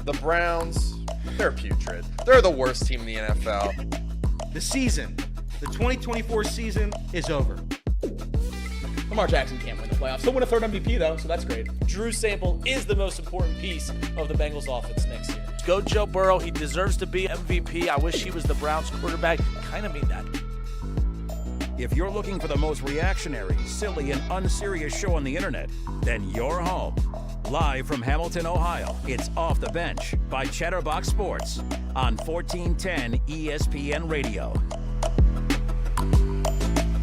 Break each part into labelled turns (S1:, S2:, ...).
S1: The Browns, they're putrid. They're the worst team in the NFL.
S2: The 2024 season is over.
S3: Lamar Jackson can't win the playoffs. He'll win a third MVP, though, so that's great. Drew Sample is the most important piece of the Bengals offense next year.
S4: Go Joe Burrow. He deserves to be MVP. I wish he was the Browns quarterback. Kind of mean that.
S5: If you're looking for the most reactionary, silly, and unserious show on the internet, then you're home. Live from Hamilton, Ohio, it's Off the Bench by Chatterbox Sports on 1410 ESPN Radio.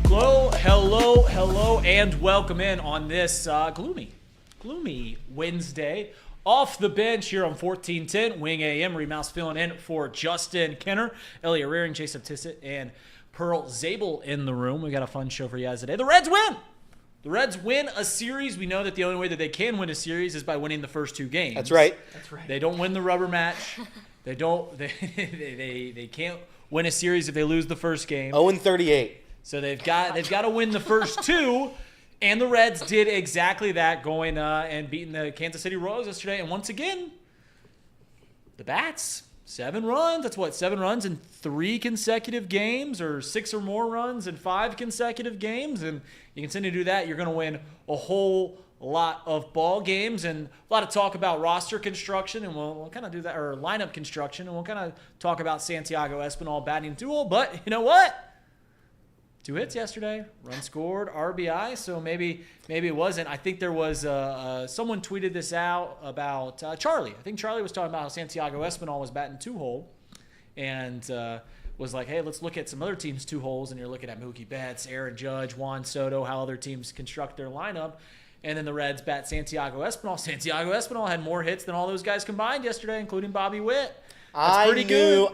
S3: Hello, and welcome in on this gloomy Wednesday. Off the bench here on 1410 Wing AM. Remouse filling in for Justin Kenner, Elliot Rearing, Jason Tissett, and Pearl Zabel in the room. We got a fun show for you guys today. The Reds win! The Reds win a series. We know that the only way that they can win a series is by winning the first two games.
S2: That's right.
S3: They don't win the rubber match. They can't win a series if they lose the first game.
S2: 0-38.
S3: So they've got to win the first two, and the Reds did exactly that, going and beating the Kansas City Royals yesterday. And once again, the Bats, 7 runs. That's what, 7 runs in 3 consecutive games, or 6 or more runs in 5 consecutive games. And you continue to do that, you're going to win a whole lot of ball games. And a lot of talk about roster construction, and we'll kind of do that, or lineup construction, and we'll kind of talk about Santiago Espinal batting duel. But you know what? 2 hits yesterday, run scored, RBI, so maybe it wasn't. I think there was someone tweeted this out about Charlie. I think Charlie was talking about how Santiago Espinal was batting 2-hole and was like, hey, let's look at some other teams' 2-holes, and you're looking at Mookie Betts, Aaron Judge, Juan Soto, how other teams construct their lineup. And then the Reds bat Santiago Espinal. Santiago Espinal had more hits than all those guys combined yesterday, including Bobby Witt.
S2: I knew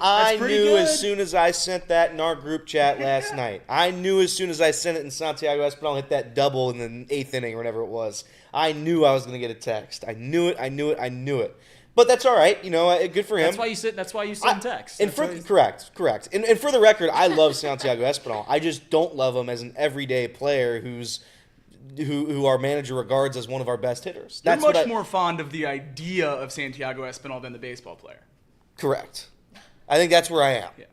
S2: as soon as I sent that in our group chat last night. I knew as soon as I sent it and Santiago Espinal hit that double in the 8th inning or whatever it was. I knew I was going to get a text. I knew it. But that's all right. You know, good for him.
S3: That's why you send text.
S2: Correct. And for the record, I love Santiago Espinal. I just don't love him as an everyday player who our manager regards as one of our best hitters.
S6: You're much more fond of the idea of Santiago Espinal than the baseball player.
S2: Correct. I think that's where I am.
S3: Yeah.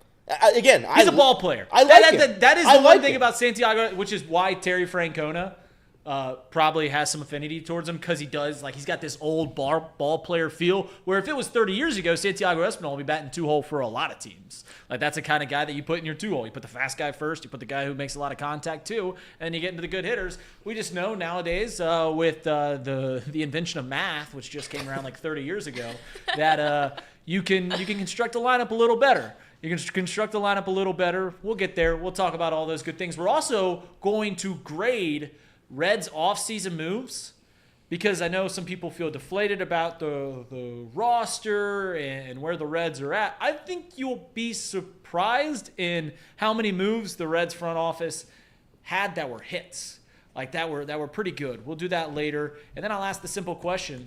S3: He's a ball player.
S2: I like him.
S3: That is the one thing about Santiago, which is why Terry Francona probably has some affinity towards him, because he does, like, he's got this old ball player feel, where if it was 30 years ago, Santiago Espinal would be batting 2-hole for a lot of teams. Like, that's the kind of guy that you put in your 2-hole. You put the fast guy first, you put the guy who makes a lot of contact too, and you get into the good hitters. We just know nowadays with the invention of math, which just came around like 30 years ago, that you can construct a lineup a little better. You can construct a lineup a little better. We'll get there. We'll talk about all those good things. We're also going to grade Reds offseason moves, because I know some people feel deflated about the roster and where the Reds are at. I think you'll be surprised in how many moves the Reds front office had that were hits, like that were pretty good. We'll do that later. And then I'll ask the simple question: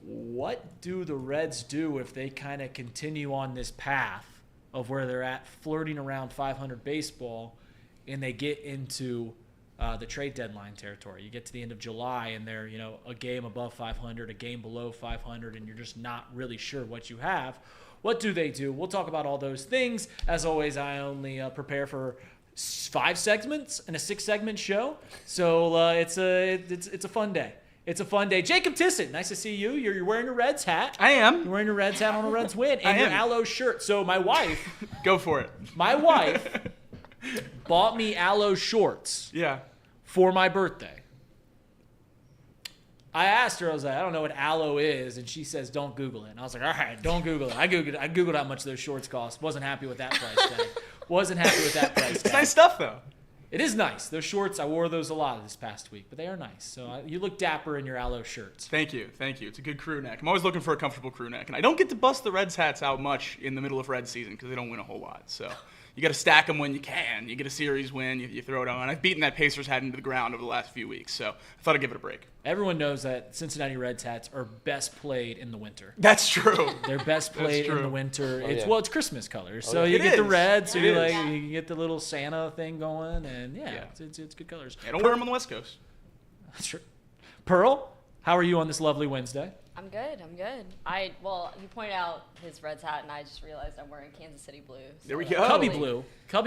S3: what do the Reds do if they kind of continue on this path of where they're at, flirting around 500 baseball, and they get into the trade deadline territory? You get to the end of July, and they're, a game above 500, a game below 500, and you're just not really sure what you have. What do they do? We'll talk about all those things. As always, I only prepare for 5 segments in a 6-segment show, so it's a fun day. It's a fun day. Jacob Tissett, nice to see you. You're wearing a Reds hat.
S6: I am.
S3: You're wearing a Reds hat on a Reds win, and your aloe shirt. So my wife...
S6: Go for it.
S3: My wife bought me aloe shorts for my birthday. I asked her, I was like, I don't know what aloe is, and she says, don't Google it. And I was like, all right, don't Google it. I Googled how much those shorts cost. Wasn't happy with that price tag.
S6: It's nice stuff, though.
S3: It is nice. Those shorts, I wore those a lot this past week, but they are nice. So you look dapper in your aloe shirts.
S6: Thank you. It's a good crew neck. I'm always looking for a comfortable crew neck. And I don't get to bust the Reds hats out much in the middle of Reds season because they don't win a whole lot. So you got to stack them when you can. You get a series win, you throw it on. I've beaten that Pacers hat into the ground over the last few weeks, so I thought I'd give it a break.
S3: Everyone knows that Cincinnati Reds hats are best played in the winter.
S6: That's true.
S3: They're best played in the winter. It's Christmas colors. So
S6: you
S3: get the reds, so you get the little Santa thing going, and it's good colors.
S6: Yeah, don't wear them on the West Coast.
S3: That's true. Pearl, how are you on this lovely Wednesday?
S7: I'm good. Well, you pointed out his Reds hat, and I just realized I'm wearing Kansas City blue. So
S6: There we go.
S3: Cubby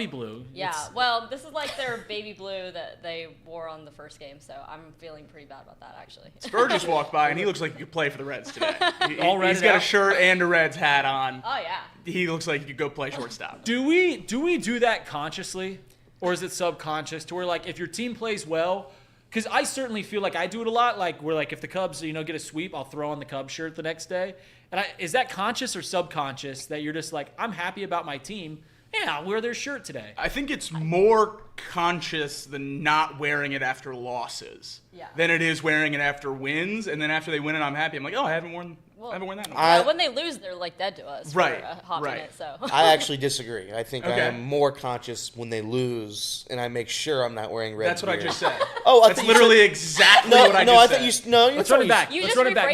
S3: blue.
S7: Yeah.
S3: It's-
S7: Well, this is like their baby blue that they wore on the first game, so I'm feeling pretty bad about that actually.
S6: Spur just walked by, and he looks like he could play for the Reds today.
S3: He's
S6: got a shirt and a Reds hat on.
S7: Oh yeah.
S6: He looks like he could go play shortstop.
S3: Do we do that consciously, or is it subconscious? To where like if your team plays well, because I certainly feel like I do it a lot. Like where like if the Cubs get a sweep, I'll throw on the Cubs shirt the next day. And is that conscious or subconscious that you're just like, I'm happy about my team? Yeah, I'll wear their shirt today.
S6: I think it's more conscious than not wearing it after losses than it is wearing it after wins. And then after they win it, I'm happy. I'm like, oh, I haven't worn that. In a while.
S7: When they lose, they're like dead to us for a hot minute. So
S2: I actually disagree. I think I am more conscious when they lose, and I make sure I'm not wearing red.
S6: That's what I just said.
S2: Oh,
S6: that's literally exactly what I just said.
S2: I think you.
S3: Let's run it back.
S7: Let's
S3: run it back.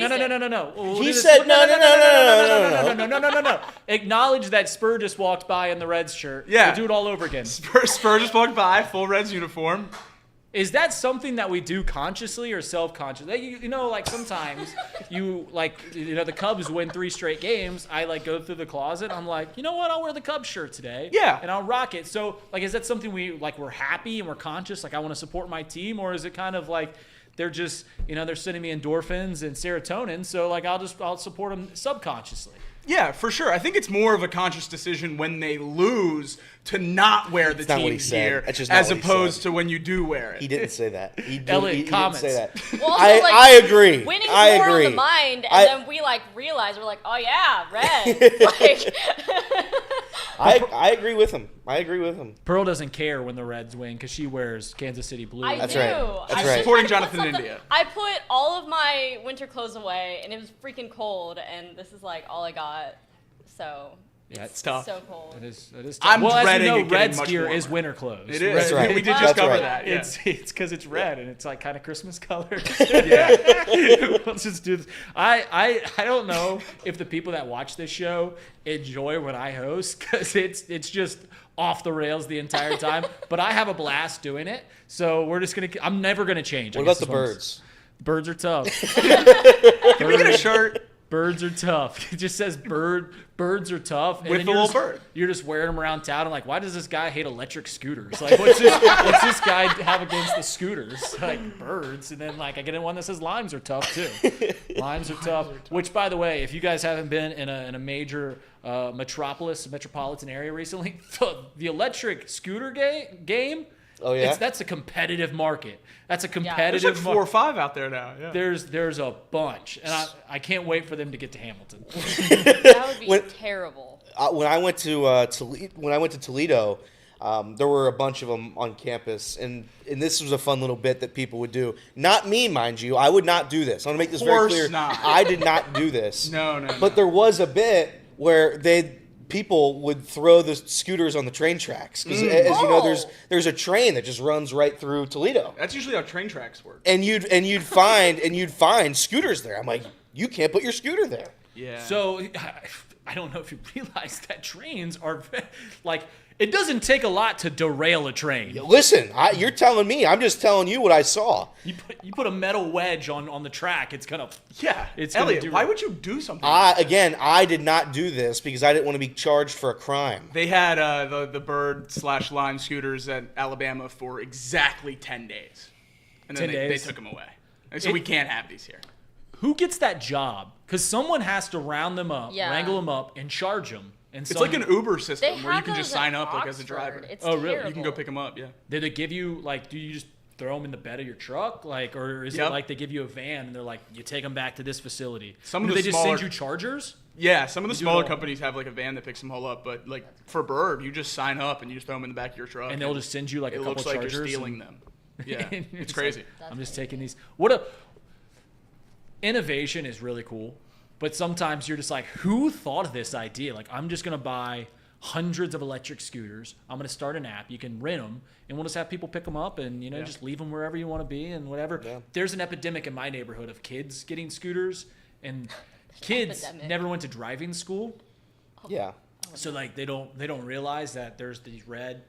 S3: No.
S2: He said
S3: no. Acknowledge that Spur just walked by in the Reds shirt.
S6: Yeah.
S3: We'll do it all over again.
S6: Spur just walked by, full Reds uniform.
S3: Is that something that we do consciously or self-conscious? Like sometimes the Cubs win 3 straight games. I like go through the closet. I'm like, you know what? I'll wear the Cubs shirt today.
S6: Yeah.
S3: And I'll rock it. So like, is that something we're happy and we're conscious? Like I want to support my team, or is it kind of like they're just they're sending me endorphins and serotonin? So like I'll support them subconsciously.
S6: Yeah, for sure. I think it's more of a conscious decision when they lose to not wear the team's gear as opposed to when you do wear it.
S2: He didn't say that. He
S3: Elliot,
S2: didn't say that.
S7: Well,
S2: I agree.
S7: Winning's
S2: I
S7: more
S2: agree.
S7: on the mind, and then we realize we're like, oh yeah, Reds.
S2: I agree with him.
S3: Pearl doesn't care when the Reds win because she wears Kansas City blue.
S2: That's
S7: do.
S2: right. That's
S6: I'm
S2: right.
S6: supporting Jonathan India.
S7: I put all of my winter clothes away, and it was freaking cold, and this is like all I got. So
S3: Yeah,
S6: it's tough.
S7: so cold.
S3: It is tough.
S6: I'm
S3: well, as you
S6: dreading
S3: know,
S6: it getting
S3: Reds
S6: much
S3: gear
S6: warmer.
S3: is winter clothes.
S6: It is.
S2: That's right.
S6: We did
S2: That's
S6: just cover
S2: right.
S6: that. Yeah.
S3: It's because it's red and it's like kind of Christmas colors.
S6: Yeah.
S3: Let's just do this. I don't know if the people that watch this show enjoy when I host because it's just off the rails the entire time. But I have a blast doing it. So we're just I'm never gonna change.
S2: What about the birds?
S3: Birds are tough.
S6: Can we get a shirt?
S3: Birds are tough. It just says birds are tough. And
S6: With
S3: then
S6: the little bird.
S3: You're just wearing them around town. I'm like, why does this guy hate electric scooters? Like, what's this guy have against the scooters? Like, birds. And then, like, I get in one that says limes are tough, too. Limes are tough. Which, by the way, if you guys haven't been in a major metropolitan area recently, the electric scooter game,
S2: Oh, yeah?
S3: that's a competitive market. That's a
S6: There's
S3: competitive
S6: like 4 or 5 out there now. Yeah.
S3: There's a bunch, and I can't wait for them to get to Hamilton.
S7: That would be terrible.
S2: When I went to Toledo, there were a bunch of them on campus, and this was a fun little bit that people would do. Not me, mind you. I would not do this. I want to make this very clear.
S6: Not.
S2: I did not do this.
S6: No.
S2: But there was a bit where people would throw the scooters on the train tracks because, as you know, there's a train that just runs right through Toledo.
S6: That's usually how train tracks work.
S2: And you'd find scooters there. I'm like, you can't put your scooter there.
S6: Yeah.
S3: So I don't know if you realize that trains are like it doesn't take a lot to derail a train.
S2: Listen, you're telling me. I'm just telling you what I saw.
S3: You put a metal wedge on the track, it's gonna it's
S6: Elliot,
S3: gonna
S6: why would you do something?
S2: I did not do this because I didn't want to be charged for a crime.
S6: They had the bird/lime scooters at Alabama for exactly 10 days, and then
S3: 10
S6: they
S3: days?
S6: took them away. So we can't have these here.
S3: Who gets that job? Because someone has to round them up, wrangle them up, and charge them. And
S6: It's like an Uber
S7: They
S6: system where you
S7: have
S6: can just
S7: those
S6: sign
S7: at
S6: up like as a
S7: Oxford.
S6: driver.
S7: It's
S3: Oh, really?
S7: terrible.
S6: You can go pick them up. Yeah.
S3: Did they give you like? Do you just throw them in the bed of your truck, like, or is it like they give you a van and they're like, you take them back to this facility?
S6: Some of
S3: do
S6: the
S3: they just send
S6: smaller-
S3: you chargers?
S6: Yeah, some of the
S3: do it
S6: smaller
S3: all.
S6: companies have like a van that picks them all up, but like for Bird, you just sign up and you just throw them in the back of your truck,
S3: And they'll just send you like a
S6: it
S3: couple
S6: looks like
S3: chargers.
S6: you're stealing
S3: and-
S6: them. Yeah,
S3: and
S6: it's
S3: like,
S6: crazy.
S3: I'm just taking these. Innovation is really cool, but sometimes you're just like, who thought of this idea? Like, I'm just gonna buy hundreds of electric scooters. I'm gonna start an app. You can rent them, and we'll just have people pick them up, and just leave them wherever you want to be, and whatever. Yeah. There's an epidemic in my neighborhood of kids getting scooters, and kids never went to driving school.
S2: Yeah.
S3: So like they don't realize that there's these red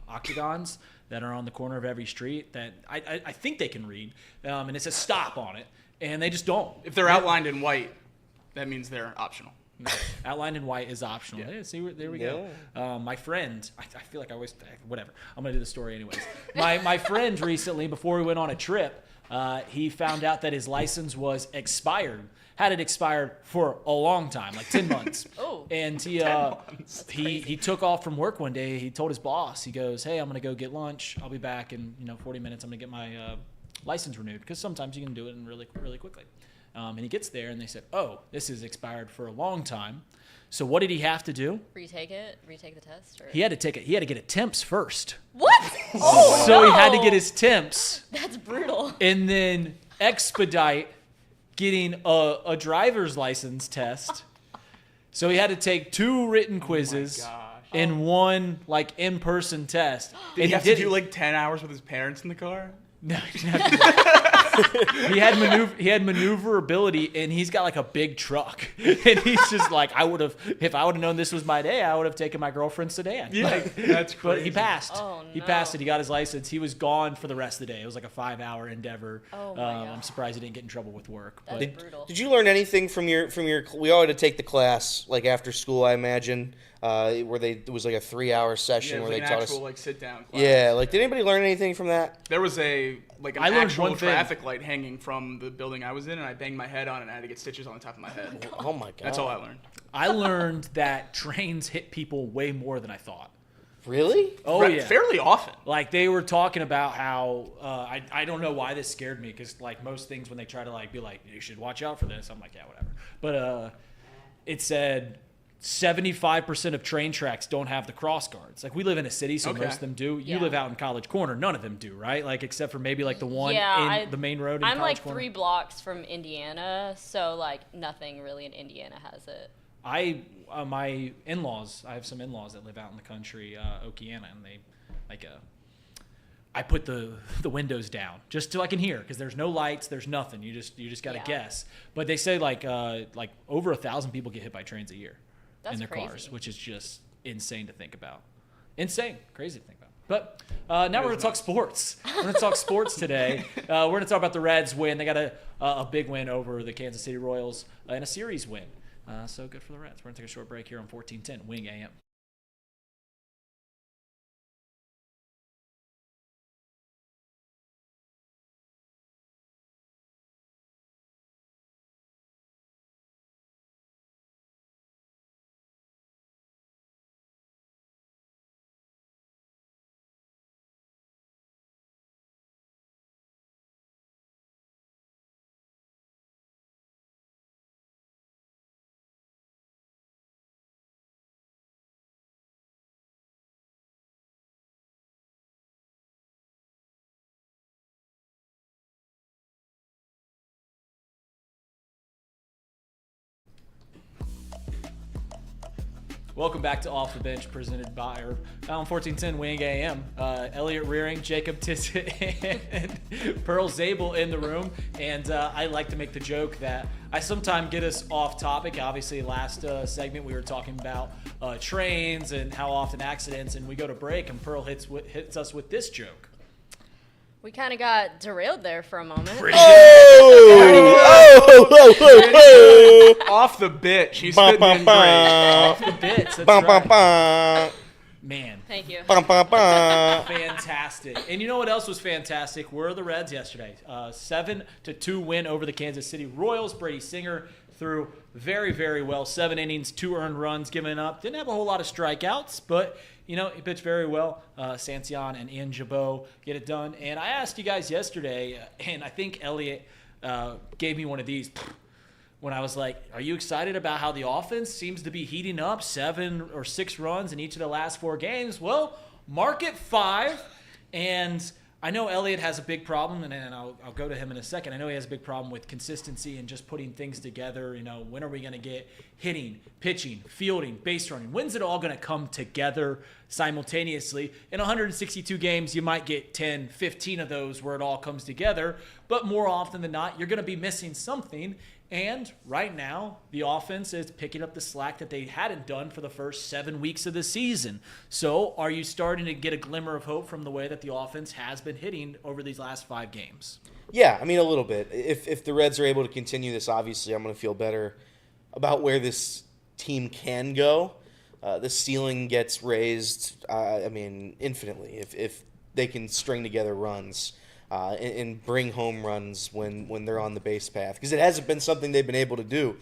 S3: octagons that are on the corner of every street that I think they can read, and it says stop on it, and they just don't.
S6: If they're outlined in white, that means they're optional.
S3: Outlined in white is optional. Yeah, see, there we go. My friend, I feel like I always, whatever. I'm going to do the story anyways. My friend recently, before we went on a trip, he found out that his license was expired. Had it expired for a long time, like 10 months.
S7: Oh.
S3: And he took off from work one day. He told his boss, he goes, hey, I'm going to go get lunch. I'll be back in 40 minutes. I'm going to get my license renewed, because sometimes you can do it in really, really quickly. And he gets there, and they said, oh, this is expired for a long time. So what did he have to do?
S7: Retake the test? Or?
S3: He had to take it. He had to get a temps first.
S7: What? Oh,
S3: so
S7: no.
S3: he had to get his temps.
S7: That's brutal.
S3: And then expedite getting a driver's license test. So he had to take 2 written quizzes and 1 in-person test.
S6: Did he have to do 10 hours with his parents in the car?
S3: No, he didn't have to do that. He had maneuverability, and he's got a big truck, and he's just like, if I would have known this was my day, I would have taken my girlfriend's sedan.
S6: Yeah, that's crazy.
S3: But he passed.
S7: Oh, no.
S3: He passed it. He got his license. He was gone for the rest of the day. It was like a 5-hour endeavor.
S7: Oh my God.
S3: I'm surprised he didn't get in trouble with work.
S7: That's brutal.
S2: Did you learn anything from your? We all had to take the class after school, I imagine, where it was a 3-hour session where they taught us.
S6: Sit down class.
S2: Yeah, did anybody learn anything from that?
S6: There was an
S3: I learned
S6: actual
S3: one thing.
S6: traffic light hanging from the building I was in, and I banged my head on it, and I had to get stitches on the top of my head.
S2: Oh my God!
S6: That's all I learned.
S3: I learned that trains hit people way more than I thought.
S2: Really?
S3: Oh, yeah.
S6: Fairly often.
S3: They were talking about how I don't know why this scared me, because most things when they try to be like, you should watch out for this, I'm like, yeah, whatever. But it said 75% of train tracks don't have the cross guards. We live in a city, so most of them do. You
S7: Yeah.
S3: live out in College Corner, none of them do, right? Except for maybe the one in the main road in
S7: I'm
S3: College Corner.
S7: 3 blocks from Indiana, so nothing really in Indiana has it.
S3: My in-laws, I have some in-laws that live out in the country, Okeana, and they I put the windows down just so I can hear, because there's no lights, there's nothing. You just got to guess. But they say over 1,000 people get hit by trains a year in their cars, which is just insane to think about. Insane, crazy to think about. But now we're going to talk sports. We're going to talk sports today. We're going to talk about the Reds win. They got a big win over the Kansas City Royals and a series win. So good for the Reds. We're going to take a short break here on 1410 Wing AM. Welcome back to Off the Bench, presented by on 1410 Wing AM. Elliot Rearing, Jacob Tissett, and Pearl Zabel in the room. And I like to make the joke that I sometimes get us off topic. Obviously, last segment we were talking about trains and how often accidents, and we go to break, and Pearl hits us with this joke.
S7: We kind of got derailed there for a moment.
S6: Off the bitch. He's spitting in great.
S3: Off the bits. That's right. Man.
S7: Thank you.
S3: Fantastic. And you know what else was fantastic? Were the Reds yesterday. 7-2 win over the Kansas City Royals. Brady Singer threw very, very well. 7 innings, 2 earned runs given up. Didn't have a whole lot of strikeouts, but he pitched very well. Sancion and Ian Jabot get it done. And I asked you guys yesterday, and I think Elliot gave me one of these when I was like, are you excited about how the offense seems to be heating up? 7 or 6 runs in each of the last 4 games. Well, mark it 5. And I know Elliot has a big problem, and I'll go to him in a second. I know he has a big problem with consistency and just putting things together. When are we going to get hitting, pitching, fielding, base running? When's it all going to come together simultaneously? In 162 games, you might get 10, 15 of those where it all comes together. But more often than not, you're going to be missing something. And right now, the offense is picking up the slack that they hadn't done for the first 7 weeks of the season. So are you starting to get a glimmer of hope from the way that the offense has been hitting over these last 5 games?
S2: Yeah, I mean, a little bit. If the Reds are able to continue this, obviously I'm going to feel better about where this team can go. The ceiling gets raised, infinitely. If they can string together runs and bring home runs when they're on the base path. Because it hasn't been something they've been able to do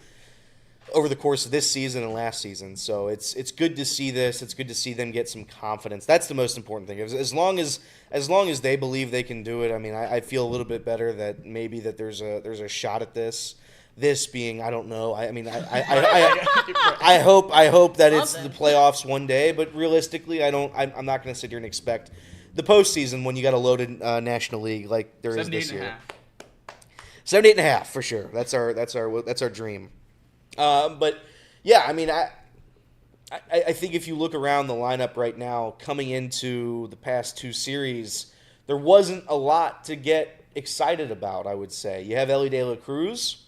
S2: over the course of this season and last season. So it's good to see this. It's good to see them get some confidence. That's the most important thing. As long as they believe they can do it, I mean, I feel a little bit better that maybe that there's a shot at this. This being, I don't know. I mean, I hope that it's the playoffs one day. But realistically, I'm not going to sit here and expect the postseason when you got a loaded National League like there is this year. 78.5 for sure. That's our dream. But yeah, I mean, I think if you look around the lineup right now, coming into the past 2 series, there wasn't a lot to get excited about. I would say you have Elly De La Cruz,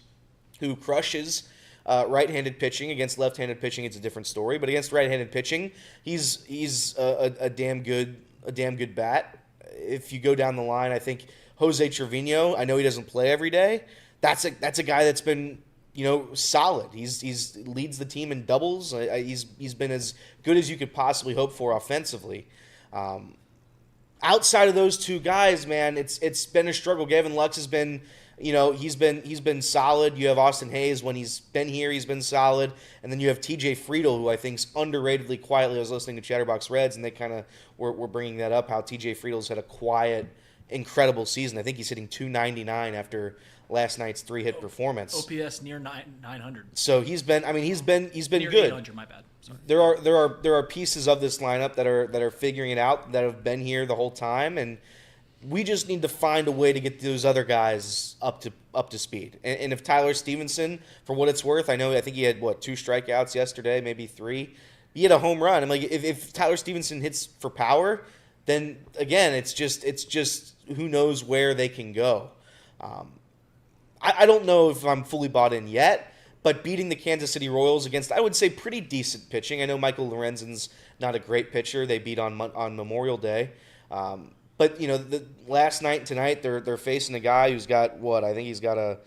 S2: who crushes right-handed pitching. Against left-handed pitching, it's a different story. But against right-handed pitching, he's a damn good bat. If you go down the line, I think Jose Trevino. I know he doesn't play every day. That's a guy that's been solid. He's leads the team in doubles. He's been as good as you could possibly hope for offensively. Outside of those 2 guys, man, it's been a struggle. Gavin Lux has been. He's been solid. You have Austin Hayes. When he's been here, he's been solid. And then you have TJ Friedl, who I think's underratedly quietly. I was listening to Chatterbox Reds, and they kind of were bringing that up, how TJ Friedl's had a quiet, incredible season. I think he's hitting .299 after last night's 3-hit performance.
S3: OPS near 900.
S2: So he's been
S3: Near
S2: good.
S3: 800, my bad. Sorry.
S2: There are pieces of this lineup that are figuring it out, that have been here the whole time, and we just need to find a way to get those other guys up to speed. And if Tyler Stephenson, for what it's worth, I think he had 2 strikeouts yesterday, maybe 3. He had a home run. I'm like, if Tyler Stephenson hits for power, then again, it's just who knows where they can go. I don't know if I'm fully bought in yet, but beating the Kansas City Royals against, I would say, pretty decent pitching. I know Michael Lorenzen's not a great pitcher. They beat on Memorial Day. But the last night and tonight, they're facing a guy who's got I think he's got a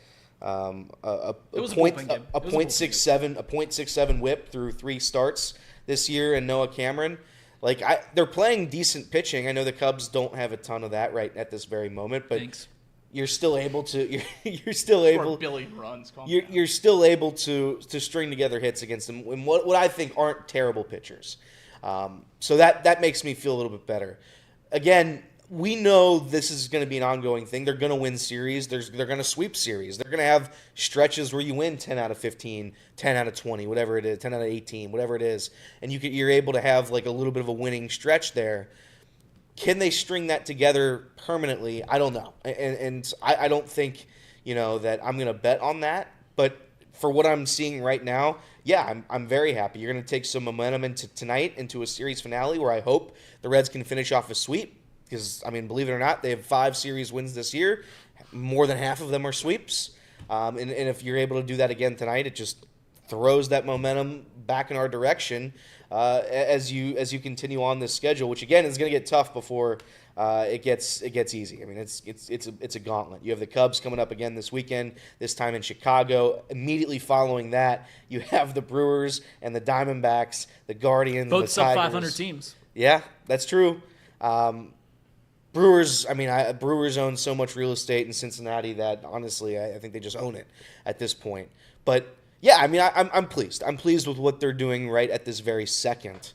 S2: .67 WHIP through 3 starts this year, and Noah Cameron. They're playing decent pitching. I know the Cubs don't have a ton of that right at this very moment, but you're still able to you're still able you're still able to string together hits against them in what I think aren't terrible pitchers. So that makes me feel a little bit better. Again, we know this is going to be an ongoing thing. They're going to win series. They're going to sweep series. They're going to have stretches where you win 10 out of 15, 10 out of 20, whatever it is, 10 out of 18, whatever it is, and you're able to have a little bit of a winning stretch there. Can they string that together permanently? I don't know, and I don't think that I'm going to bet on that. But for what I'm seeing right now, yeah, I'm very happy. You're going to take some momentum into a series finale where I hope the Reds can finish off a sweep. Because, believe it or not, they have 5 series wins this year. More than half of them are sweeps. And if you're able to do that again tonight, it just throws that momentum back in our direction as you continue on this schedule, which, again, is going to get tough before it gets easy. It's a gauntlet. You have the Cubs coming up again this weekend, this time in Chicago. Immediately following that, you have the Brewers and the Diamondbacks, the Guardians,
S3: both
S2: the
S3: sub
S2: Tigers.
S3: 500 teams.
S2: Yeah, that's true. Brewers, Brewers own so much real estate in Cincinnati that, honestly, I think they just own it at this point. But, yeah, I'm pleased. I'm pleased with what they're doing right at this very second.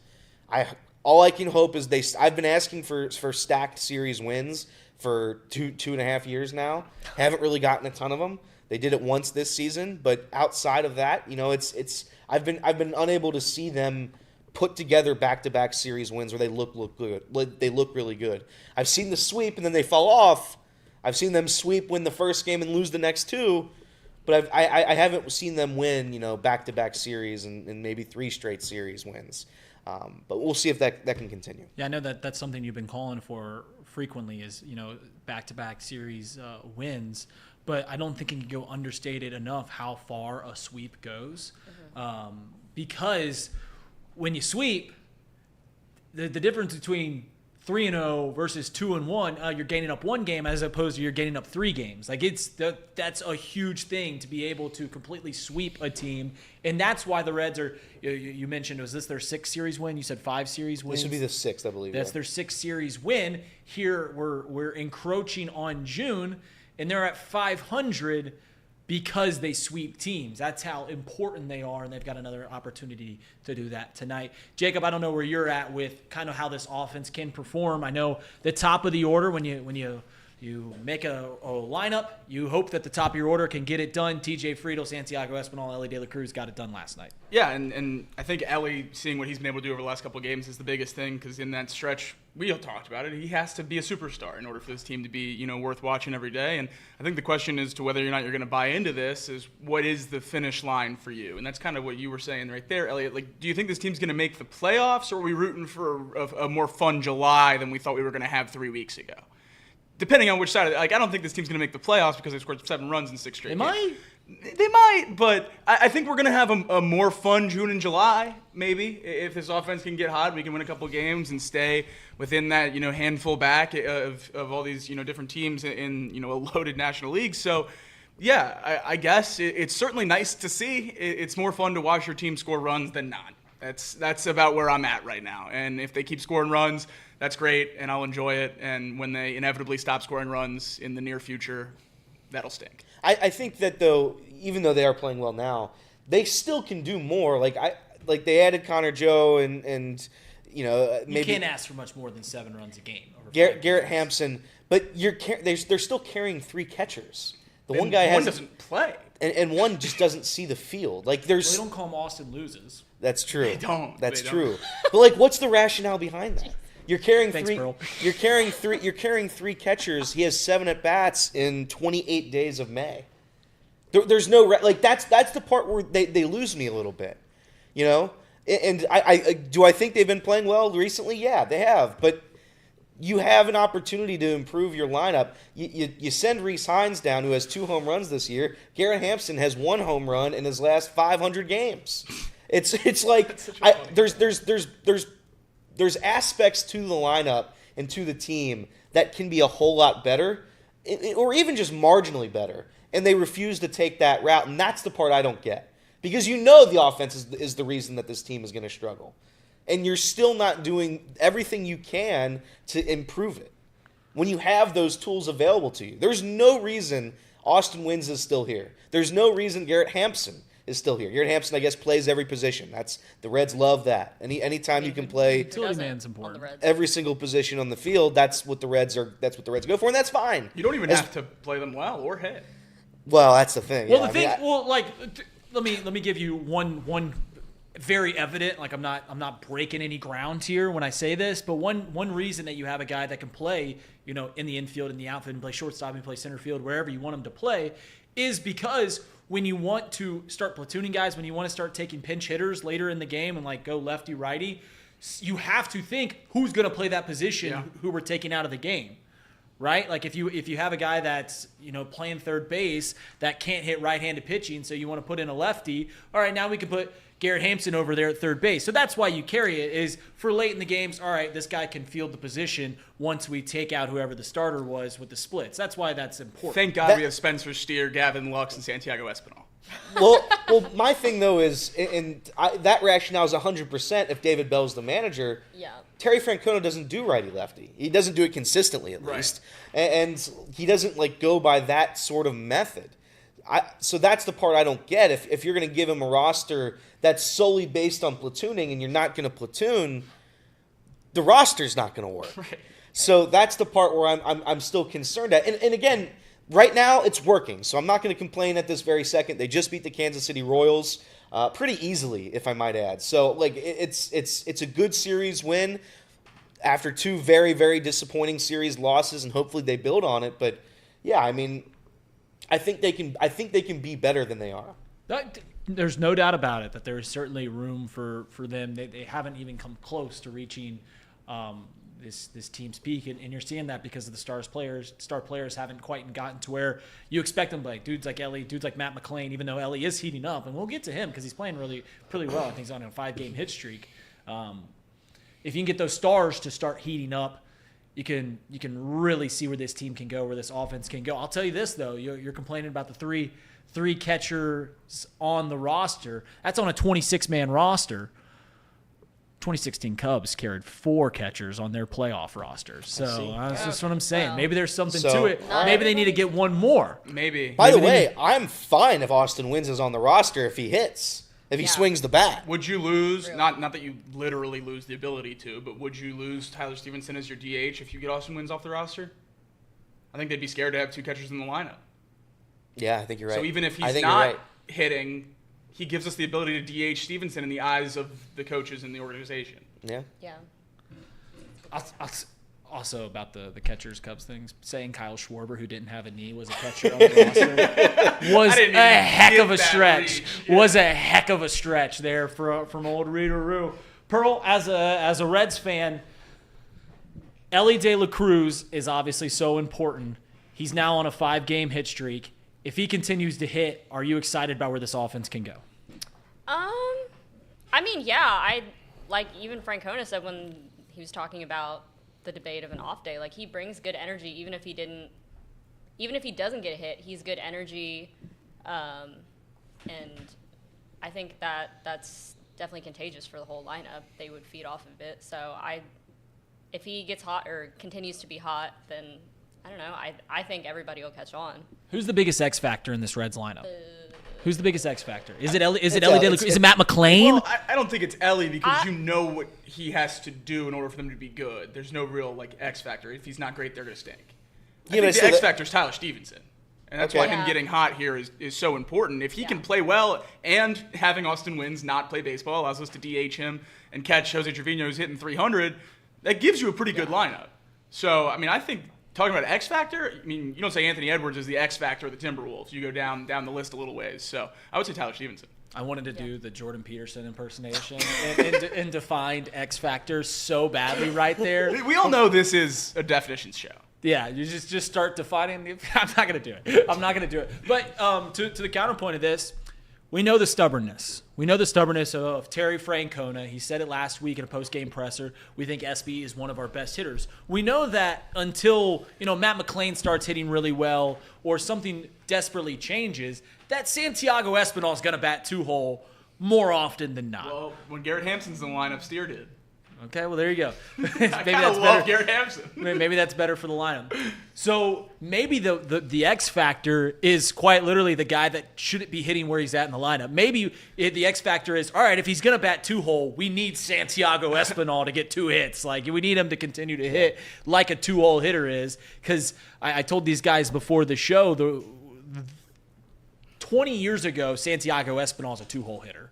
S2: All I can hope is I've been asking for stacked series wins for two and a half years now. Haven't really gotten a ton of them. They did it once this season, but outside of that, I've been unable to see them put together back-to-back series wins where they look good. They look really good. I've seen the sweep and then they fall off. I've seen them sweep, win the first game, and lose the next 2. But I haven't seen them win, back-to-back series and maybe 3 straight series wins. But we'll see if that can continue.
S3: Yeah, I know that's something you've been calling for frequently is, back-to-back series wins. but I don't think it can go understated enough how far a sweep goes. Because when you sweep, the difference between 3-0 versus 2-1, you're gaining up 1 game as opposed to you're gaining up 3 games. Like that's a huge thing to be able to completely sweep a team, and that's why the Reds are. You mentioned, was this their 6th series win? You said 5 series wins.
S2: This would be the 6th, I believe.
S3: That's their 6th series win. Here we're encroaching on June, and they're at 500 because they sweep teams. That's how important they are, and they've got another opportunity to do that tonight. Jacob, I don't know where you're at with kind of how this offense can perform. I know the top of the order, when you make a lineup, you hope that the top of your order can get it done. TJ Friedel, Santiago Espinal, Elly De La Cruz got it done last night.
S6: Yeah, and I think Elly, seeing what he's been able to do over the last couple of games, is the biggest thing, because in that stretch, we all talked about it, he has to be a superstar in order for this team to be, worth watching every day. And I think the question as to whether or not you're going to buy into this is, what is the finish line for you? And that's kind of what you were saying right there, Elliot. Like, do you think this team's going to make the playoffs, or are we rooting for a more fun July than we thought we were going to have 3 weeks ago? Depending on which side of it. Like, I don't think this team's going to make the playoffs because they scored 7 runs in 6 straight games. They might, but I think we're going to have a more fun June and July, maybe. If this offense can get hot, we can win a couple games and stay within that, handful back of all these, different teams in, a loaded National League. So, yeah, I guess it's certainly nice to see. It's more fun to watch your team score runs than not. That's about where I'm at right now. And if they keep scoring runs, that's great, and I'll enjoy it. And when they inevitably stop scoring runs in the near future, that'll stink.
S2: I think that, though, even though they are playing well now, they still can do more. Like they added Connor Joe and maybe
S3: you can't ask for much more than 7 runs a game.
S2: Garrett Hampson, but they're still carrying 3 catchers.
S6: One doesn't play,
S2: and one just doesn't see the field. Like
S3: they don't call him Austin Loses.
S2: That's true.
S6: They don't.
S2: That's true. But what's the rationale behind that? You're carrying
S3: Thanks,
S2: 3.
S3: Pearl.
S2: You're carrying 3 catchers. He has 7 at bats in 28 days of May. There's no that's the part where they lose me a little bit, And I think they've been playing well recently? Yeah, they have. But you have an opportunity to improve your lineup. You send Rhys Hines down, who has 2 home runs this year. Garrett Hampson has 1 home run in his last 500 games. It's like there's aspects to the lineup and to the team that can be a whole lot better, or even just marginally better, and they refuse to take that route, and that's the part I don't get. Because the offense is the reason that this team is going to struggle, and you're still not doing everything you can to improve it when you have those tools available to you. There's no reason Austin Wynns is still here. There's no reason Garrett Hampson is still here. Garrett Hampson, I guess, plays every position. The Reds love that. Anytime you can play
S3: Utility man's important.
S2: every single position on the field, that's what the Reds go for, and that's fine.
S6: You don't even have to play them well or hit.
S2: Well, that's the thing.
S3: Well, let me give you one very evident. Like I'm not breaking any ground here when I say this, but one reason that you have a guy that can play, in the infield, in the outfield, and play shortstop, and play center field, wherever you want him to play, is because when you want to start platooning guys, when you want to start taking pinch hitters later in the game and go lefty righty, you have to think who's going to play that position, who we're taking out of the game. Right? Like if you have a guy that's, playing third base that can't hit right-handed pitching, so you want to put in a lefty, all right, now we can put Garrett Hampson over there at third base. So that's why you carry it, is for late in the games, all right, this guy can field the position once we take out whoever the starter was with the splits. That's why that's important.
S6: Thank God we have Spencer Steer, Gavin Lux, and Santiago Espinal.
S2: Well, my thing, though, is, that rationale is 100% if David Bell's the manager.
S7: Yeah.
S2: Terry Francona doesn't do righty-lefty. He doesn't do it consistently, at least. And he doesn't, go by that sort of method. So that's the part I don't get. If you're going to give him a roster that's solely based on platooning and you're not going to platoon, the roster's not going to work.
S6: Right.
S2: So that's the part where I'm still concerned at. And again, right now it's working, so I'm not going to complain at this very second. They just beat the Kansas City Royals pretty easily, if I might add. So it's a good series win after 2 very, very disappointing series losses, and hopefully they build on it. But yeah, I think they can be better than they are.
S3: There's no doubt about it that there is certainly room for them. They haven't even come close to reaching this team's peak, and you're seeing that because of the star players haven't quite gotten to where you expect them. Like dudes like Elly, dudes like Matt McClain. Even though Elly is heating up, and we'll get to him because he's playing really well. I think he's on a 5-game hit streak. If you can get those stars to start heating up, you can really see where this team can go, where this offense can go. I'll tell you this though, you're complaining about the three catchers on the roster. That's on a 26-man roster. 2016 Cubs carried 4 catchers on their playoff roster. So that's just what I'm saying. Maybe there's something to it. Maybe they need to get one more.
S6: Maybe.
S2: By the way, I'm fine if Austin Wynns is on the roster if he hits. If he swings the bat.
S6: Would you lose, not that you literally lose the ability to, but would you lose Tyler Stephenson as your DH if you get Austin Wynns off the roster? I think they'd be scared to have 2 catchers in the lineup.
S2: Yeah, I think you're right.
S6: So even if he's not hitting, he gives us the ability to DH Stephenson in the eyes of the coaches in the organization.
S2: Yeah.
S7: Yeah.
S3: Also about the catchers Cubs things, saying Kyle Schwarber, who didn't have a knee, was a catcher on the roster, was a heck of a stretch. Yeah. Was a heck of a stretch there from old Rita Roo. Pearl, as a Reds fan, Elly De La Cruz is obviously so important. He's now on a 5-game hit streak. If he continues to hit, are you excited about where this offense can go?
S7: I mean, yeah. I like even Francona said when he was talking about the debate of an off day, like he brings good energy even if he doesn't get a hit, he's good energy, and I think that's definitely contagious for the whole lineup. They would feed off of it. So if he gets hot or continues to be hot, then I don't know, I think everybody will catch on.
S3: Who's the biggest X factor in this Reds lineup? Who's the biggest X factor? Is it Elly De La Cruz? Is it Matt McClain?
S6: Well, I don't think it's Elly because you know what he has to do in order for them to be good. There's no real X factor. If he's not great, they're gonna stink. I think the X factor is Tyler Stephenson, and that's why him getting hot here is so important. If he can play well, and having Austin Wynns not play baseball allows us to DH him and catch Jose Trevino who's hitting 300, that gives you a pretty good lineup. So I mean, I think. Talking about X factor, I mean, you don't say Anthony Edwards is the X factor of the Timberwolves. You go down the list a little ways. So I would say Tyler Stephenson.
S3: I wanted to do the Jordan Peterson impersonation and defined X factor so badly right there.
S6: We all know this is a definitions show.
S3: Yeah, you just start defining. I'm not going to do it. But to the counterpoint of this, we know the stubbornness. We know the stubbornness of Terry Francona. He said it last week in a post-game presser. We think SB is one of our best hitters. We know that until Matt McClain starts hitting really well or something desperately changes, that Santiago Espinal is going to bat 2-hole more often than not.
S6: Well, when Garrett Hampson's in the lineup, Steer did.
S3: Okay, well, there you go.
S6: I kind of love Garrett Hampson.
S3: Maybe that's better for the lineup. So maybe the X factor is quite literally the guy that shouldn't be hitting where he's at in the lineup. Maybe the X factor is, all right, if he's going to bat 2-hole, we need Santiago Espinal to get 2 hits. Like, we need him to continue to hit like a 2-hole hitter is. Because I told these guys before the show, 20 years ago, Santiago Espinal is a 2-hole hitter.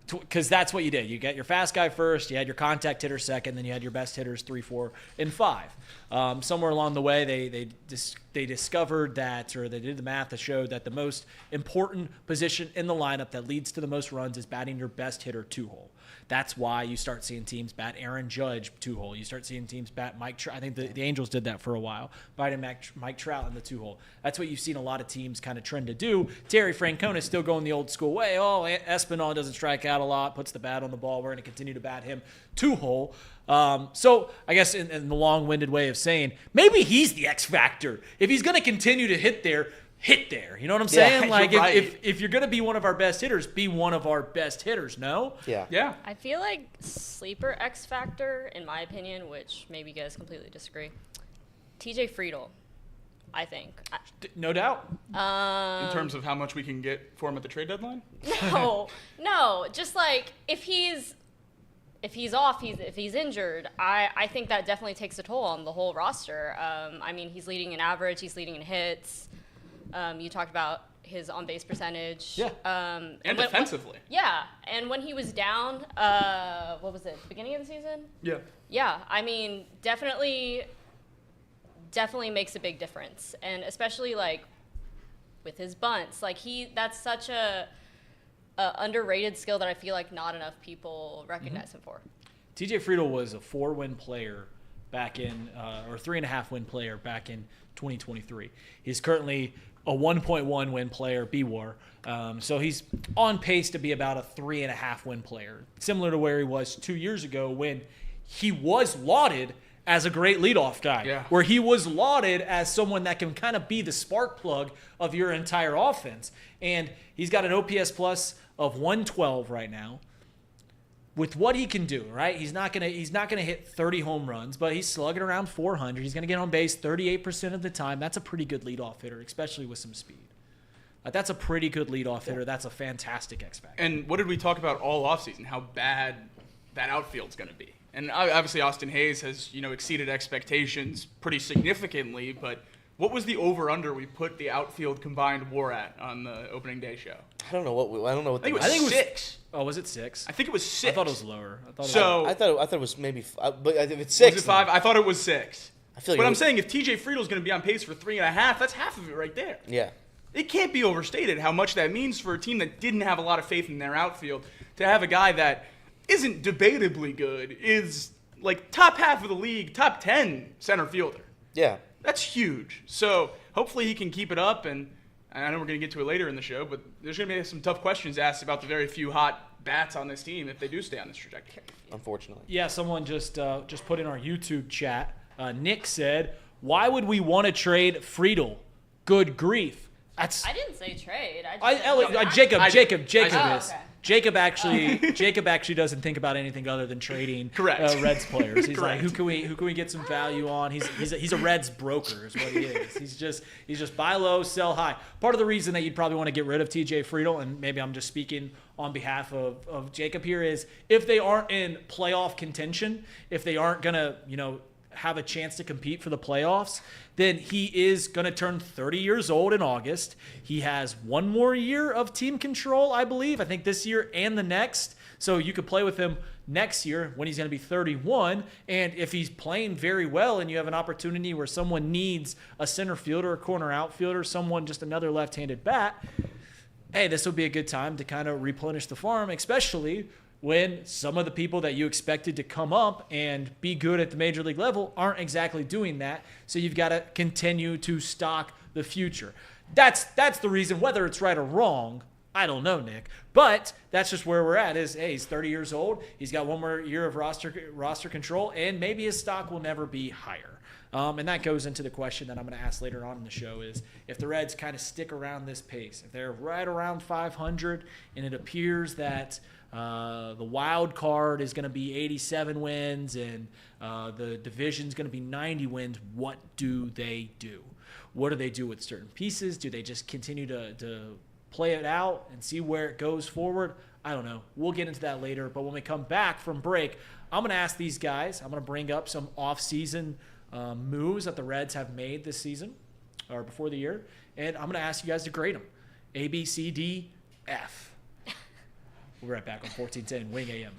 S3: Because that's what you did. You get your fast guy first, you had your contact hitter second, then you had your best hitters 3, 4, and 5. Somewhere along the way, they discovered that, or they did the math that showed that the most important position in the lineup that leads to the most runs is batting your best hitter 2-hole. That's why you start seeing teams bat Aaron Judge 2-hole. You start seeing teams bat Mike Trout. I think the Angels did that for a while, batting Mike Trout in the 2-hole. That's what you've seen a lot of teams kind of trend to do. Terry Francona is still going the old school way. Oh, Espinal doesn't strike out a lot, puts the bat on the ball. We're going to continue to bat him 2-hole. So I guess in the long-winded way of saying, maybe he's the X factor. If he's going to continue to hit there. You know what I'm saying? Like, if you're going to be one of our best hitters, be one of our best hitters, no?
S6: Yeah.
S7: I feel like sleeper X factor, in my opinion, which maybe you guys completely disagree, TJ Friedl, I think.
S3: No doubt.
S6: In terms of how much we can get for him at the trade deadline?
S7: No. Just like if he's off, if he's injured, I think that definitely takes a toll on the whole roster. I mean, he's leading in average, he's leading in hits. You talked about his on-base percentage.
S3: Yeah.
S6: And defensively.
S7: And when he was down, what was it, beginning of the season?
S6: Yeah.
S7: Yeah, I mean, definitely makes a big difference. And especially, like, with his bunts. Like, that's such a underrated skill that I feel like not enough people recognize him for.
S3: TJ Friedl was a 4-win player back in, or 3.5 win player back in 2023. He's currently a 1.1 win player, B-WAR. So he's on pace to be about a 3.5 win player, similar to where he was 2 years ago when he was lauded as a great leadoff guy, where he was lauded as someone that can kind of be the spark plug of your entire offense. And he's got an OPS plus of 112 right now. With what he can do, right? He's not gonna hit 30 home runs, but he's slugging around 400. He's gonna get on base 38% of the time. That's a pretty good leadoff hitter, especially with some speed. That's a pretty good leadoff hitter. That's a fantastic X factor.
S6: And what did we talk about all offseason? How bad that outfield's going to be. And obviously Austin Hayes has, exceeded expectations pretty significantly, but what was the over/under we put the outfield combined WAR at on the opening day show?
S2: I don't know what.
S6: I think it was 6.
S3: Oh, was it 6?
S6: I think it was 6.
S3: I thought it was lower.
S2: I thought it was maybe. But if it's 6,
S6: was it 5? I thought it was 6.
S2: I feel like.
S6: But I'm saying if TJ Friedel's going to be on pace for 3.5, that's half of it right there.
S2: Yeah.
S6: It can't be overstated how much that means for a team that didn't have a lot of faith in their outfield to have a guy that isn't debatably good, is like top half of the league, top 10 center fielder.
S2: Yeah.
S6: That's huge. So hopefully he can keep it up, and I know we're going to get to it later in the show, but there's going to be some tough questions asked about the very few hot bats on this team if they do stay on this trajectory.
S2: Unfortunately.
S3: Yeah, someone just put in our YouTube chat. Nick said, "Why would we want to trade Friedel? Good grief."
S7: I didn't say trade. Jacob actually doesn't think about anything other than trading Reds players. He's like, who can we get some value on? He's a Reds broker is what he is. He's just buy low, sell high. Part of the reason that you'd probably want to get rid of TJ Friedel, and maybe I'm just speaking on behalf of Jacob here, is if they aren't in playoff contention, if they aren't gonna have a chance to compete for the playoffs, then he is going to turn 30 years old in August. He has one more year of team control, I believe. I think this year and the next. So you could play with him next year when he's going to be 31. And if he's playing very well and you have an opportunity where someone needs a center fielder, a corner outfielder, someone just another left-handed bat, hey, this would be a good time to kind of replenish the farm, especially when some of the people that you expected to come up and be good at the major league level aren't exactly doing that. So you've got to continue to stock the future. That's the reason. Whether it's right or wrong, I don't know, Nick. But that's just where we're at is, hey, he's 30 years old. He's got one more year of roster control, and maybe his stock will never be higher. And that goes into the question that I'm going to ask later on in the show is if the Reds kind of stick around this pace, if they're right around 500 and it appears that the wild card is going to be 87 wins and the division's going to be 90 wins, what do they do? What do they do with certain pieces? Do they just continue to play it out and see where it goes forward? I don't know. We'll get into that later. But when we come back from break, I'm going to ask these guys, I'm going to bring up some offseason moves that the Reds have made this season or before the year, and I'm going to ask you guys to grade them. A, B, C, D, F. We'll be right back on 1410 Wing AM.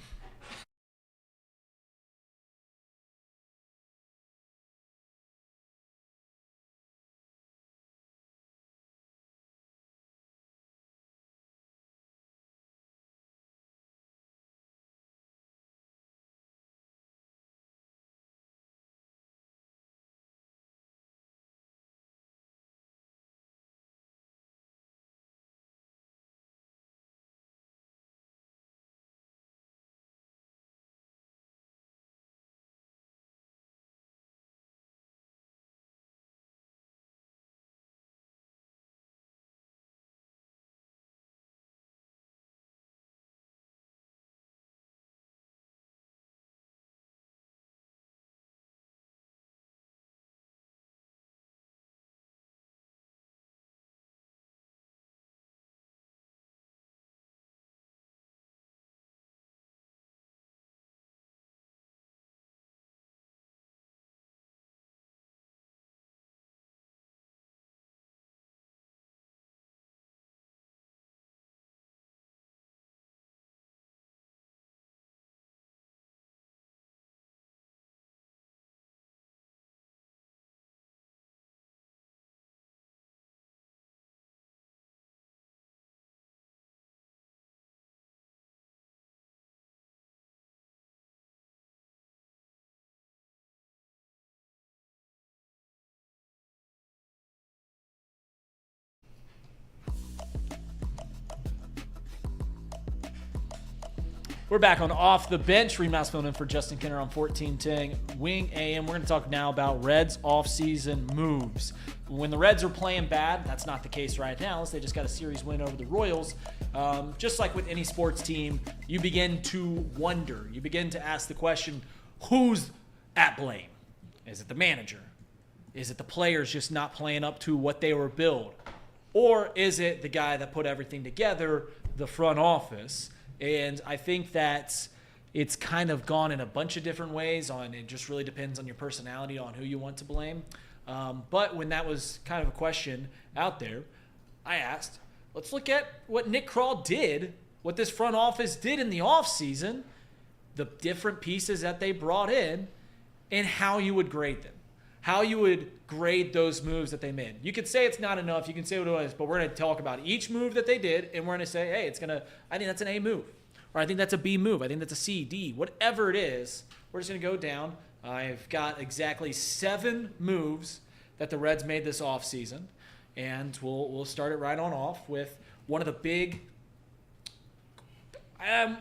S3: We're back on Off the Bench. Reed Mouse filling in for Justin Kinner on 1410 Wing AM. We're going to talk now about Reds offseason moves. When the Reds are playing bad, that's not the case right now. They just got a series win over the Royals. Just like with any sports team, you begin to wonder. You begin to ask the question, who's at blame? Is it the manager? Is it the players just not playing up to what they were billed? Or is it the guy that put everything together, the front office? And I think that it's kind of gone in a bunch of different ways. It just really depends on your personality on who you want to blame. But when that was kind of a question out there, I asked, let's look at what Nick Krall did, what this front office did in the offseason, the different pieces that they brought in, and how you would grade them. How you would grade those moves that they made. You could say it's not enough. You can say what it was, but we're going to talk about each move that they did, and we're going to say, hey, I think that's an A move, or I think that's a B move. I think that's a C, D, whatever it is. We're just going to go down. I've got exactly 7 moves that the Reds made this offseason, and we'll start it right on off with one of the big,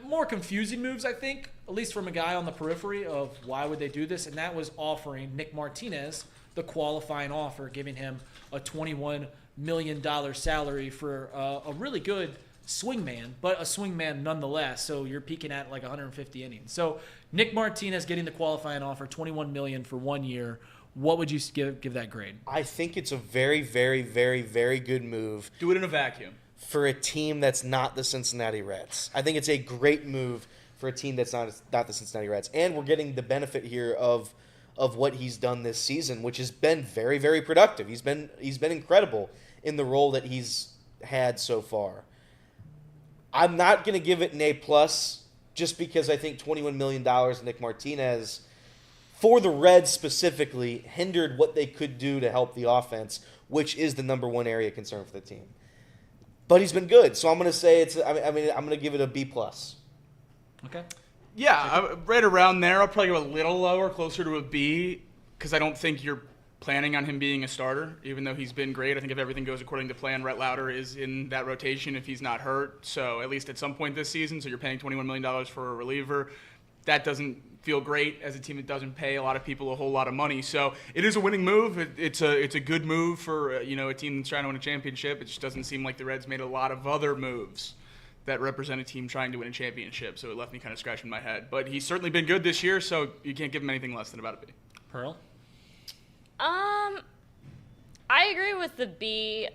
S3: more confusing moves, I think, at least from a guy on the periphery of why would they do this, and that was offering Nick Martinez the qualifying offer, giving him a $21 million salary for a really good swingman, but a swingman nonetheless, so you're peaking at like 150 innings. So Nick Martinez getting the qualifying offer, $21 million for 1 year. What would you give that grade?
S2: I think it's a very, very, very, very good move.
S6: Do it in a vacuum.
S2: For a team that's not the Cincinnati Reds. I think it's a great move for a team that's not the Cincinnati Reds. And we're getting the benefit here of what he's done this season, which has been very, very productive. He's been incredible in the role that he's had so far. I'm not going to give it an A+, just because I think $21 million Nick Martinez, for the Reds specifically, hindered what they could do to help the offense, which is the number one area of concern for the team. But he's been good, so I'm going to say I'm going to give it a B+.
S3: Okay.
S6: Yeah, right around there. I'll probably go a little lower, closer to a B, because I don't think you're planning on him being a starter, even though he's been great. I think if everything goes according to plan, Rhett Lauder is in that rotation if he's not hurt. So at least at some point this season, so you're paying $21 million for a reliever. That doesn't feel great as a team that doesn't pay a lot of people a whole lot of money. So it is a winning move. It's a good move for a team that's trying to win a championship. It just doesn't seem like the Reds made a lot of other moves that represent a team trying to win a championship. So it left me kind of scratching my head. But he's certainly been good this year, so you can't give him anything less than about a B.
S3: Pearl?
S7: I agree with the B.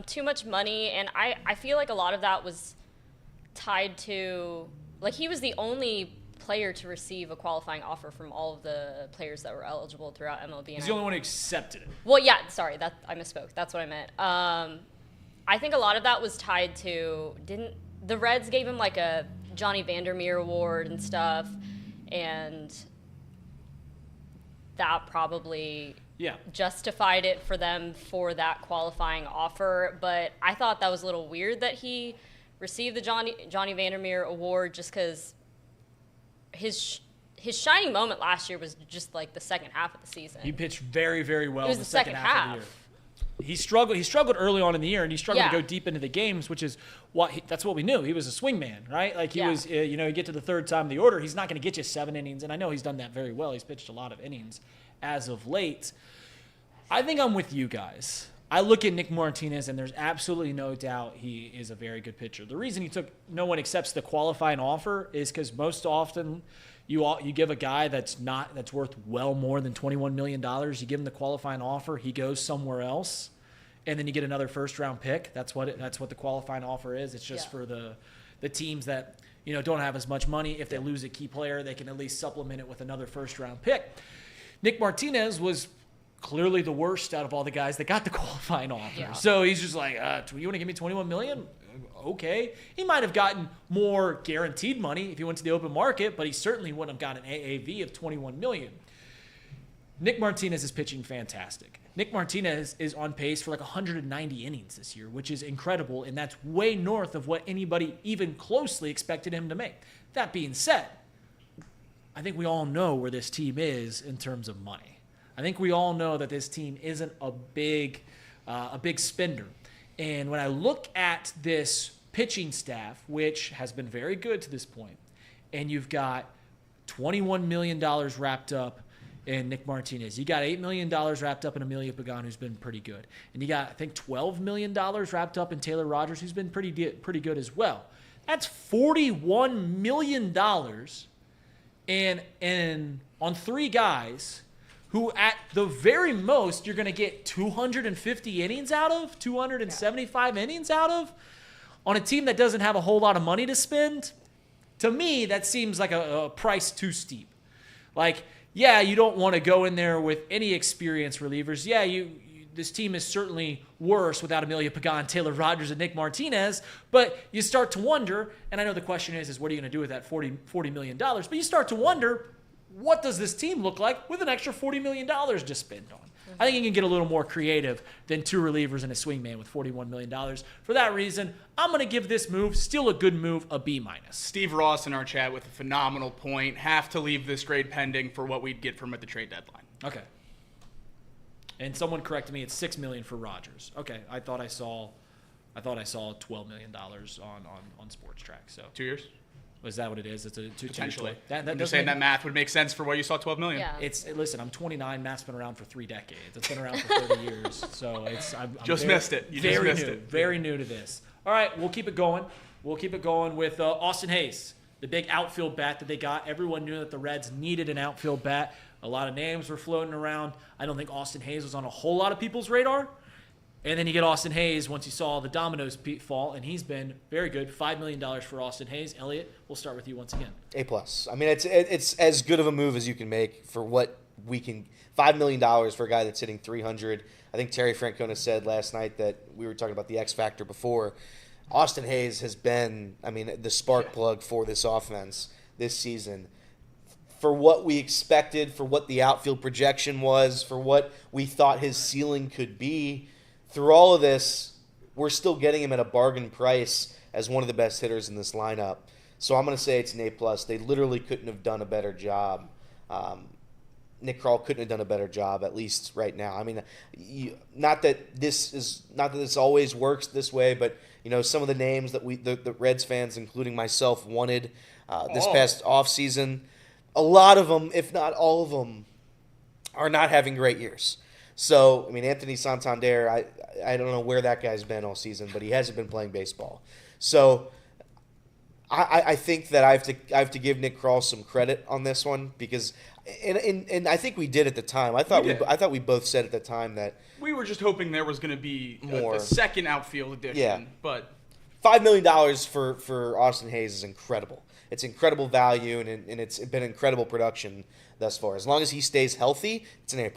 S7: Too much money, and I feel like a lot of that was tied to, like, he was the only player to receive a qualifying offer from all of the players that were eligible throughout MLB.
S3: He's the only one who accepted it.
S7: Well, yeah, sorry, I misspoke. That's what I meant. I think a lot of that was tied to, the Reds gave him like a Johnny Vandermeer award and stuff, and that probably justified it for them for that qualifying offer. But I thought that was a little weird that he received the Johnny Vandermeer award, just because his shining moment last year was just like the second half of the season.
S3: He pitched very, very well
S7: It was
S3: in the
S7: the
S3: second half of the year. He struggled early on in the year, and he struggled to go deep into the games, which is that's what we knew. He was a swingman, right? Like he was, you get to the third time in the order, he's not going to get you 7 innings, and I know he's done that very well. He's pitched a lot of innings as of late. I think I'm with you guys. I look at Nick Martinez, and there's absolutely no doubt he is a very good pitcher. The reason no one accepts the qualifying offer is because most often you give a guy that's worth well more than $21 million. You give him the qualifying offer, he goes somewhere else, and then you get another first-round pick. That's what the qualifying offer is. It's just for the teams that don't have as much money. If they lose a key player, they can at least supplement it with another first-round pick. Nick Martinez was clearly the worst out of all the guys that got the qualifying offer. Yeah. So he's just like, you want to give me $21 million? Okay. He might have gotten more guaranteed money if he went to the open market, but he certainly wouldn't have got an AAV of $21 million. Nick Martinez is pitching fantastic. Nick Martinez is on pace for like 190 innings this year, which is incredible, and that's way north of what anybody even closely expected him to make. That being said, I think we all know where this team is in terms of money. I think we all know that this team isn't a big spender. And when I look at this pitching staff, which has been very good to this point, and you've got $21 million wrapped up in Nick Martinez. You got $8 million wrapped up in Amelia Pagan, who's been pretty good. And you got, I think, $12 million wrapped up in Taylor Rogers, who's been pretty good as well. That's $41 million and on 3 guys who at the very most you're going to get 250 innings out of, 275 innings out of, on a team that doesn't have a whole lot of money to spend. To me, that seems like a price too steep. Like, yeah, you don't want to go in there with any experienced relievers. Yeah, this team is certainly worse without Amelia Pagan, Taylor Rogers, and Nick Martinez. But you start to wonder, and I know the question is what are you going to do with that $40 million? But you start to wonder, what does this team look like with an extra $40 million to spend on? I think you can get a little more creative than 2 relievers and a swingman with $41 million. For that reason, I'm going to give this move, still a good move, a B-.
S6: Steve Ross in our chat with a phenomenal point. Have to leave this grade pending for what we'd get from him at the trade deadline.
S3: Okay. And someone corrected me. It's $6 million for Rogers. Okay, I thought I saw $12 million on Sports Track. So
S6: 2 years.
S3: Was that what it is? It's a
S6: potentially.
S3: I'm
S6: just saying that math would make sense for why you saw $12 million.
S7: Yeah.
S3: Listen. I'm 29. Math's been around for 3 decades. It's been around for 30 years. So I'm
S6: just
S3: very,
S6: missed it. You
S3: very
S6: just missed
S3: new,
S6: it.
S3: Very new to this. All right, we'll keep it going. We'll keep it going with Austin Hayes, the big outfield bat that they got. Everyone knew that the Reds needed an outfield bat. A lot of names were floating around. I don't think Austin Hayes was on a whole lot of people's radar. And then you get Austin Hayes once you saw the dominoes fall, and he's been very good. $5 million for Austin Hayes. Elliot, we'll start with you once again.
S2: A+. I mean, it's as good of a move as you can make for what we can. $5 million for a guy that's hitting 300. I think Terry Francona said last night that we were talking about the X factor before. Austin Hayes has been, the spark plug for this offense this season. For what we expected, for what the outfield projection was, for what we thought his ceiling could be, through all of this, we're still getting him at a bargain price as one of the best hitters in this lineup. So I'm going to say it's an A+. They literally couldn't have done a better job. Nick Krall couldn't have done a better job, at least right now. I mean, not that this always works this way, but some of the names that the Reds fans, including myself, wanted this past offseason, a lot of them, if not all of them, are not having great years. So, Anthony Santander, I don't know where that guy's been all season, but he hasn't been playing baseball. So, I think that I have to give Nick Krall some credit on this one because, and I think we did at the time. I thought we both said at the time that
S6: we were just hoping there was going to be
S2: more.
S6: A second outfield addition.
S2: Yeah.
S6: But
S2: $5 million for Austin Hayes is incredible. It's incredible value, and it's been incredible production thus far. As long as he stays healthy, it's an A+.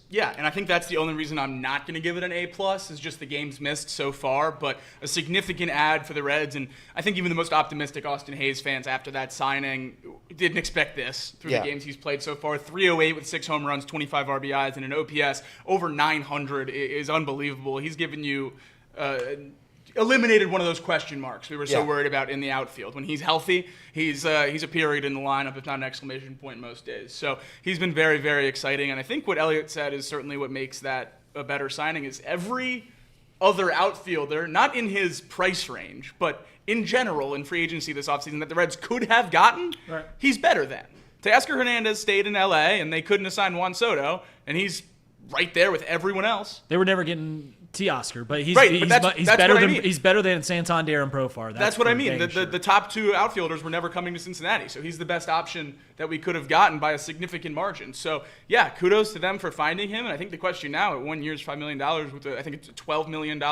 S6: Yeah, and I think that's the only reason I'm not going to give it an A+, is just the games missed so far, but a significant add for the Reds, and I think even the most optimistic Austin Hayes fans after that signing didn't expect this through the games he's played so far. 308 with 6 home runs, 25 RBIs, and an OPS over 900 is unbelievable. He's given you eliminated one of those question marks we were so worried about in the outfield. When he's healthy, he's a period in the lineup, if not an exclamation point most days. So he's been very, very exciting. And I think what Elliot said is certainly what makes that a better signing is every other outfielder, not in his price range, but in general in free agency this offseason that the Reds could have gotten, he's better than. Teoscar Hernandez stayed in L.A., and they couldn't assign Juan Soto, and he's right there with everyone else.
S3: They were never getting Teoscar, but he's better than Santander and Profar.
S6: That's what I mean. The top 2 outfielders were never coming to Cincinnati, so he's the best option that we could have gotten by a significant margin. So, yeah, kudos to them for finding him. And I think the question now at 1 year's $5 million with I think it's a $12 million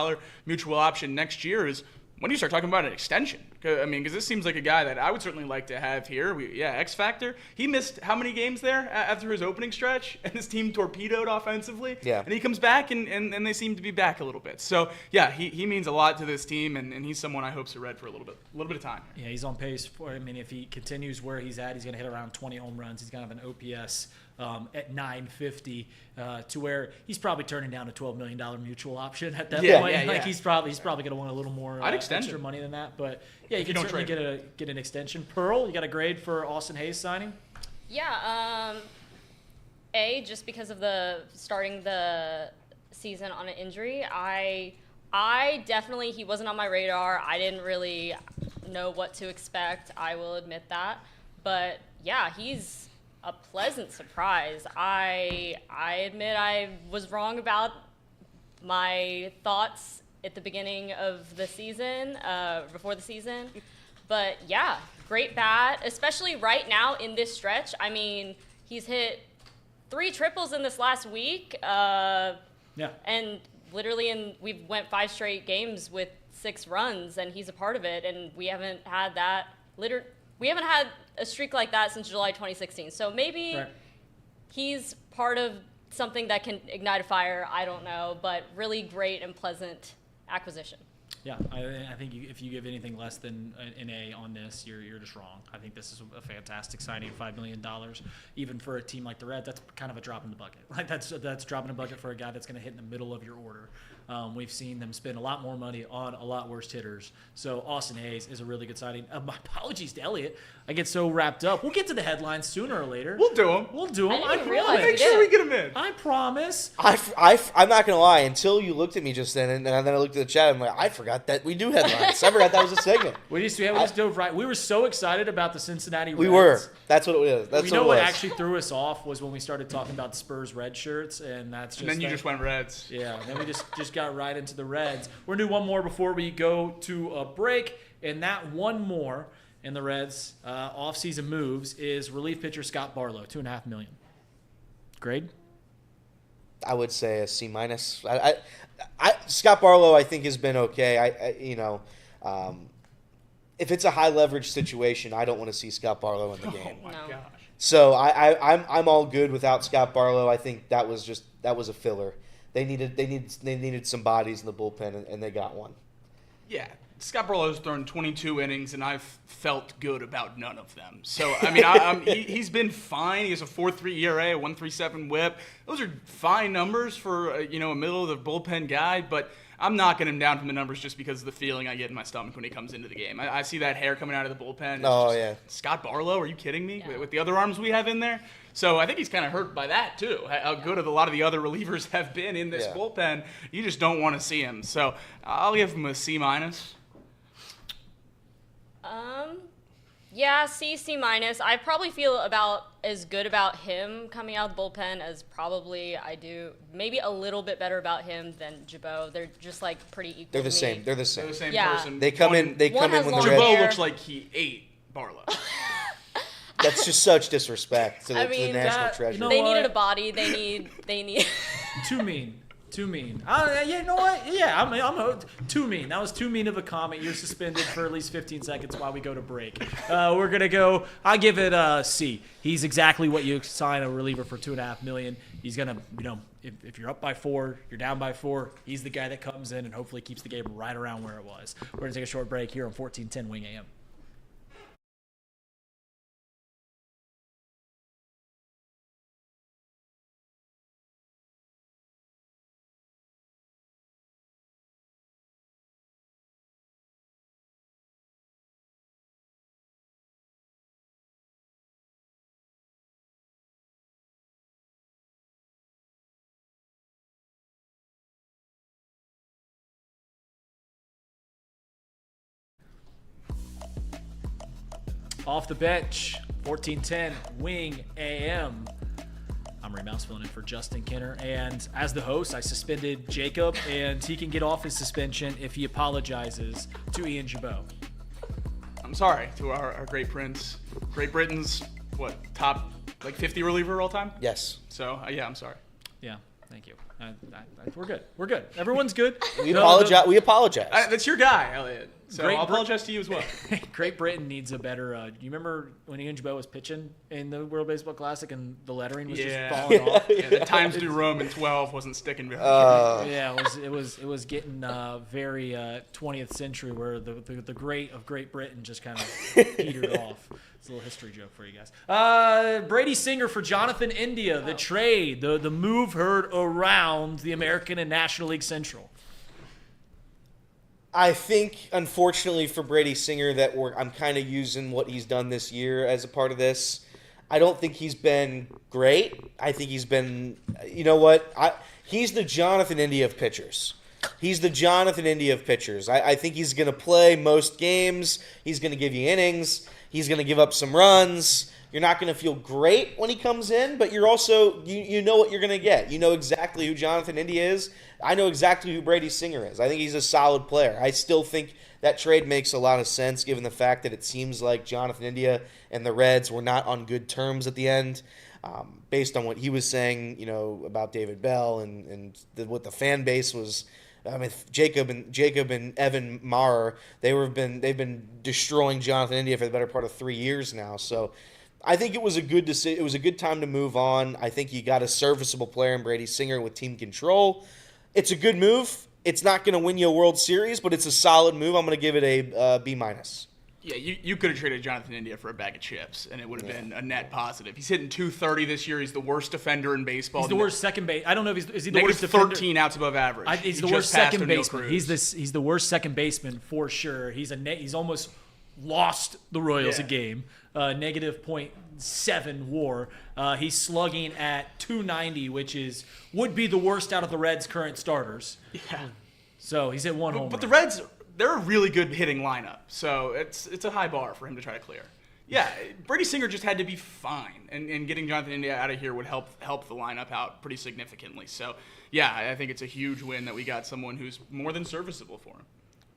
S6: mutual option next year is, when do you start talking about an extension? Because this seems like a guy that I would certainly like to have here. X Factor. He missed how many games there after his opening stretch? And his team torpedoed offensively. Yeah. And he comes back, and they seem to be back a little bit. So, yeah, he means a lot to this team, and he's someone I hope's a Red for a little bit of time.
S3: Yeah, he's on pace for, if he continues where he's at, he's going to hit around 20 home runs. He's going to have an OPS at 950 to where he's probably turning down a $12 million mutual option at that point. He's probably going to want a little more extra money than that. But yeah, you can certainly get an extension. Pearl, you got a grade for Austin Hayes signing?
S7: Yeah, A, just because of the starting the season on an injury. I definitely, he wasn't on my radar. I didn't really know what to expect. I will admit that. But yeah, he's a pleasant surprise. I admit I was wrong about my thoughts at the beginning of the season, before the season. But yeah, great bat, especially right now in this stretch. I mean, he's hit 3 triples in this last week. Yeah. And literally we went 5 straight games with 6 runs, and he's a part of it. And we haven't had that. We haven't had a streak like that since July 2016. So maybe he's part of something that can ignite a fire. I don't know, but really great and pleasant acquisition.
S3: Yeah, I think if you give anything less than an A on this, you're just wrong. I think this is a fantastic signing, $5 million, even for a team like the Reds. That's kind of a drop in the bucket. Like that's dropping a bucket for a guy that's going to hit in the middle of your order. We've seen them spend a lot more money on a lot worse hitters. So Austin Hayes is a really good signing. My apologies to Elliot. I get so wrapped up. We'll get to the headlines sooner or later.
S6: We'll do them.
S7: I didn't realize
S6: Make sure we get them in.
S3: I promise.
S2: I'm not gonna lie. Until you looked at me just then, and then I looked at the chat. I'm like, I forgot that we do headlines. I forgot that was a segment.
S3: We just dove right. We were so excited about the Cincinnati Reds.
S2: We were. That's what it was.
S3: You know what actually threw us off was when we started talking about Spurs red shirts, and that's just.
S6: And then you just went Reds.
S3: Yeah. And then we just got right into the Reds. We're gonna do one more before we go to a break, and that one more in the Reds offseason moves is relief pitcher Scott Barlow, $2.5 million. Grade?
S2: I would say a C minus. Scott Barlow, I think, has been okay. If it's a high leverage situation, I don't want to see Scott Barlow in the game.
S6: Oh my gosh.
S2: So I'm all good without Scott Barlow. I think that was a filler. They needed some bodies in the bullpen, and they got one.
S6: Yeah. Scott Barlow's thrown 22 innings, and I've felt good about none of them. So, I mean, he's been fine. He has a 4.3 ERA, a 1.37 WHIP. Those are fine numbers for a middle of the bullpen guy, but I'm knocking him down from the numbers just because of the feeling I get in my stomach when he comes into the game. I see that hair coming out of the bullpen.
S2: Yeah.
S6: Scott Barlow, are you kidding me?
S7: Yeah.
S6: With the other arms we have in there? So I think he's kind of hurt by that, too. How good a lot of the other relievers have been in this bullpen. You just don't want to see him. So I'll give him a C minus.
S7: Yeah, C minus. I probably feel about as good about him coming out of the bullpen as probably I do. Maybe a little bit better about him than Jabot. They're just like pretty equal.
S2: They're the
S7: to
S2: same.
S7: me.
S2: They're the same.
S6: They're the same
S7: Yeah.
S6: person.
S2: They come in when the
S7: has long
S2: Reds.
S7: hair.
S6: Jabot looks like he ate Barlow.
S2: That's just such disrespect to the
S7: mean,
S2: national
S3: that-
S2: treasure.
S3: you know
S7: They
S3: what?
S7: needed a body. They need.
S3: Too mean. Too mean. You know what? Yeah, I'm too mean. That was too mean of a comment. You're suspended for at least 15 seconds while we go to break. We're gonna go. I'll give it a C. He's exactly what you sign a reliever for $2.5 million. He's gonna, if you're up by 4, you're down by 4. He's the guy that comes in and hopefully keeps the game right around where it was. We're gonna take a short break here on 1410 Wing AM. Off the bench, 1410 Wing AM. I'm Ray Mouse filling in for Justin Kinner. And as the host, I suspended Jacob, and he can get off his suspension if he apologizes to Ian Jabot.
S6: I'm sorry to our great prince. Great Britain's, top 50 reliever all time?
S2: Yes.
S6: So, yeah, I'm sorry.
S3: Yeah, thank you. We're good. We're good. Everyone's good.
S2: We apologize. We apologize.
S6: That's your guy, Elliot. So
S3: Great
S6: I'll apologize to you as well.
S3: Great Britain needs a better. You remember when Ian Jabot was pitching in the World Baseball Classic and the lettering was just falling off?
S6: Yeah, the Times New Roman 12 wasn't sticking very
S3: Yeah, it was getting very 20th century where the great of Great Britain just kind of petered off. It's a little history joke for you guys. Brady Singer for Jonathan India, the trade, the move heard around the American and National League Central.
S2: I think, unfortunately for Brady Singer, that I'm kind of using what he's done this year as a part of this. I don't think he's been great. I think he's been, he's the Jonathan India of pitchers. He's the Jonathan India of pitchers. I think he's going to play most games. He's going to give you innings. He's going to give up some runs. You're not going to feel great when he comes in, but you're also you know what you're going to get. You know exactly who Jonathan India is. I know exactly who Brady Singer is. I think he's a solid player. I still think that trade makes a lot of sense given the fact that it seems like Jonathan India and the Reds were not on good terms at the end. Based on what he was saying, about David Bell and what the fan base was. I mean, Jacob and Evan Maurer, they've been destroying Jonathan India for the better part of 3 years now. So I think it was a good decision. It was a good time to move on. I think you got a serviceable player in Brady Singer with team control. It's a good move. It's not going to win you a World Series, but it's a solid move. I'm going to give it a B-.
S6: Yeah, you could have traded Jonathan India for a bag of chips, and it would have been a net positive. He's hitting .230 this year. He's the worst defender in baseball.
S3: He's the worst second base. I don't know if is he the worst defender?
S6: 13 outs above average.
S3: He's the worst second baseman. He's the worst second baseman for sure. He's almost lost the Royals a game. Negative .7 WAR. He's slugging at .290, which would be the worst out of the Reds' current starters.
S6: Yeah.
S3: So he's hit one home run.
S6: But the Reds, they're a really good hitting lineup, so it's a high bar for him to try to clear. Yeah, Brady Singer just had to be fine, and getting Jonathan India out of here would help the lineup out pretty significantly. So, yeah, I think it's a huge win that we got someone who's more than serviceable for him.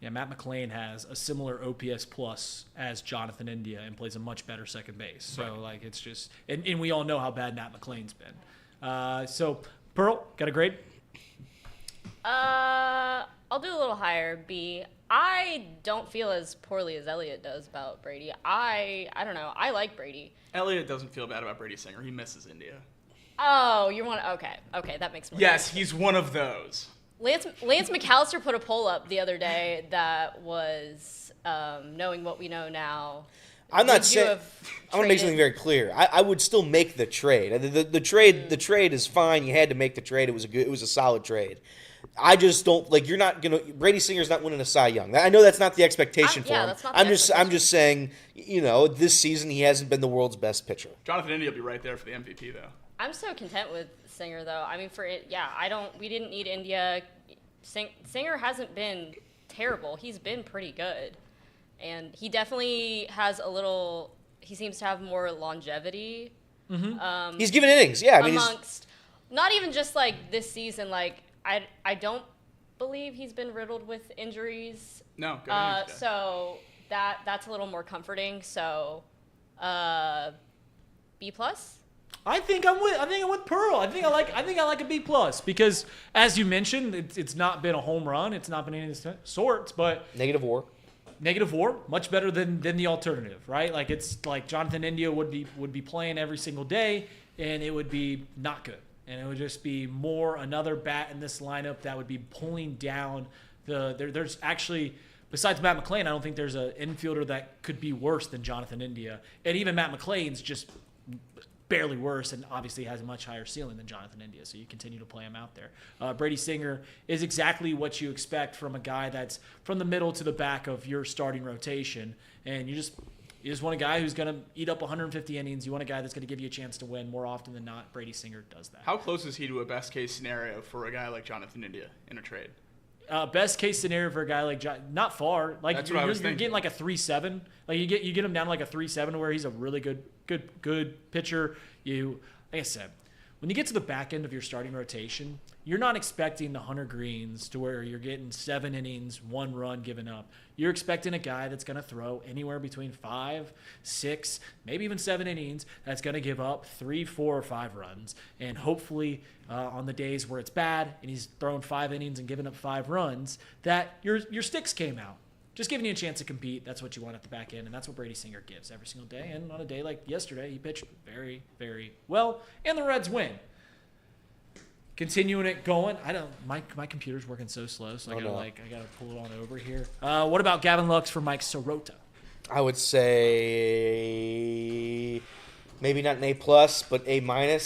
S3: Yeah, Matt McClain has a similar OPS plus as Jonathan India and plays a much better second base. So, it's just – and we all know how bad Matt McClain's been. So, Pearl, got a grade?
S7: I'll do a little higher, B. I don't feel as poorly as Elliot does about Brady. I don't know. I like Brady.
S6: Elliot doesn't feel bad about Brady Singer. He misses India.
S7: Oh, you're one. Okay, that makes more sense.
S6: Yes, he's one of those.
S7: Lance McAllister put a poll up the other day that was knowing what we know now.
S2: I'm not saying. I want to make something very clear. I would still make the trade. The trade is fine. You had to make the trade. It was a solid trade. I just don't you're not gonna. Brady Singer's not winning a Cy Young. I know that's not the expectation for him.
S7: That's not
S2: I'm just saying. This season he hasn't been the world's best pitcher.
S6: Jonathan India will be right there for the MVP though.
S7: I'm so content with Singer though. I mean, we didn't need India. Singer hasn't been terrible. He's been pretty good, and he definitely has he seems to have more longevity.
S2: Mm-hmm. He's given innings. Yeah, I mean,
S7: amongst not even just this season. I don't believe he's been riddled with injuries.
S6: No, good
S7: so that's a little more comforting. So, B+.
S3: I think I'm with Pearl. I think I like a B+ because as you mentioned, it's not been a home run. It's not been any of the sorts, but
S2: negative WAR,
S3: much better than the alternative, right? It's like Jonathan India would be playing every single day, and it would be not good. And it would just be another bat in this lineup that would be pulling down there's actually, besides Matt McClain, I don't think there's an infielder that could be worse than Jonathan India. And even Matt McClain's just barely worse and obviously has a much higher ceiling than Jonathan India. So you continue to play him out there. Brady Singer is exactly what you expect from a guy that's from the middle to the back of your starting rotation. And you just want a guy who's going to eat up 150 innings. You want a guy that's going to give you a chance to win more often than not. Brady Singer does that.
S6: How close is he to a best-case scenario for a guy like Jonathan India in a trade?
S3: Best-case scenario for a guy like John, not far.
S6: That's what I was thinking.
S3: You're getting a 3.7. You get him down to a 3.7 where he's a really good pitcher. Like I said, when you get to the back end of your starting rotation, you're not expecting the Hunter Greens to where you're getting 7 innings, 1 run given up. You're expecting a guy that's going to throw anywhere between 5, 6, maybe even 7 innings that's going to give up 3, 4, or 5 runs. And hopefully on the days where it's bad and he's thrown 5 innings and giving up 5 runs, that your sticks came out. Just giving you a chance to compete. That's what you want at the back end, and that's what Brady Singer gives every single day. And on a day like yesterday, he pitched very, very well, and the Reds win. Continuing it going. My computer's working so slow, so I gotta pull it on over here. What about Gavin Lux for Mike Sirota?
S2: I would say maybe not an A+, but A-,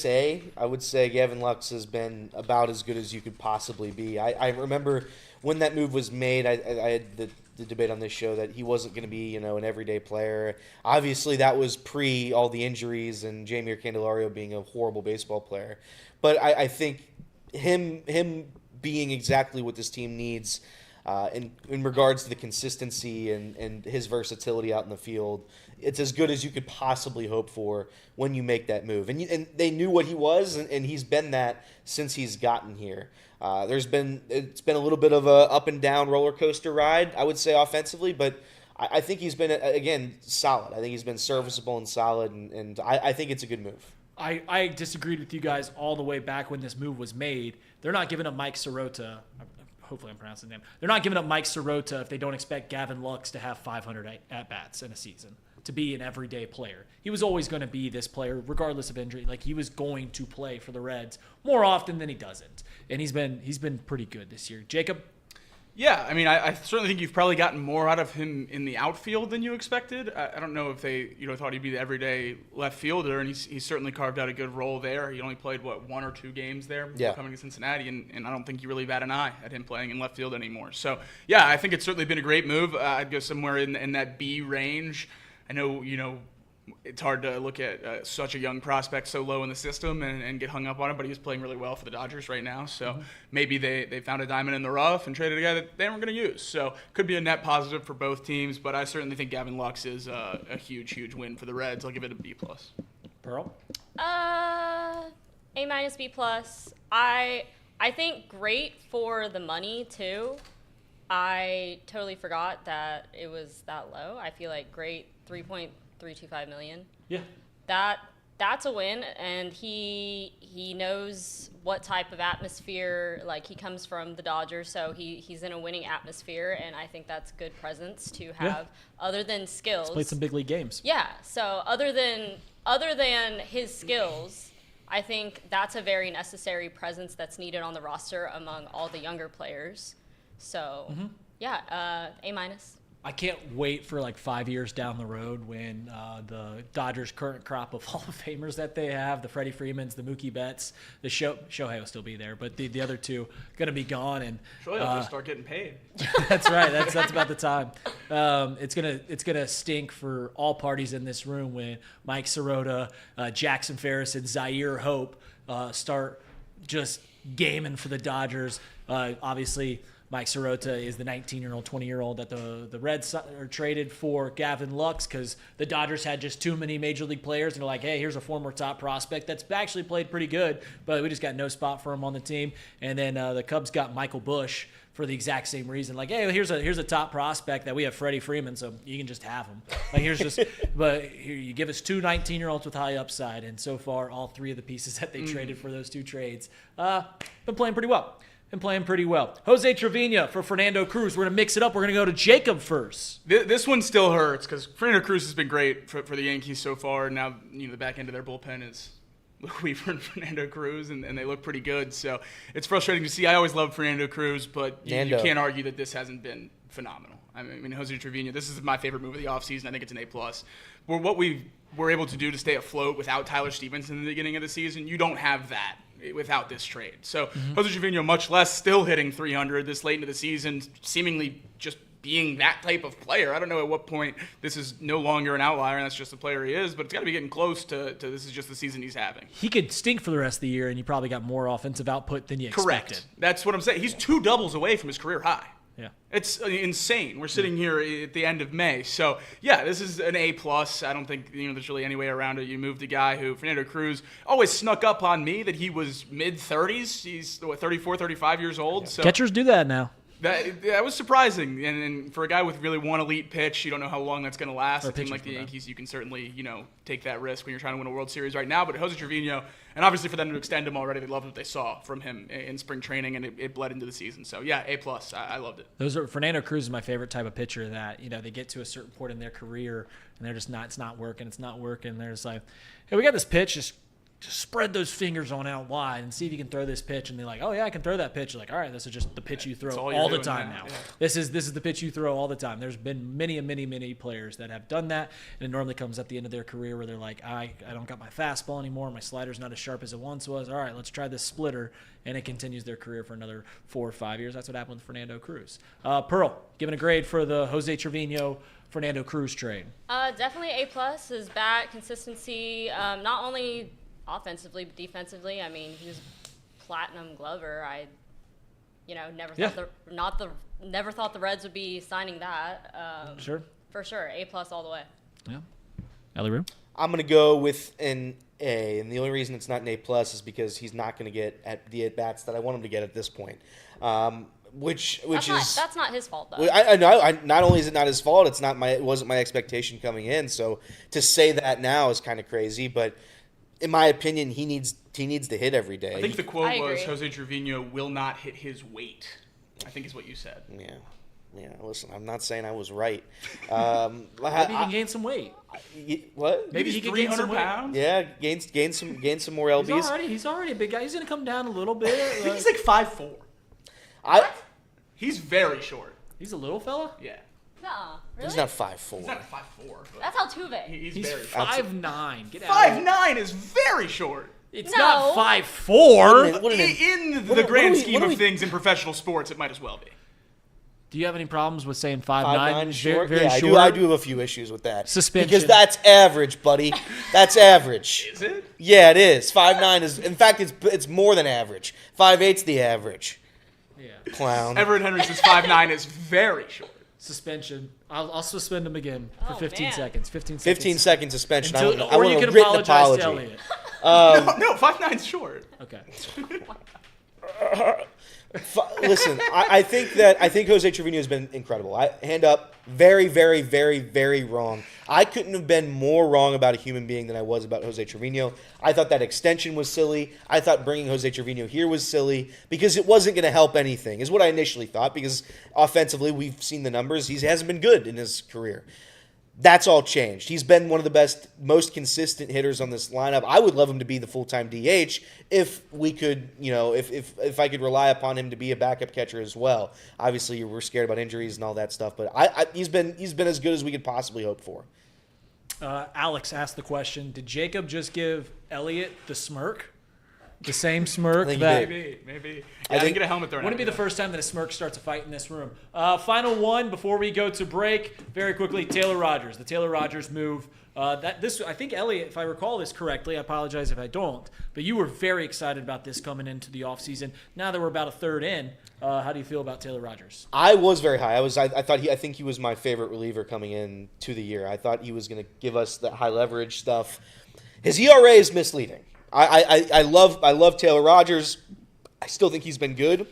S2: A. I would say Gavin Lux has been about as good as you could possibly be. I remember when that move was made, I had the debate on this show that he wasn't going to be, an everyday player. Obviously, that was pre all the injuries and Jamier Candelario being a horrible baseball player. But I think him being exactly what this team needs in regards to the consistency and his versatility out in the field. It's as good as you could possibly hope for when you make that move. And they knew what he was, and he's been that since he's gotten here. It's been a little bit of a up and down roller coaster ride, I would say, offensively, but I think he's been, again, solid. I think he's been serviceable and solid, and I think it's a good move.
S3: I disagreed with you guys all the way back when this move was made. They're not giving up Mike Sirota. Hopefully I'm pronouncing his name. They're not giving up Mike Sirota if they don't expect Gavin Lux to have 500 at-bats in a season, to be an everyday player. He was always going to be this player, regardless of injury. Like, he was going to play for the Reds more often than he doesn't. And he's been pretty good this year. Jacob?
S6: Yeah, I mean, I certainly think you've probably gotten more out of him in the outfield than you expected. I don't know if they thought he'd be the everyday left fielder, and he's certainly carved out a good role there. He only played, 1 or 2 games there before coming to Cincinnati, and I don't think you really bat an eye at him playing in left field anymore. So, yeah, I think it's certainly been a great move. I'd go somewhere in that B range. I know, it's hard to look at such a young prospect so low in the system and get hung up on it, but he's playing really well for the Dodgers right now. So maybe they found a diamond in the rough and traded a guy that they weren't going to use. So could be a net positive for both teams, but I certainly think Gavin Lux is a huge, huge win for the Reds. I'll give it a B+.
S3: Pearl?
S7: A-, B+. I think great for the money, too. I totally forgot that it was that low. I feel like great, $3.325 million.
S3: Yeah.
S7: That's a win, and he knows what type of atmosphere. Like, he comes from the Dodgers, so he's in a winning atmosphere, and I think that's good presence to have. Other than skills,
S3: He's played some big league games.
S7: Yeah. So other than his skills, I think that's a very necessary presence that's needed on the roster among all the younger players. So A-.
S3: I can't wait for 5 years down the road when the Dodgers' current crop of Hall of Famers that they have, the Freddie Freemans, the Mookie Betts, the Shohei will still be there, but the other two going to be gone. And
S6: Shohei will just start getting paid.
S3: That's right. That's about the time. It's gonna stink for all parties in this room when Mike Sirota, Jackson Ferris, and Zaire Hope start just gaming for the Dodgers. Obviously, Mike Sirota is the 19-year-old, 20-year-old that the Reds are traded for Gavin Lux because the Dodgers had just too many major league players. And they're like, hey, here's a former top prospect that's actually played pretty good, but we just got no spot for him on the team. And then the Cubs got Michael Busch for the exact same reason. Like, hey, here's a top prospect that we have Freddie Freeman, so you can just have him. But here you give us 2 19-year-olds with high upside, and so far all 3 of the pieces that they traded for those 2 trades been playing pretty well. Jose Trevino for Fernando Cruz. We're going to mix it up. We're going to go to Jacob first.
S6: This one still hurts because Fernando Cruz has been great for the Yankees so far. Now, the back end of their bullpen is Weaver and Fernando Cruz, and they look pretty good. So it's frustrating to see. I always loved Fernando Cruz, but you can't argue that this hasn't been phenomenal. I mean, Jose Trevino, this is my favorite move of the offseason. I think it's an A+. What we were able to do to stay afloat without Tyler Stephenson in the beginning of the season, you don't have that without this trade. So Jose Trevino, much less, still hitting 300 this late into the season, seemingly just being that type of player. I don't know at what point this is no longer an outlier and that's just the player he is, but it's got to be getting close to this is just the season he's having.
S3: He could stink for the rest of the year, and you probably got more offensive output than you expected.
S6: Correct. That's what I'm saying. He's 2 doubles away from his career high.
S3: Yeah.
S6: It's insane. We're sitting here at the end of May. So, yeah, this is an A+. I don't think there's really any way around it. You moved a guy who, Fernando Cruz, always snuck up on me that he was mid-30s. He's, 34, 35 years old. So
S3: catchers do that now.
S6: That was surprising. And for a guy with really one elite pitch, you don't know how long that's going to last. A team like the Yankees, you can certainly, take that risk when you're trying to win a World Series right now. But Jose Trevino, and obviously for them to extend him already, they loved what they saw from him in spring training, and it bled into the season. So, yeah, A+. I loved it.
S3: Fernando Cruz is my favorite type of pitcher that, they get to a certain point in their career, and they're just it's not working. They're just like, hey, we got this pitch, just spread those fingers on out wide and see if you can throw this pitch. And they're like, oh, yeah, I can throw that pitch. You're like, all right, this is just the pitch you throw all the time now. Yeah. This is the pitch you throw all the time. There's been many players that have done that, and it normally comes at the end of their career where they're like, I don't got my fastball anymore. My slider's not as sharp as it once was. All right, let's try this splitter. And it continues their career for another 4 or 5 years. That's what happened with Fernando Cruz. Pearl, giving a grade for the Jose Trevino Fernando Cruz trade.
S7: Definitely A+. His bat consistency, not only offensively but defensively. I mean, he was platinum glover. never thought the Reds would be signing that.
S3: Sure.
S7: For sure, A+ all the way.
S3: Yeah. Elly Roo?
S2: I'm going to go with an A, and the only reason it's not an A+ is because he's not going to get at the at-bats that I want him to get at this point.
S7: That's not his fault though.
S2: I know. Not only is it not his fault, it wasn't my expectation coming in. So to say that now is kind of crazy. But in my opinion, he needs to hit every day.
S6: I think the quote
S7: I
S6: was
S7: agree.
S6: Jose Trevino will not hit his weight. I think is what you said.
S2: Yeah. Listen, I'm not saying I was right.
S3: Maybe he can gain some weight.
S2: What?
S3: Maybe he could gain some
S6: 300
S3: weight.
S6: pounds.
S2: Yeah, gain some more lbs.
S3: He's already a big guy. He's going to come down a little bit.
S6: I think he's like 5'4". He's very short.
S3: He's a little fella?
S6: Yeah.
S7: No, really?
S2: He's not 5'4".
S6: He's not 5'4". But
S7: That's Altuve.
S6: he's
S3: He's
S6: very short.
S3: 5'9". Get out of here.
S6: 5'9" is very short.
S3: It's
S7: No.
S3: not 5'4".
S2: What an-
S6: In
S2: what
S6: the
S2: are
S6: grand
S2: we-
S6: scheme
S2: what are
S6: of
S2: we-
S6: things in professional sports, it might as well be.
S3: Do you have any problems with saying 5'9"?
S2: 5'9" short.
S3: Very
S2: Yeah,
S3: short.
S2: I do have a few issues with that.
S3: Suspension.
S2: Because that's average, buddy. That's average.
S6: Is it?
S2: Yeah, it is. 5'9" is. In fact, it's more than average. 5'8's the average.
S3: Yeah.
S2: Clown.
S6: Everett Henry says 5'9" is very short.
S3: Suspension. I'll suspend him again for
S7: Oh,
S3: 15
S7: man.
S3: seconds. 15 seconds.
S2: 15-second suspension. I
S3: Until,
S2: want
S3: or
S2: a
S3: you can
S2: written
S3: apologize to
S2: apology.
S3: Elliot.
S6: No, 5'9"'s short.
S3: Okay.
S2: Listen, I think Jose Trevino has been incredible. Hand up, very, very, very, very wrong. I couldn't have been more wrong about a human being than I was about Jose Trevino. I thought that extension was silly. I thought bringing Jose Trevino here was silly because it wasn't going to help anything, is what I initially thought, because offensively, we've seen the numbers. He hasn't been good in his career. That's all changed. He's been one of the best, most consistent hitters on this lineup. I would love him to be the full-time DH if we could, if I could rely upon him to be a backup catcher as well. Obviously, we're scared about injuries and all that stuff, but he's been as good as we could possibly hope for.
S3: Alex asked the question, did Jacob just give Elliot the smirk? The same smirk
S2: I think he
S3: that...
S2: did.
S6: Maybe. I didn't get a helmet thrown.
S3: Wouldn't it be the first time that a smirk starts a fight in this room? Final one before we go to break. Very quickly, Taylor Rogers. The Taylor Rogers move. I think Elliot, if I recall this correctly, I apologize if I don't, but you were very excited about this coming into the offseason. Now that we're about a third in, how do you feel about Taylor Rogers?
S2: I was very high. I think he was my favorite reliever coming in to the year. I thought he was going to give us that high leverage stuff. His ERA is misleading. I love Taylor Rogers. I still think he's been good.